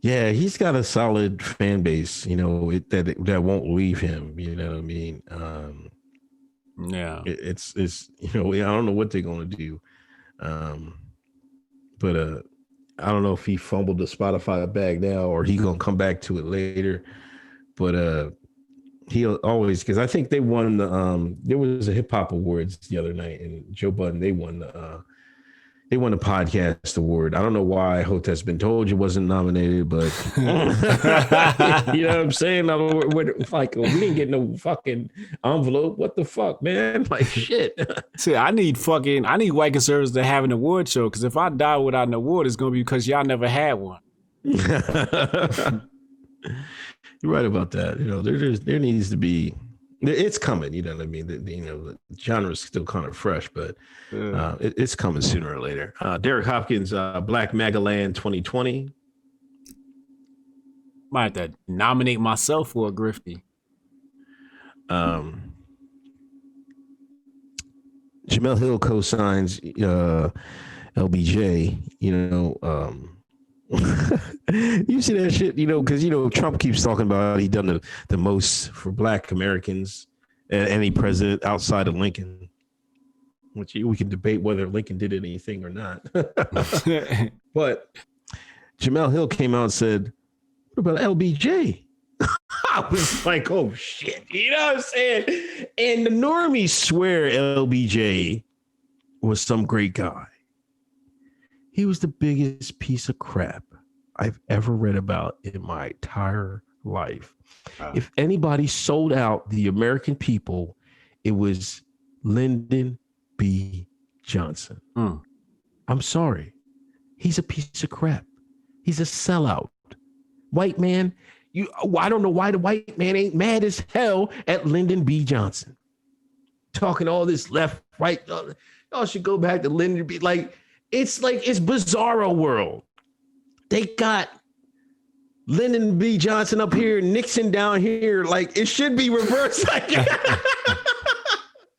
Yeah, he's got a solid fan base, that won't leave him. You know what I mean? Yeah. It's I don't know what they're gonna do, but I don't know if he fumbled the Spotify bag now or he gonna come back to it later. But he'll always, because I think they won the there was a hip hop awards the other night, and Joe Budden, they won the podcast award. I don't know why Hoteps been told you wasn't nominated, but you know what I'm saying? Like, we didn't get no fucking envelope. What the fuck, man? Like, shit. See, I need white conservatives to have an award show, because if I die without an award, it's gonna be because y'all never had one. You're right about that. There needs to be. It's coming. You know what I mean? The genre is still kind of fresh, but it's coming sooner or later. Derek Hopkins, Black Magaland 2020. Might have to nominate myself for a Grifting. Jemele Hill cosigns LBJ. You see that shit, because Trump keeps talking about he done the most for Black Americans and any president outside of Lincoln, which we can debate whether Lincoln did anything or not. But Jemele Hill came out and said, "What about LBJ?" I was like, "Oh shit," you know what I'm saying? And the normies swear LBJ was some great guy. He was the biggest piece of crap I've ever read about in my entire life. If anybody sold out the American people, it was Lyndon B. Johnson. I'm sorry. He's a piece of crap. He's a sellout. White man, I don't know why the white man ain't mad as hell at Lyndon B. Johnson. Talking all this left, right. Y'all should go back to Lyndon B. It's bizarro world. They got Lyndon B. Johnson up here, Nixon down here. Like, it should be reversed.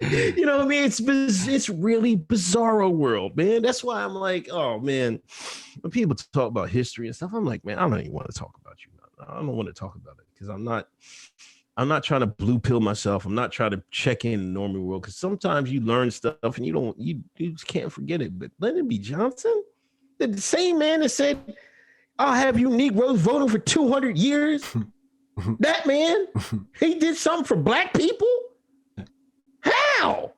You know what I mean? It's really bizarro world, man. That's why I'm like, oh man, when people talk about history and stuff, I'm like, man, I don't even want to talk about you. I don't want to talk about it because I'm not trying to blue pill myself. I'm not trying to check in the normal world, because sometimes you learn stuff and you just can't forget it. But Lyndon B. Johnson, the same man that said, "I'll have you Negroes voting for 200 years." That man, he did something for Black people. How?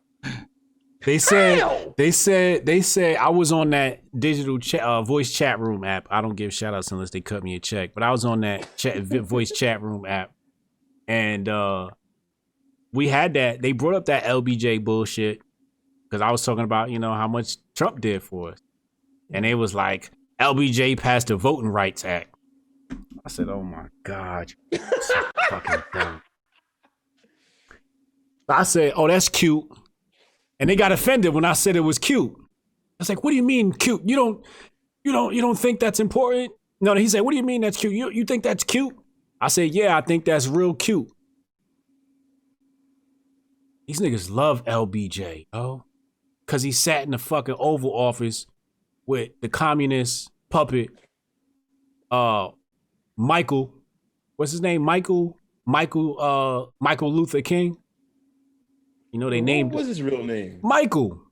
They said I was on that digital voice chat room app. I don't give shout outs unless they cut me a check, but I was on that voice chat room app, and we had that. They brought up that LBJ bullshit because I was talking about how much Trump did for us, and it was like, LBJ passed the Voting Rights Act. I said, "Oh my God, you're so fucking dumb." I said, "Oh, that's cute," and they got offended when I said it was cute. I was like, "What do you mean cute? You don't think that's important?" No, he said, "What do you mean that's cute? You think that's cute?" I said, "Yeah, I think that's real cute." These niggas love LBJ, because he sat in the fucking Oval Office with the communist puppet, Michael, what's his name? Michael Luther King. They named. What's his real name? Michael.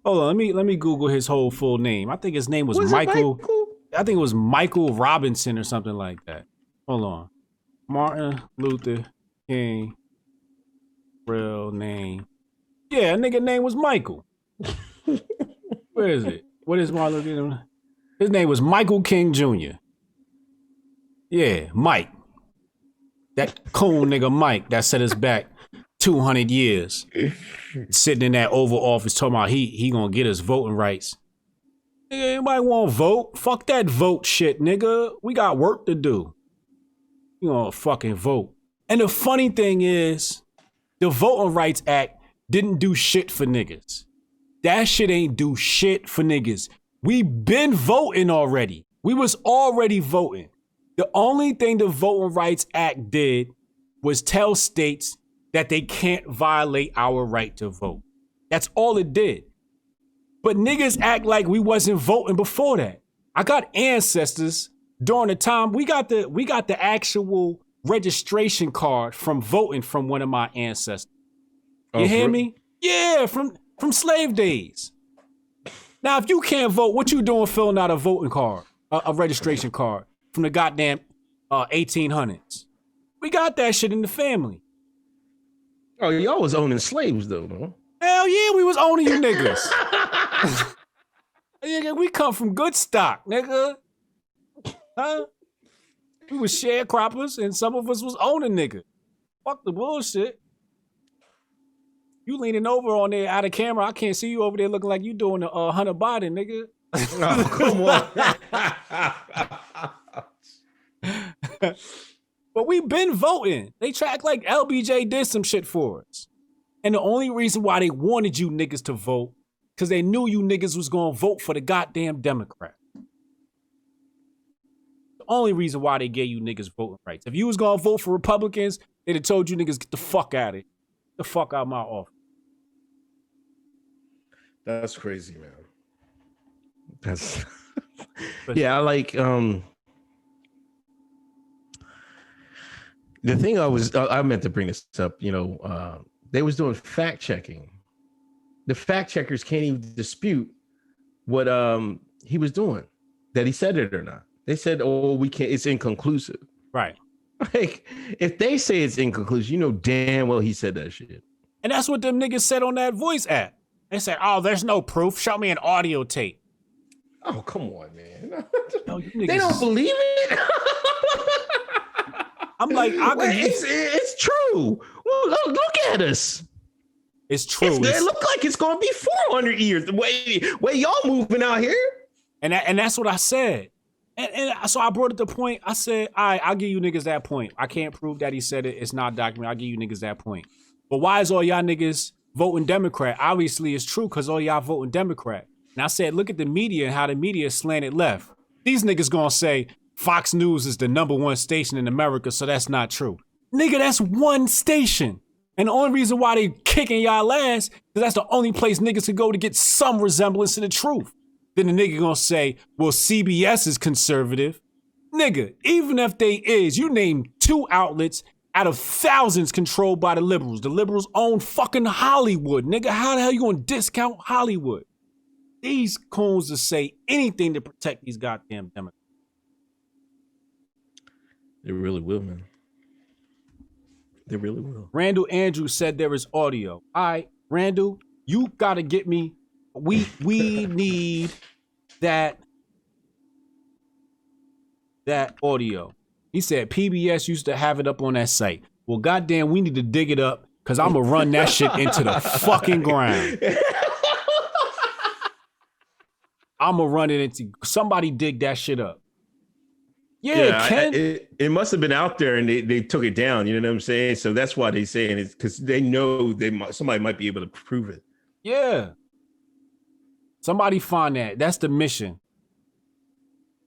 Hold on, let me Google his whole full name. I think his name was Michael. I think it was Michael Robinson or something like that. Hold on. Martin Luther King, real name. Yeah, nigga name was Michael. Where is it? What is Martin Luther King? His name was Michael King Jr. Yeah, Mike. That cool nigga Mike that set us back 200 years. Sitting in that Oval Office talking about he gonna get us voting rights. Nigga, anybody want to vote? Fuck that vote shit, nigga. We got work to do. You gonna fucking vote. And the funny thing is, the Voting Rights Act didn't do shit for niggas. That shit ain't do shit for niggas. We been voting already. We was already voting. The only thing the Voting Rights Act did was tell states that they can't violate our right to vote. That's all it did. But niggas act like we wasn't voting before that. I got ancestors during the time we got the actual registration card from voting from one of my ancestors. You hear me? Yeah, from slave days. Now, if you can't vote, what you doing filling out a voting card, a registration card from the goddamn 1800s? We got that shit in the family. Oh, y'all was owning slaves though, no? Hell yeah, we was owning you niggas. Nigga, we come from good stock, nigga. Huh? We was sharecroppers and some of us was owning nigga. Fuck the bullshit. You leaning over on there out of camera. I can't see you over there looking like you doing the Hunter Biden, nigga. Oh, come on. But we been voting. They track like LBJ did some shit for us. And the only reason why they wanted you niggas to vote, because they knew you niggas was going to vote for the goddamn Democrat. The only reason why they gave you niggas voting rights. If you was going to vote for Republicans, they'd have told you niggas, get the fuck out of it. Get the fuck out of my office. That's crazy, man. That's yeah, I like the thing I meant to bring this up, you know, they was doing fact checking. The fact checkers can't even dispute what he was doing, that he said it or not. They said, oh, we can't, it's inconclusive. Right. Like, if they say it's inconclusive, you know damn well he said that shit. And that's what them niggas said on that voice app. They said, oh, there's no proof. Show me an audio tape. Oh, come on, man. Yo, you They niggas don't believe it? I'm like, it's true. Well, look at us. It's true. It look like it's going to be 400 years. The way y'all moving out here. And that's what I said. And so I brought up the point. I said, all right, I'll give you niggas that point. I can't prove that he said it. It's not documented. I'll give you niggas that point. But why is all y'all niggas voting Democrat? Obviously, it's true because all y'all voting Democrat. And I said, look at the media and how the media is slanted left. These niggas gonna say Fox News is the #1 station in America, so that's not true. Nigga, that's one station. And the only reason why they kicking y'all ass is that's the only place niggas can go to get some resemblance to the truth. Then the nigga gonna say, well, CBS is conservative. Nigga, even if they is, you name 2 outlets out of thousands controlled by the liberals. The liberals own fucking Hollywood. Nigga, how the hell you gonna discount Hollywood? These coons will say anything to protect these goddamn Democrats. They really will, man. They really will. Randall Andrews said there is audio. All right, Randall, you gotta get me. We need that audio. He said PBS used to have it up on that site. Well, goddamn, we need to dig it up because I'm gonna run that shit into the fucking ground. I'm gonna run it into somebody. Dig that shit up. Yeah, Ken. It must have been out there and they took it down. You know what I'm saying? So that's why they saying it, because they know somebody might be able to prove it. Yeah. Somebody find that. That's the mission.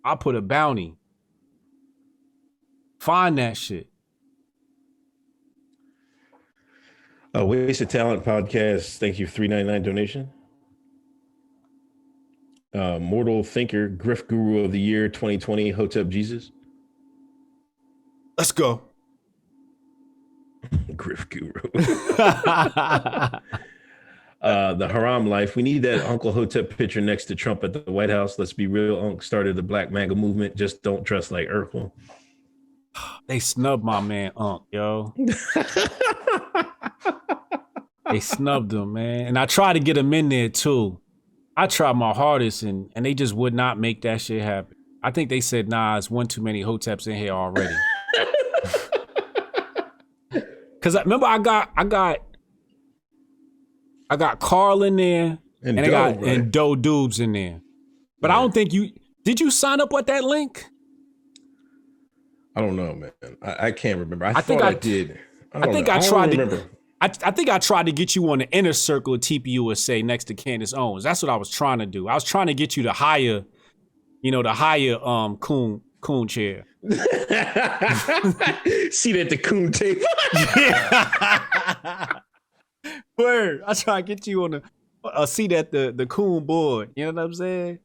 I'll put a bounty. Find that shit. Wasted Talent Podcast. Thank you. $3.99 donation. Mortal Thinker, Grift Guru of the Year 2020, Hotep Jesus. Let's go. Grift Guru. The Haram Life. We need that Uncle Hotep picture next to Trump at the White House. Let's be real. Unc started the Black MAGA movement. Just don't dress like Urkel. They snubbed my man Unc, yo. They snubbed him, man. And I tried to get him in there too. I tried my hardest and they just would not make that shit happen. I think they said, nah, it's one too many Hoteps in here already. Cause remember I got Carl in there and I got right? And Doe Dubes in there. But right. I don't think did you sign up with that link? I don't know, man. I can't remember. I think I did. I think I tried to get you on the inner circle of TPUSA next to Candace Owens. That's what I was trying to do. I was trying to get you to hire, coon chair. See that the coon tape. Word. I try to get you on a seat at the coon board. You know what I'm saying?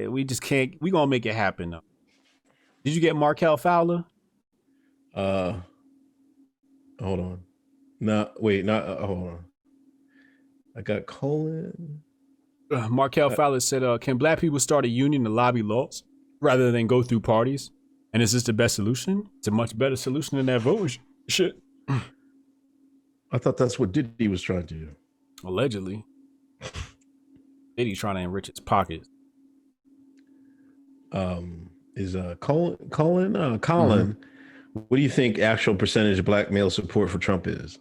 We just can't. We gonna make it happen though. Did you get Markel Fowler? Hold on. No, wait, not hold on. I got Colin. Markel Fowler said, "Can black people start a union to lobby laws rather than go through parties? And is this the best solution? It's a much better solution than that vote shit." I thought that's what Diddy was trying to do. Allegedly, Diddy trying to enrich his pockets. Is Colin? What do you think actual percentage of black male support for Trump is?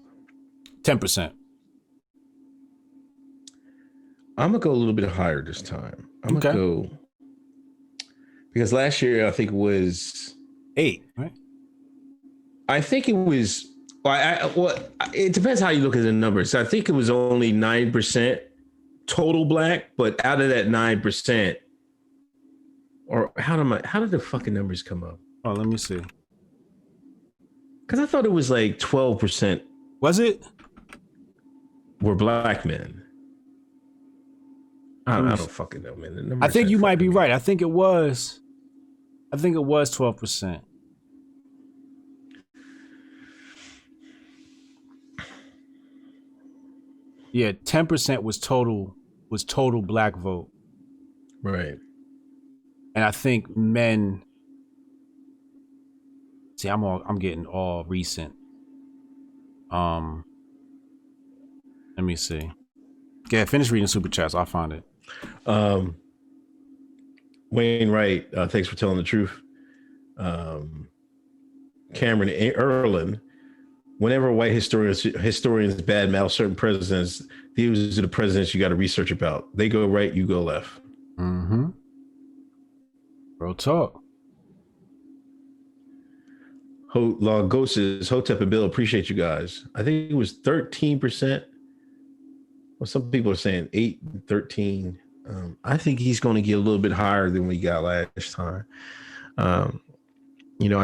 10%. I'm gonna go a little bit higher this time. I'm gonna go because last year I think it was 8, right? I think it was. Well, it depends how you look at the numbers. So I think it was only 9% total black, but out of that 9%, or how did the fucking numbers come up? Oh, let me see. Because I thought it was like 12%. Was it? Were black men. I don't fucking know, man. I think you might be right. I think it was 12%. Yeah, 10% was total black vote. Right. And I think men. See, I'm getting all recent. Let me see. Yeah, finish reading super chats. I'll find it. Wayne Wright, thanks for telling the truth. Cameron Erlin, whenever white historians badmouth certain presidents, these are the presidents you got to research about. They go right, you go left. Mm-hmm. Real talk. Lagoses, Hotep and Bill, appreciate you guys. I think it was 13%. Well, some people are saying 8, 13. I think he's going to get a little bit higher than we got last time. I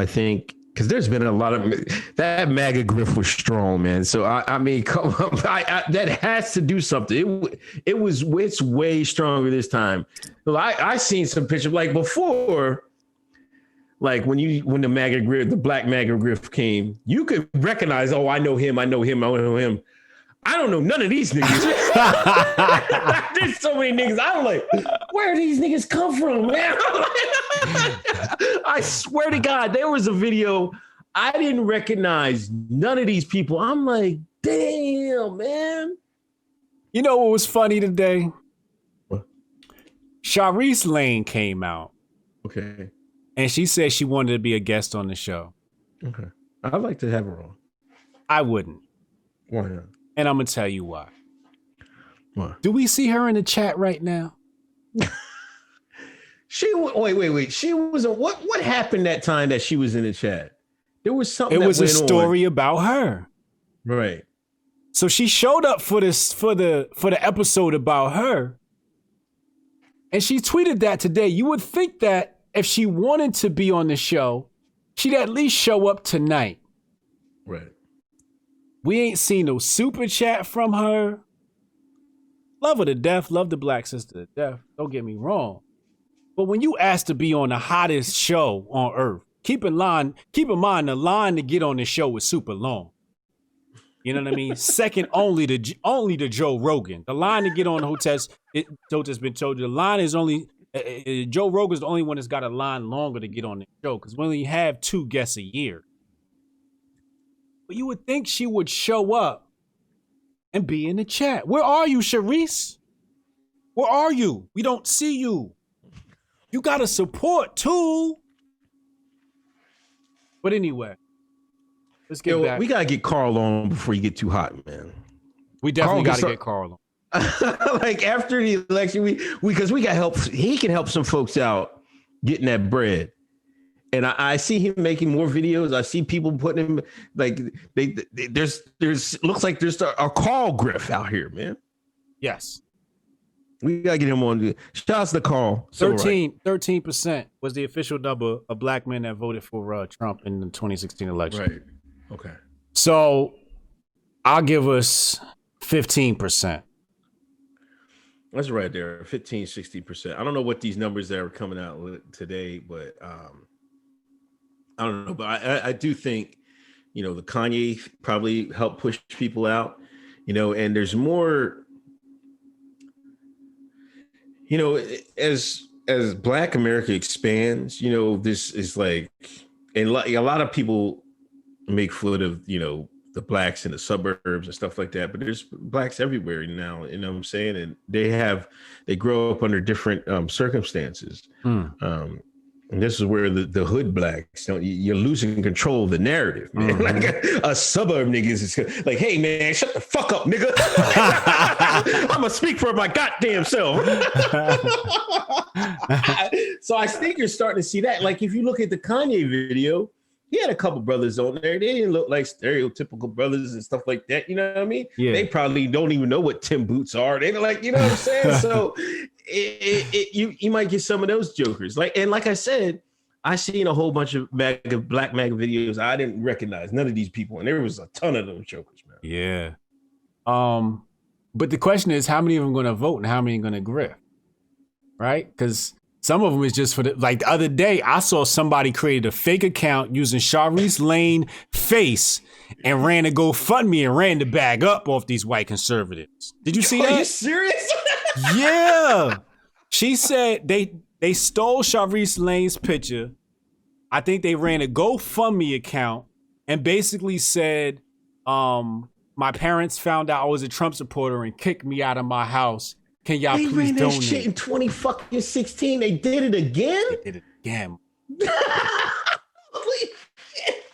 think because there's been a lot of that MAGA grift was strong, man. So I mean, come on, that has to do something. It's way stronger this time. I seen some pictures like before. Like when the MAGA grift, the black MAGA grift came, you could recognize, oh, I know him. I know I don't know none of these niggas. There's so many niggas. I'm like, where do these niggas come from, man? I swear to God, there was a video. I didn't recognize none of these people. I'm like, damn, man. You know what was funny today? What? Sharice Lane came out. Okay. And she said she wanted to be a guest on the show. Okay. I'd like to have her on. I wouldn't. Why not? And I'm going to tell you why. Why? Do we see her in the chat right now? Wait. She was what happened that time that she was in the chat? There was something. It was a story about her. Right. So she showed up for the episode about her. And she tweeted that today. You would think that if she wanted to be on the show, she'd at least show up tonight. Right. We ain't seen no super chat from her. Love her to death. Love the black sister to death. Don't get me wrong. But when you ask to be on the hottest show on earth, keep in mind the line to get on the show is super long. You know what I mean? Second only to Joe Rogan. The line to get on Hoteps, Hoteps been told you, the line is only, Joe Rogan's the only one that's got a line longer to get on the show because we only have 2 guests a year. But you would think she would show up and be in the chat. Where are you, Sharice? Where are you? We don't see you. You got to support too. But anyway, let's get back. We got to get Carl on before you get too hot, man. We definitely got to get Carl on. Like after the election, because we got help. He can help some folks out getting that bread. And I see him making more videos. I see people putting him like there's looks like there's a Carl griff out here, man. Yes. We gotta get him on. Shouts to Carl. 13% was the official number of black men that voted for Trump in the 2016 election. Right. Okay. So I'll give us 15%. That's right there, 15, 60%. I don't know what these numbers that are coming out today, but I don't know. But I do think, the Kanye probably helped push people out, and there's more, as Black America expands, this is like, and a lot of people make fun of, the Blacks in the suburbs and stuff like that, but there's Blacks everywhere now, you know what I'm saying? And they grow up under different circumstances. And this is where the hood Blacks, you're losing control of the narrative, man. Mm-hmm. Like a suburb niggas is like, hey man, shut the fuck up, nigga. I'm gonna speak for my goddamn self. So I think you're starting to see that. Like if you look at the Kanye video, he had a couple brothers on there. They didn't look like stereotypical brothers and stuff like that. You know what I mean? Yeah. They probably don't even know what Tim boots are. They're like, you know what I'm saying? So you might get some of those jokers. Like I said, I seen a whole bunch of Black MAGA videos. I didn't recognize none of these people, and there was a ton of those jokers, man. Yeah. But the question is, how many of them going to vote and how many are going to grift? Right? Because some of them is just for the other day, I saw somebody created a fake account using Sharice Lane face and ran a GoFundMe and ran the bag up off these white conservatives. Did you see that? Are you serious? Yeah. She said they stole Sharice Lane's picture. I think they ran a GoFundMe account and basically said, my parents found out I was a Trump supporter and kicked me out of my house. Can y'all please donate? They ran that shit in 2016. They did it again? They did it again. Holy shit.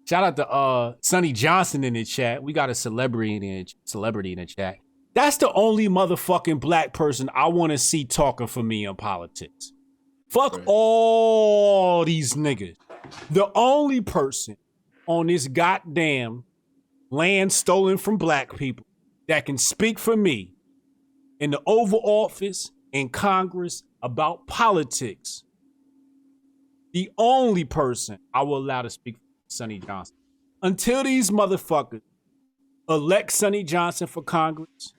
Shout out to Sonny Johnson in the chat. We got a celebrity in the chat. That's the only motherfucking Black person I want to see talking for me in politics. Fuck all these niggas. The only person on this goddamn land stolen from Black people that can speak for me in the Oval Office, in Congress, about politics. The only person I will allow to speak for Sonny Johnson. Until these motherfuckers elect Sonny Johnson for Congress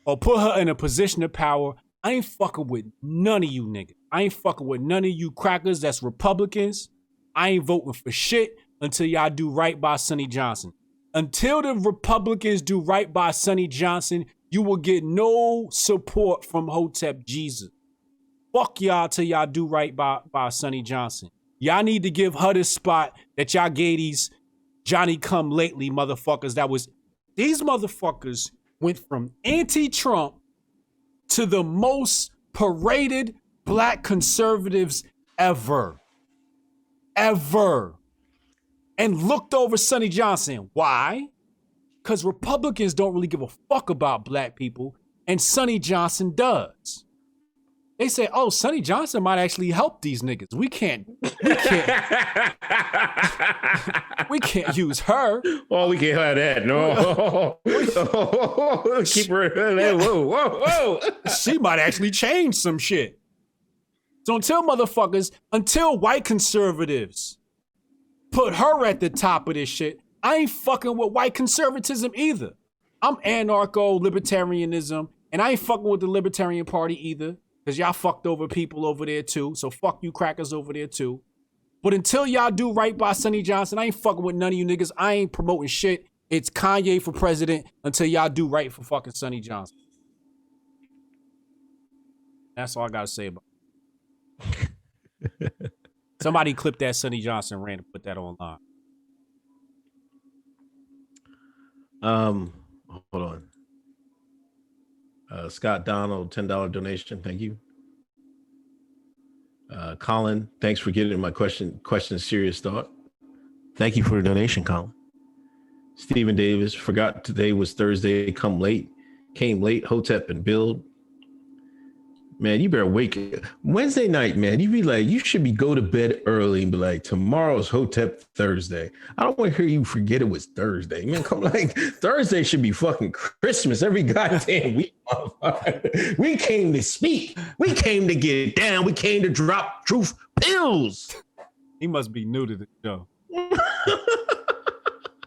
or put her in a position of power, I ain't fucking with none of you niggas. I ain't fucking with none of you crackers that's Republicans. I ain't voting for shit until y'all do right by Sonny Johnson. Until the Republicans do right by Sonny Johnson, you will get no support from Hotep Jesus. Fuck y'all till y'all do right by Sonny Johnson. Y'all need to give her the spot that y'all gave these Johnny-come-lately motherfuckers. These motherfuckers went from anti-Trump to the most paraded Black conservatives ever. And looked over Sonny Johnson. Why? Because Republicans don't really give a fuck about Black people, and Sonny Johnson does. They say, oh, Sonny Johnson might actually help these niggas. We can't use her. Oh, we can't have that. No. Keep her. Whoa. She might actually change some shit. So until white conservatives put her at the top of this shit, I ain't fucking with white conservatism either. I'm anarcho-libertarianism, and I ain't fucking with the Libertarian Party either, because y'all fucked over people over there too, so fuck you crackers over there too. But until y'all do right by Sonny Johnson, I ain't fucking with none of you niggas. I ain't promoting shit. It's Kanye for president until y'all do right for fucking Sonny Johnson. That's all I gotta say about it. Somebody clip that Sonny Johnson rant and put that online. Hold on. Scott Donald, $10 donation. Thank you. Colin, thanks for getting my question serious thought. Thank you for the donation, Colin. Stephen Davis, forgot today was Thursday. Came late. Hotep and build. Man, you better wake Wednesday night, man. You be like, you should go to bed early and be like, tomorrow's Hotep Thursday. I don't want to hear you forget it was Thursday. Man, Thursday should be fucking Christmas every goddamn week. We came to speak. We came to get it down. We came to drop truth pills. He must be new to the show.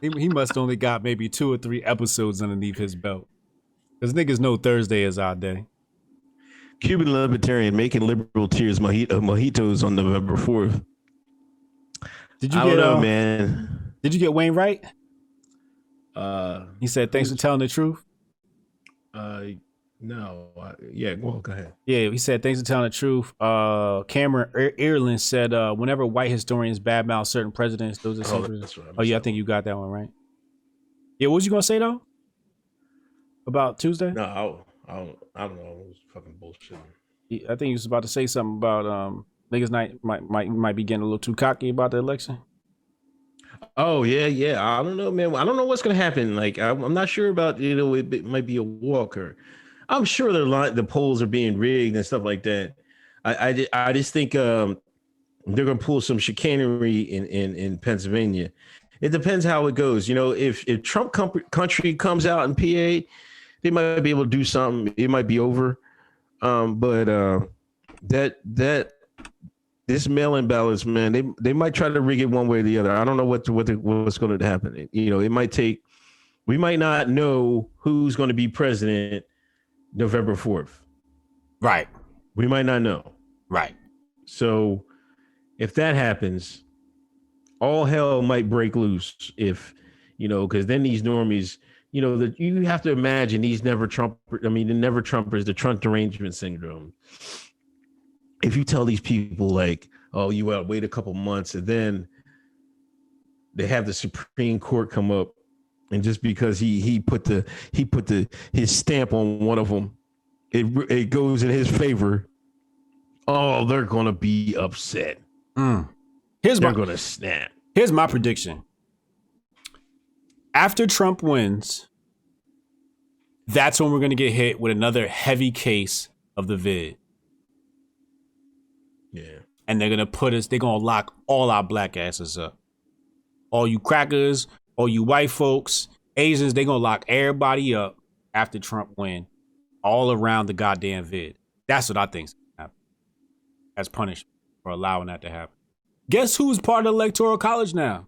He must only got maybe 2 or 3 episodes underneath his belt. Because niggas know Thursday is our day. Cuban libertarian making liberal tears mojitos on November 4th. Did you I don't know, man. Did you get Wayne right? Uh, He said, thanks for telling the truth. No. Yeah, well, go ahead. Yeah, he said, thanks for telling the truth. Cameron Ireland said, whenever white historians badmouth certain presidents, those are some presidents. Oh, yeah, I think you got that one right. Yeah, what was you going to say, though? About Tuesday? No, I don't know. It was fucking bullshit. I think he was about to say something about niggas might be getting a little too cocky about the election. Oh yeah. I don't know, man. I don't know what's gonna happen. Like I'm not sure about it might be a walk or I'm sure the polls are being rigged and stuff like that. I just think they're gonna pull some chicanery in Pennsylvania. It depends how it goes. If Trump country comes out in PA, they might be able to do something. It might be over. But this mail-in ballots, man, they might try to rig it one way or the other. I don't know what's going to happen. It might take. We might not know who's going to be president November 4th. Right. We might not know. Right. So if that happens, all hell might break loose. If because then these normies. That you have to imagine these the never Trumpers, the Trump derangement syndrome. If you tell these people like, oh, you gotta wait a couple months, and then they have the Supreme Court come up, and just because he put his stamp on one of them, it goes in his favor. Oh, they're gonna be upset. They're gonna snap. Here's my prediction. After Trump wins, that's when we're going to get hit with another heavy case of the vid. Yeah. And they're going to lock all our black asses up. All you crackers, all you white folks, Asians, they're going to lock everybody up after Trump win all around the goddamn vid. That's what I think's going to happen as punishment for allowing that to happen. Guess who's part of the Electoral College now?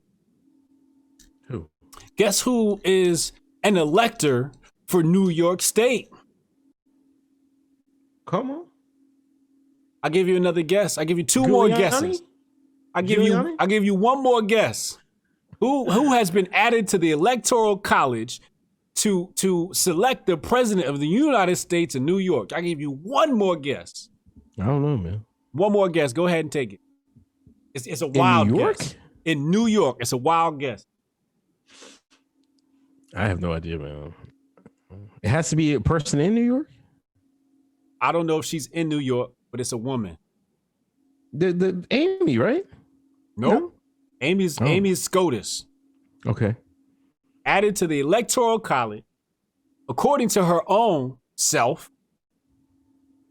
Guess who is an elector for New York State? Come on. I'll give you another guess. I'll give you two more guesses. I'll give you one more guess. Who has been added to the Electoral College to select the president of the United States in New York? I'll give you one more guess. I don't know, man. One more guess. Go ahead and take it. It's a wild guess. In New York, it's a wild guess. I have no idea, man. It has to be a person in New York? I don't know if she's in New York, but it's a woman. The Amy, right? Nope. No? Amy SCOTUS. Okay. Added to the Electoral College, according to her own self,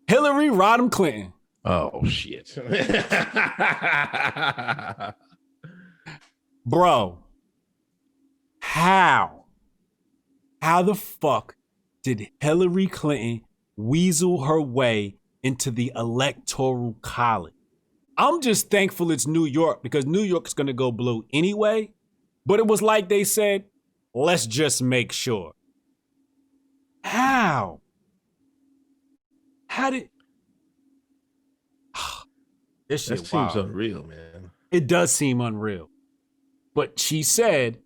Hillary Rodham Clinton. Oh, shit. Bro, how the fuck did Hillary Clinton weasel her way into the Electoral College? I'm just thankful it's New York because New York's going to go blue anyway. But it was like they said, let's just make sure. How? How did... This shit seems unreal, man. It does seem unreal. But she said,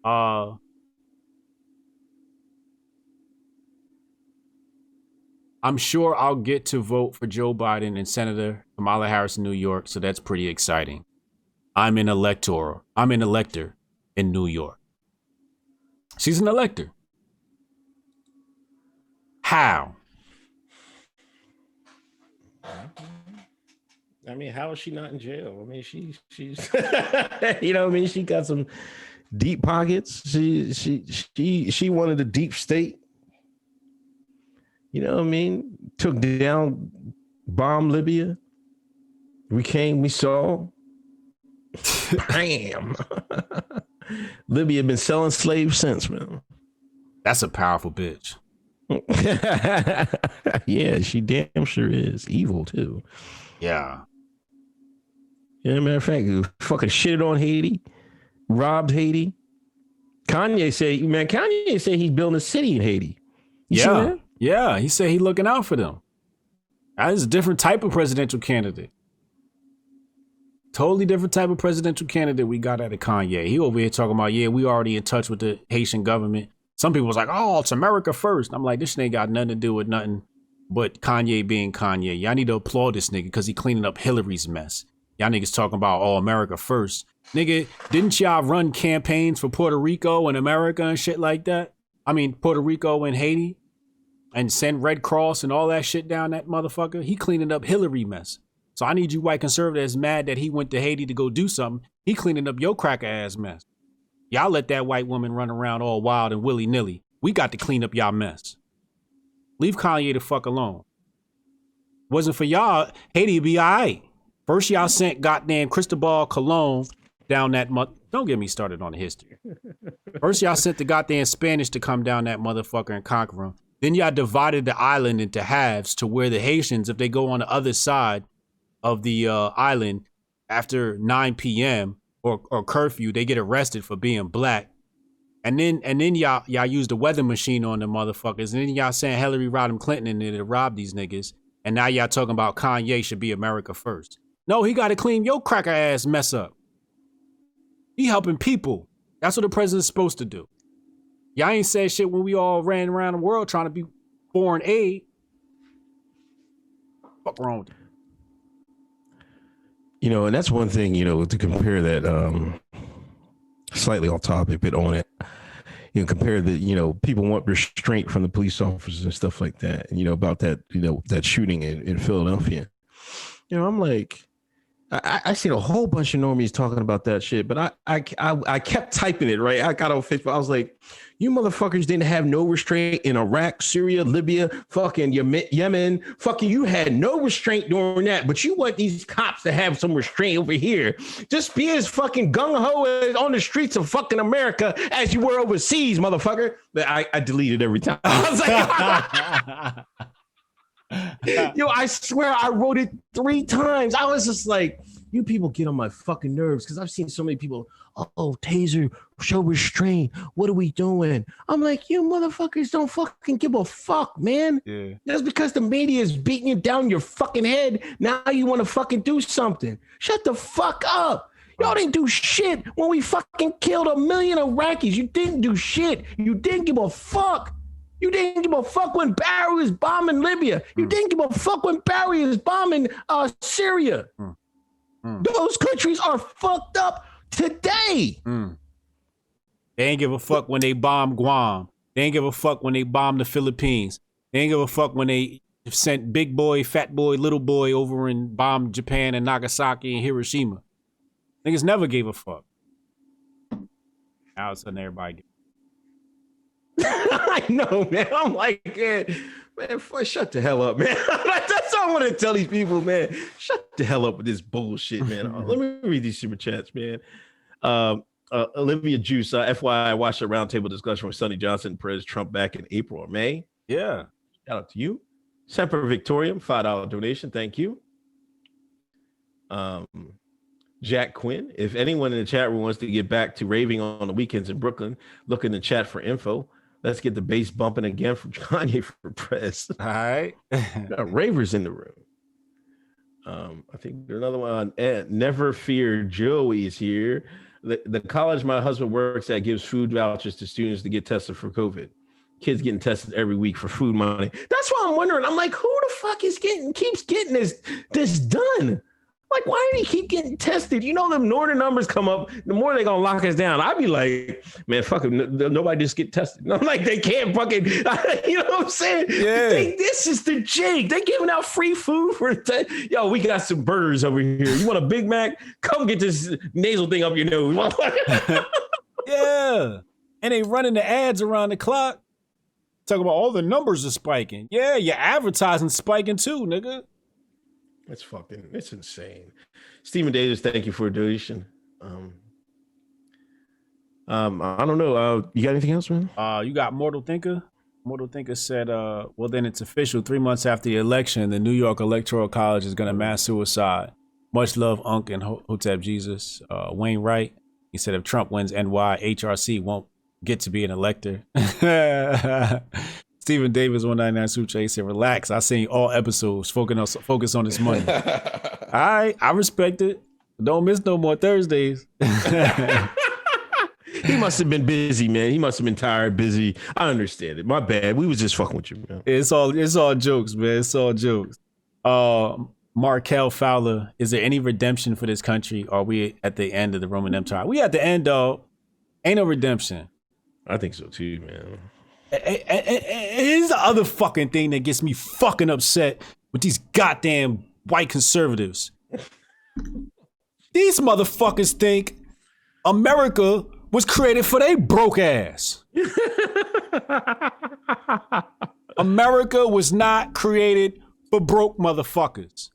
I'm sure I'll get to vote for Joe Biden and Senator Kamala Harris in New York, so that's pretty exciting. I'm an elector in New York. She's an elector. How? I mean, how is she not in jail? I mean, she's you know what I mean? She got some deep pockets. She wanted a deep state. You know what I mean? Took down, bombed Libya. We came, we saw. Bam. Libya been selling slaves since, man. That's a powerful bitch. Yeah, she damn sure is. Evil, too. Yeah. Yeah, matter of fact, fucking shitted on Haiti, robbed Haiti. Kanye said he's building a city in Haiti. You see that? Yeah. He said he looking out for them. That is a different type of presidential candidate. Totally different type of presidential candidate we got out of Kanye. He over here talking about, yeah, we already in touch with the Haitian government. Some people was like, oh, it's America first. I'm like, this shit ain't got nothing to do with nothing but Kanye being Kanye. Y'all need to applaud this nigga because he cleaning up Hillary's mess. Y'all niggas talking about, oh, America first. Nigga, didn't y'all run campaigns for Puerto Rico and America and shit like that? I mean, Puerto Rico and Haiti and send Red Cross and all that shit down that motherfucker. He cleaning up Hillary mess. So I need you white conservatives mad that he went to Haiti to go do something. He cleaning up your cracker ass mess. Y'all let that white woman run around all wild and willy-nilly. We got to clean up y'all mess. Leave Kanye the fuck alone. Wasn't for y'all, Haiti would be all right. First y'all sent goddamn Cristobal Colon down that don't get me started on the history. First y'all sent the goddamn Spanish to come down that motherfucker and conquer him. Then y'all divided the island into halves to where the Haitians, if they go on the other side of the island after 9 p.m. or curfew, they get arrested for being black. And then y'all use the weather machine on the motherfuckers. And then y'all saying Hillary Rodham Clinton and to rob these niggas. And now y'all talking about Kanye should be America first. No, he got to clean your cracker ass mess up. He helping people. That's what the president's supposed to do. Y'all ain't said shit when we all ran around the world trying to be foreign aid. Fuck wrong with you? You know, and that's one thing, you know, to compare that, slightly off topic, but on it, you know, compare the, you know, people want restraint from the police officers and stuff like that, you know, about that, you know, that shooting in Philadelphia. You know, I'm like, I seen a whole bunch of normies talking about that shit, but I kept typing it, right? I got on Facebook. I was like, you motherfuckers didn't have no restraint in Iraq, Syria, Libya, fucking Yemen. Fucking you had no restraint during that, but you want these cops to have some restraint over here. Just be as fucking gung-ho on the streets of fucking America as you were overseas, motherfucker. But I deleted every time. I was like, yo, I swear I wrote it 3 times. I was just like, you people get on my fucking nerves because I've seen so many people, oh, taser, show restraint. What are we doing? I'm like, you motherfuckers don't fucking give a fuck, man. Yeah. That's because the media is beating you down your fucking head. Now you want to fucking do something. Shut the fuck up. Y'all didn't do shit when we fucking killed 1 million Iraqis. You didn't do shit. You didn't give a fuck. You didn't give a fuck when Barry was bombing Libya. You didn't give a fuck when Barry was bombing Syria. Those countries are fucked up today. They ain't give a fuck when they bombed Guam. They ain't give a fuck when they bombed the Philippines. They ain't give a fuck when they sent big boy, fat boy, little boy over and bombed Japan and Nagasaki and Hiroshima. Niggas never gave a fuck. Now it's sudden everybody I know, man. I'm like, man, shut the hell up, man. That's all I want to tell these people, man. Shut the hell up with this bullshit, man. Let me read these super chats, man. Olivia Juice, FYI, I watched a roundtable discussion with Sonny Johnson and Perez Trump back in April or May. Yeah. Shout out to you. Semper Victorium, $5 donation. Thank you. Jack Quinn, if anyone in the chat room wants to get back to raving on the weekends in Brooklyn, look in the chat for info. Let's get the bass bumping again from Kanye for press. All right. Ravers in the room. I think there's another one. Never Fear Joey is here. The college my husband works at gives food vouchers to students to get tested for COVID. Kids getting tested every week for food money. That's why I'm wondering. I'm like, who the fuck keeps getting this done? Like, why do they keep getting tested? You know, the more the numbers come up, the more they're going to lock us down. I'd be like, man, fuck them. Nobody just get tested. I'm like, they can't fucking, you know what I'm saying? Yeah. This is the jig. They giving out free food for, yo, we got some burgers over here. You want a Big Mac? Come get this nasal thing up your nose. Yeah. And they running the ads around the clock. Talking about all the numbers are spiking. Yeah, your advertising spiking too, nigga. It's insane. Stephen Davis, thank you for a donation. I don't know. You got anything else, man? You got Mortal Thinker. Mortal Thinker said, well, then it's official. 3 months after the election, the New York Electoral College is going to mass suicide. Much love, Unc and Hotep Jesus. Wayne Wright, he said, if Trump wins NY, HRC won't get to be an elector. Stephen Davis 199 Super Chat said, relax. I seen all episodes. Focus on this money. All right, I respect it. Don't miss no more Thursdays. He must have been busy, man. He must have been tired, busy. I understand it. My bad. We was just fucking with you, man. It's all jokes, man. It's all jokes. Markel Fowler, is there any redemption for this country? Or are we at the end of the Roman Empire? We at the end, dog. Ain't no redemption. I think so too, man. Here's the other fucking thing that gets me fucking upset with these goddamn white conservatives. These motherfuckers think America was created for they broke ass. America was not created for broke motherfuckers.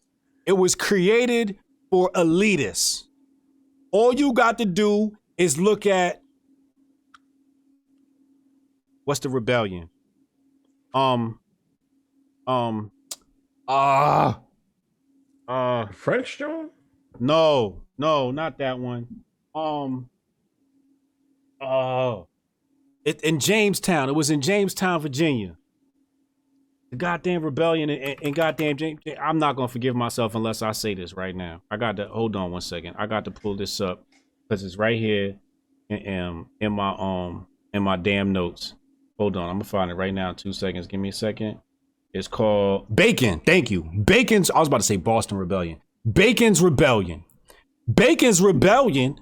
It was created for elitists. All you got to do is look at what's the rebellion? French John? No, not that one. In Jamestown. It was in Jamestown, Virginia. The goddamn rebellion in goddamn James. I'm not gonna forgive myself unless I say this right now. I got to hold on one second. I got to pull this up because it's right here in my damn notes. Hold on, I'm gonna find it right now in 2 seconds. Give me a second. It's called Bacon. Thank you. Bacon's. I was about to say Boston Rebellion. Bacon's Rebellion. Bacon's Rebellion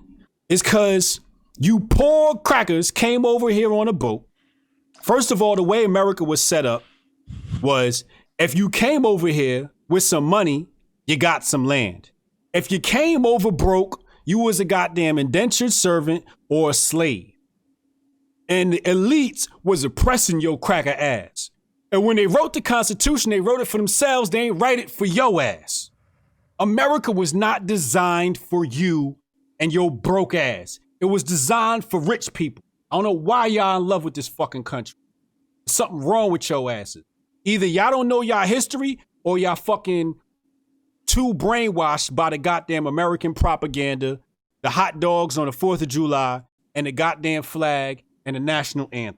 is because you poor crackers came over here on a boat. First of all, the way America was set up was if you came over here with some money, you got some land. If you came over broke, you was a goddamn indentured servant or a slave. And the elites was oppressing your cracker ass. And when they wrote the Constitution, they wrote it for themselves. They ain't write it for your ass. America was not designed for you and your broke ass. It was designed for rich people. I don't know why y'all in love with this fucking country. There's something wrong with your asses. Either y'all don't know y'all history or y'all fucking too brainwashed by the goddamn American propaganda, the hot dogs on the 4th of July, and the goddamn flag and the national anthem.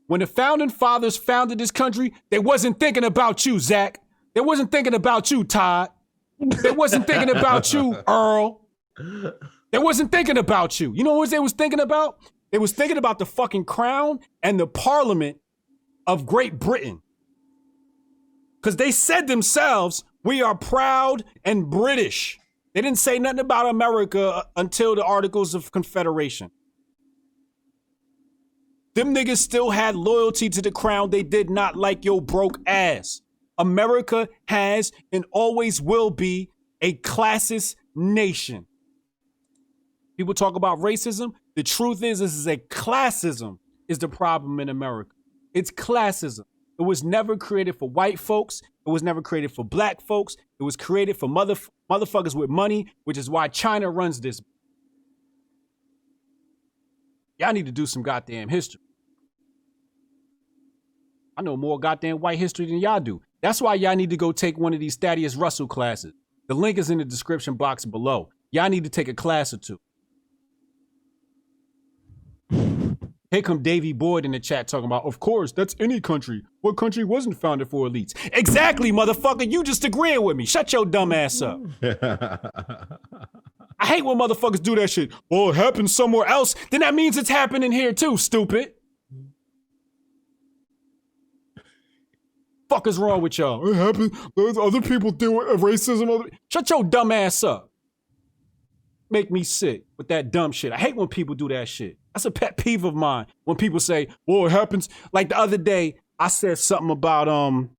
When the founding fathers founded this country, they wasn't thinking about you, Zach. They wasn't thinking about you, Todd. They wasn't thinking about you, Earl. They wasn't thinking about you. You know what they was thinking about? They was thinking about the fucking crown and the parliament of Great Britain. Because they said themselves, we are proud and British. They didn't say nothing about America until the Articles of Confederation. Them niggas still had loyalty to the crown. They did not like your broke ass. America has and always will be a classist nation. People talk about racism. The truth is, this is a classism is the problem in America. It's classism. It was never created for white folks. It was never created for black folks. It was created for motherfuckers with money, which is why China runs this. Y'all need to do some goddamn history. I know more goddamn white history than y'all do. That's why y'all need to go take one of these Thaddeus Russel classes. The link is in the description box below. Y'all need to take a class or two. Here come Davey Boyd in the chat talking about, of course, that's any country. What country wasn't founded for elites? Exactly, motherfucker. You just agreeing with me. Shut your dumb ass up. I hate when motherfuckers do that shit. Well, it happened somewhere else. Then that means it's happening here too, stupid. Fuck is wrong with y'all? It happened. There's other people deal with racism. Shut your dumb ass up. Make me sick with that dumb shit. I hate when people do that shit. That's a pet peeve of mine. When people say, well, it happens. Like the other day, I said something about, I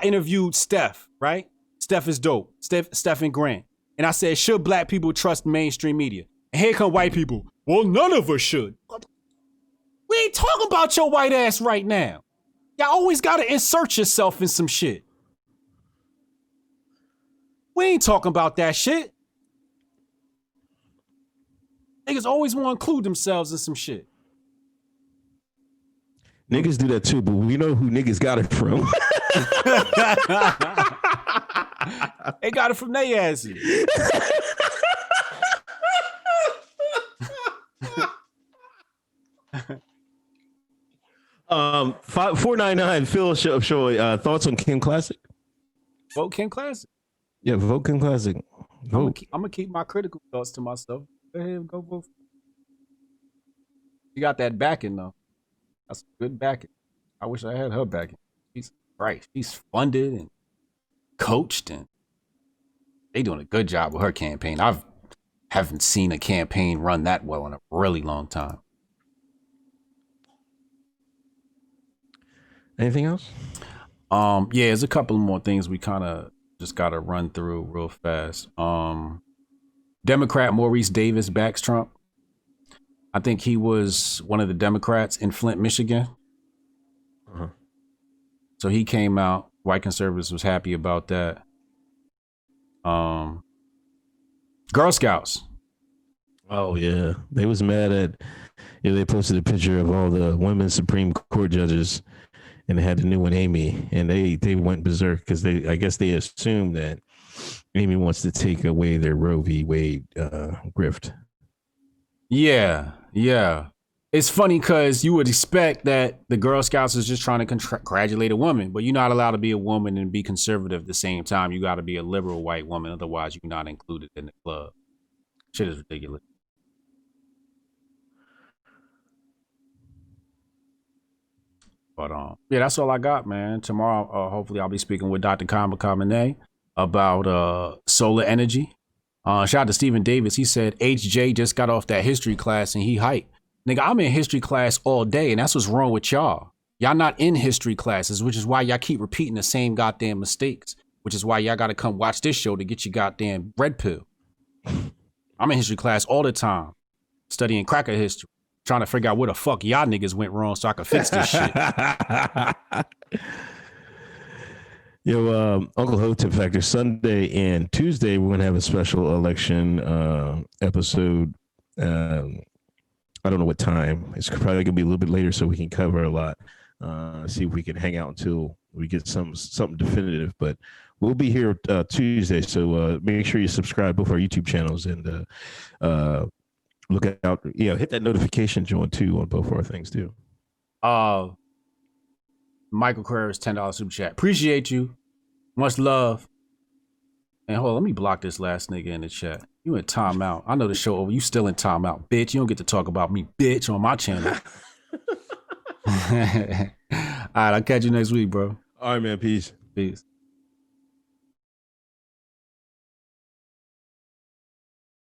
interviewed Steph, right? Steph is dope. Steph and Grant. And I said, should black people trust mainstream media? And here come white people. Well, none of us should. We ain't talking about your white ass right now. Y'all always gotta insert yourself in some shit. We ain't talking about that shit. Niggas always want to include themselves in some shit. Niggas do that too, but we know who niggas got it from. They got it from their asses. 499 Phil Show. Thoughts on Kim Classic? Vote Kim Classic. Yeah, vote Kim Classic. I'm gonna keep my critical thoughts to myself. Go ahead and go vote. She got that backing though. That's good backing. I wish I had her backing. She's right. She's funded and coached, and they doing a good job with her campaign. Haven't seen a campaign run that well in a really long time. Anything else? Yeah, there's a couple more things we kind of just got to run through real fast. Democrat Maurice Davis backs Trump. I think he was one of the Democrats in Flint, Michigan. Uh-huh. So he came out. White conservatives was happy about that. Girl Scouts. Oh yeah, they was mad at. They posted a picture of all the women Supreme Court judges, and they had the new one, Amy, and they went berserk because I guess they assumed that Amy wants to take away their Roe v. Wade grift. Yeah. It's funny because you would expect that the Girl Scouts is just trying to congratulate a woman, but you're not allowed to be a woman and be conservative at the same time. You got to be a liberal white woman, otherwise you're not included in the club. Shit is ridiculous. But yeah, that's all I got, man. Tomorrow, hopefully, I'll be speaking with Dr. Kamine about solar energy. Shout out to Stephen Davis. He said HJ just got off that history class and he hyped. Nigga, I'm in history class all day, and that's what's wrong with y'all. Y'all not in history classes, which is why y'all keep repeating the same goddamn mistakes, which is why y'all got to come watch this show to get your goddamn red pill. I'm in history class all the time, studying cracker history, trying to figure out where the fuck y'all niggas went wrong so I can fix this shit. Yo, Uncle Hotep Factor, Sunday and Tuesday, we're going to have a special election episode. I don't know what time. It's probably going to be a little bit later so we can cover a lot. See if we can hang out until we get something definitive. But we'll be here Tuesday, so make sure you subscribe both our YouTube channels and look out. Hit that notification joint too on both our things too. Michael Carrera's $10 super chat. Appreciate you. Much love. And hold on, let me block this last nigga in the chat. You in timeout. I know the show over. You still in timeout, bitch. You don't get to talk about me, bitch, on my channel. All right, I'll catch you next week, bro. All right, man. Peace. Peace.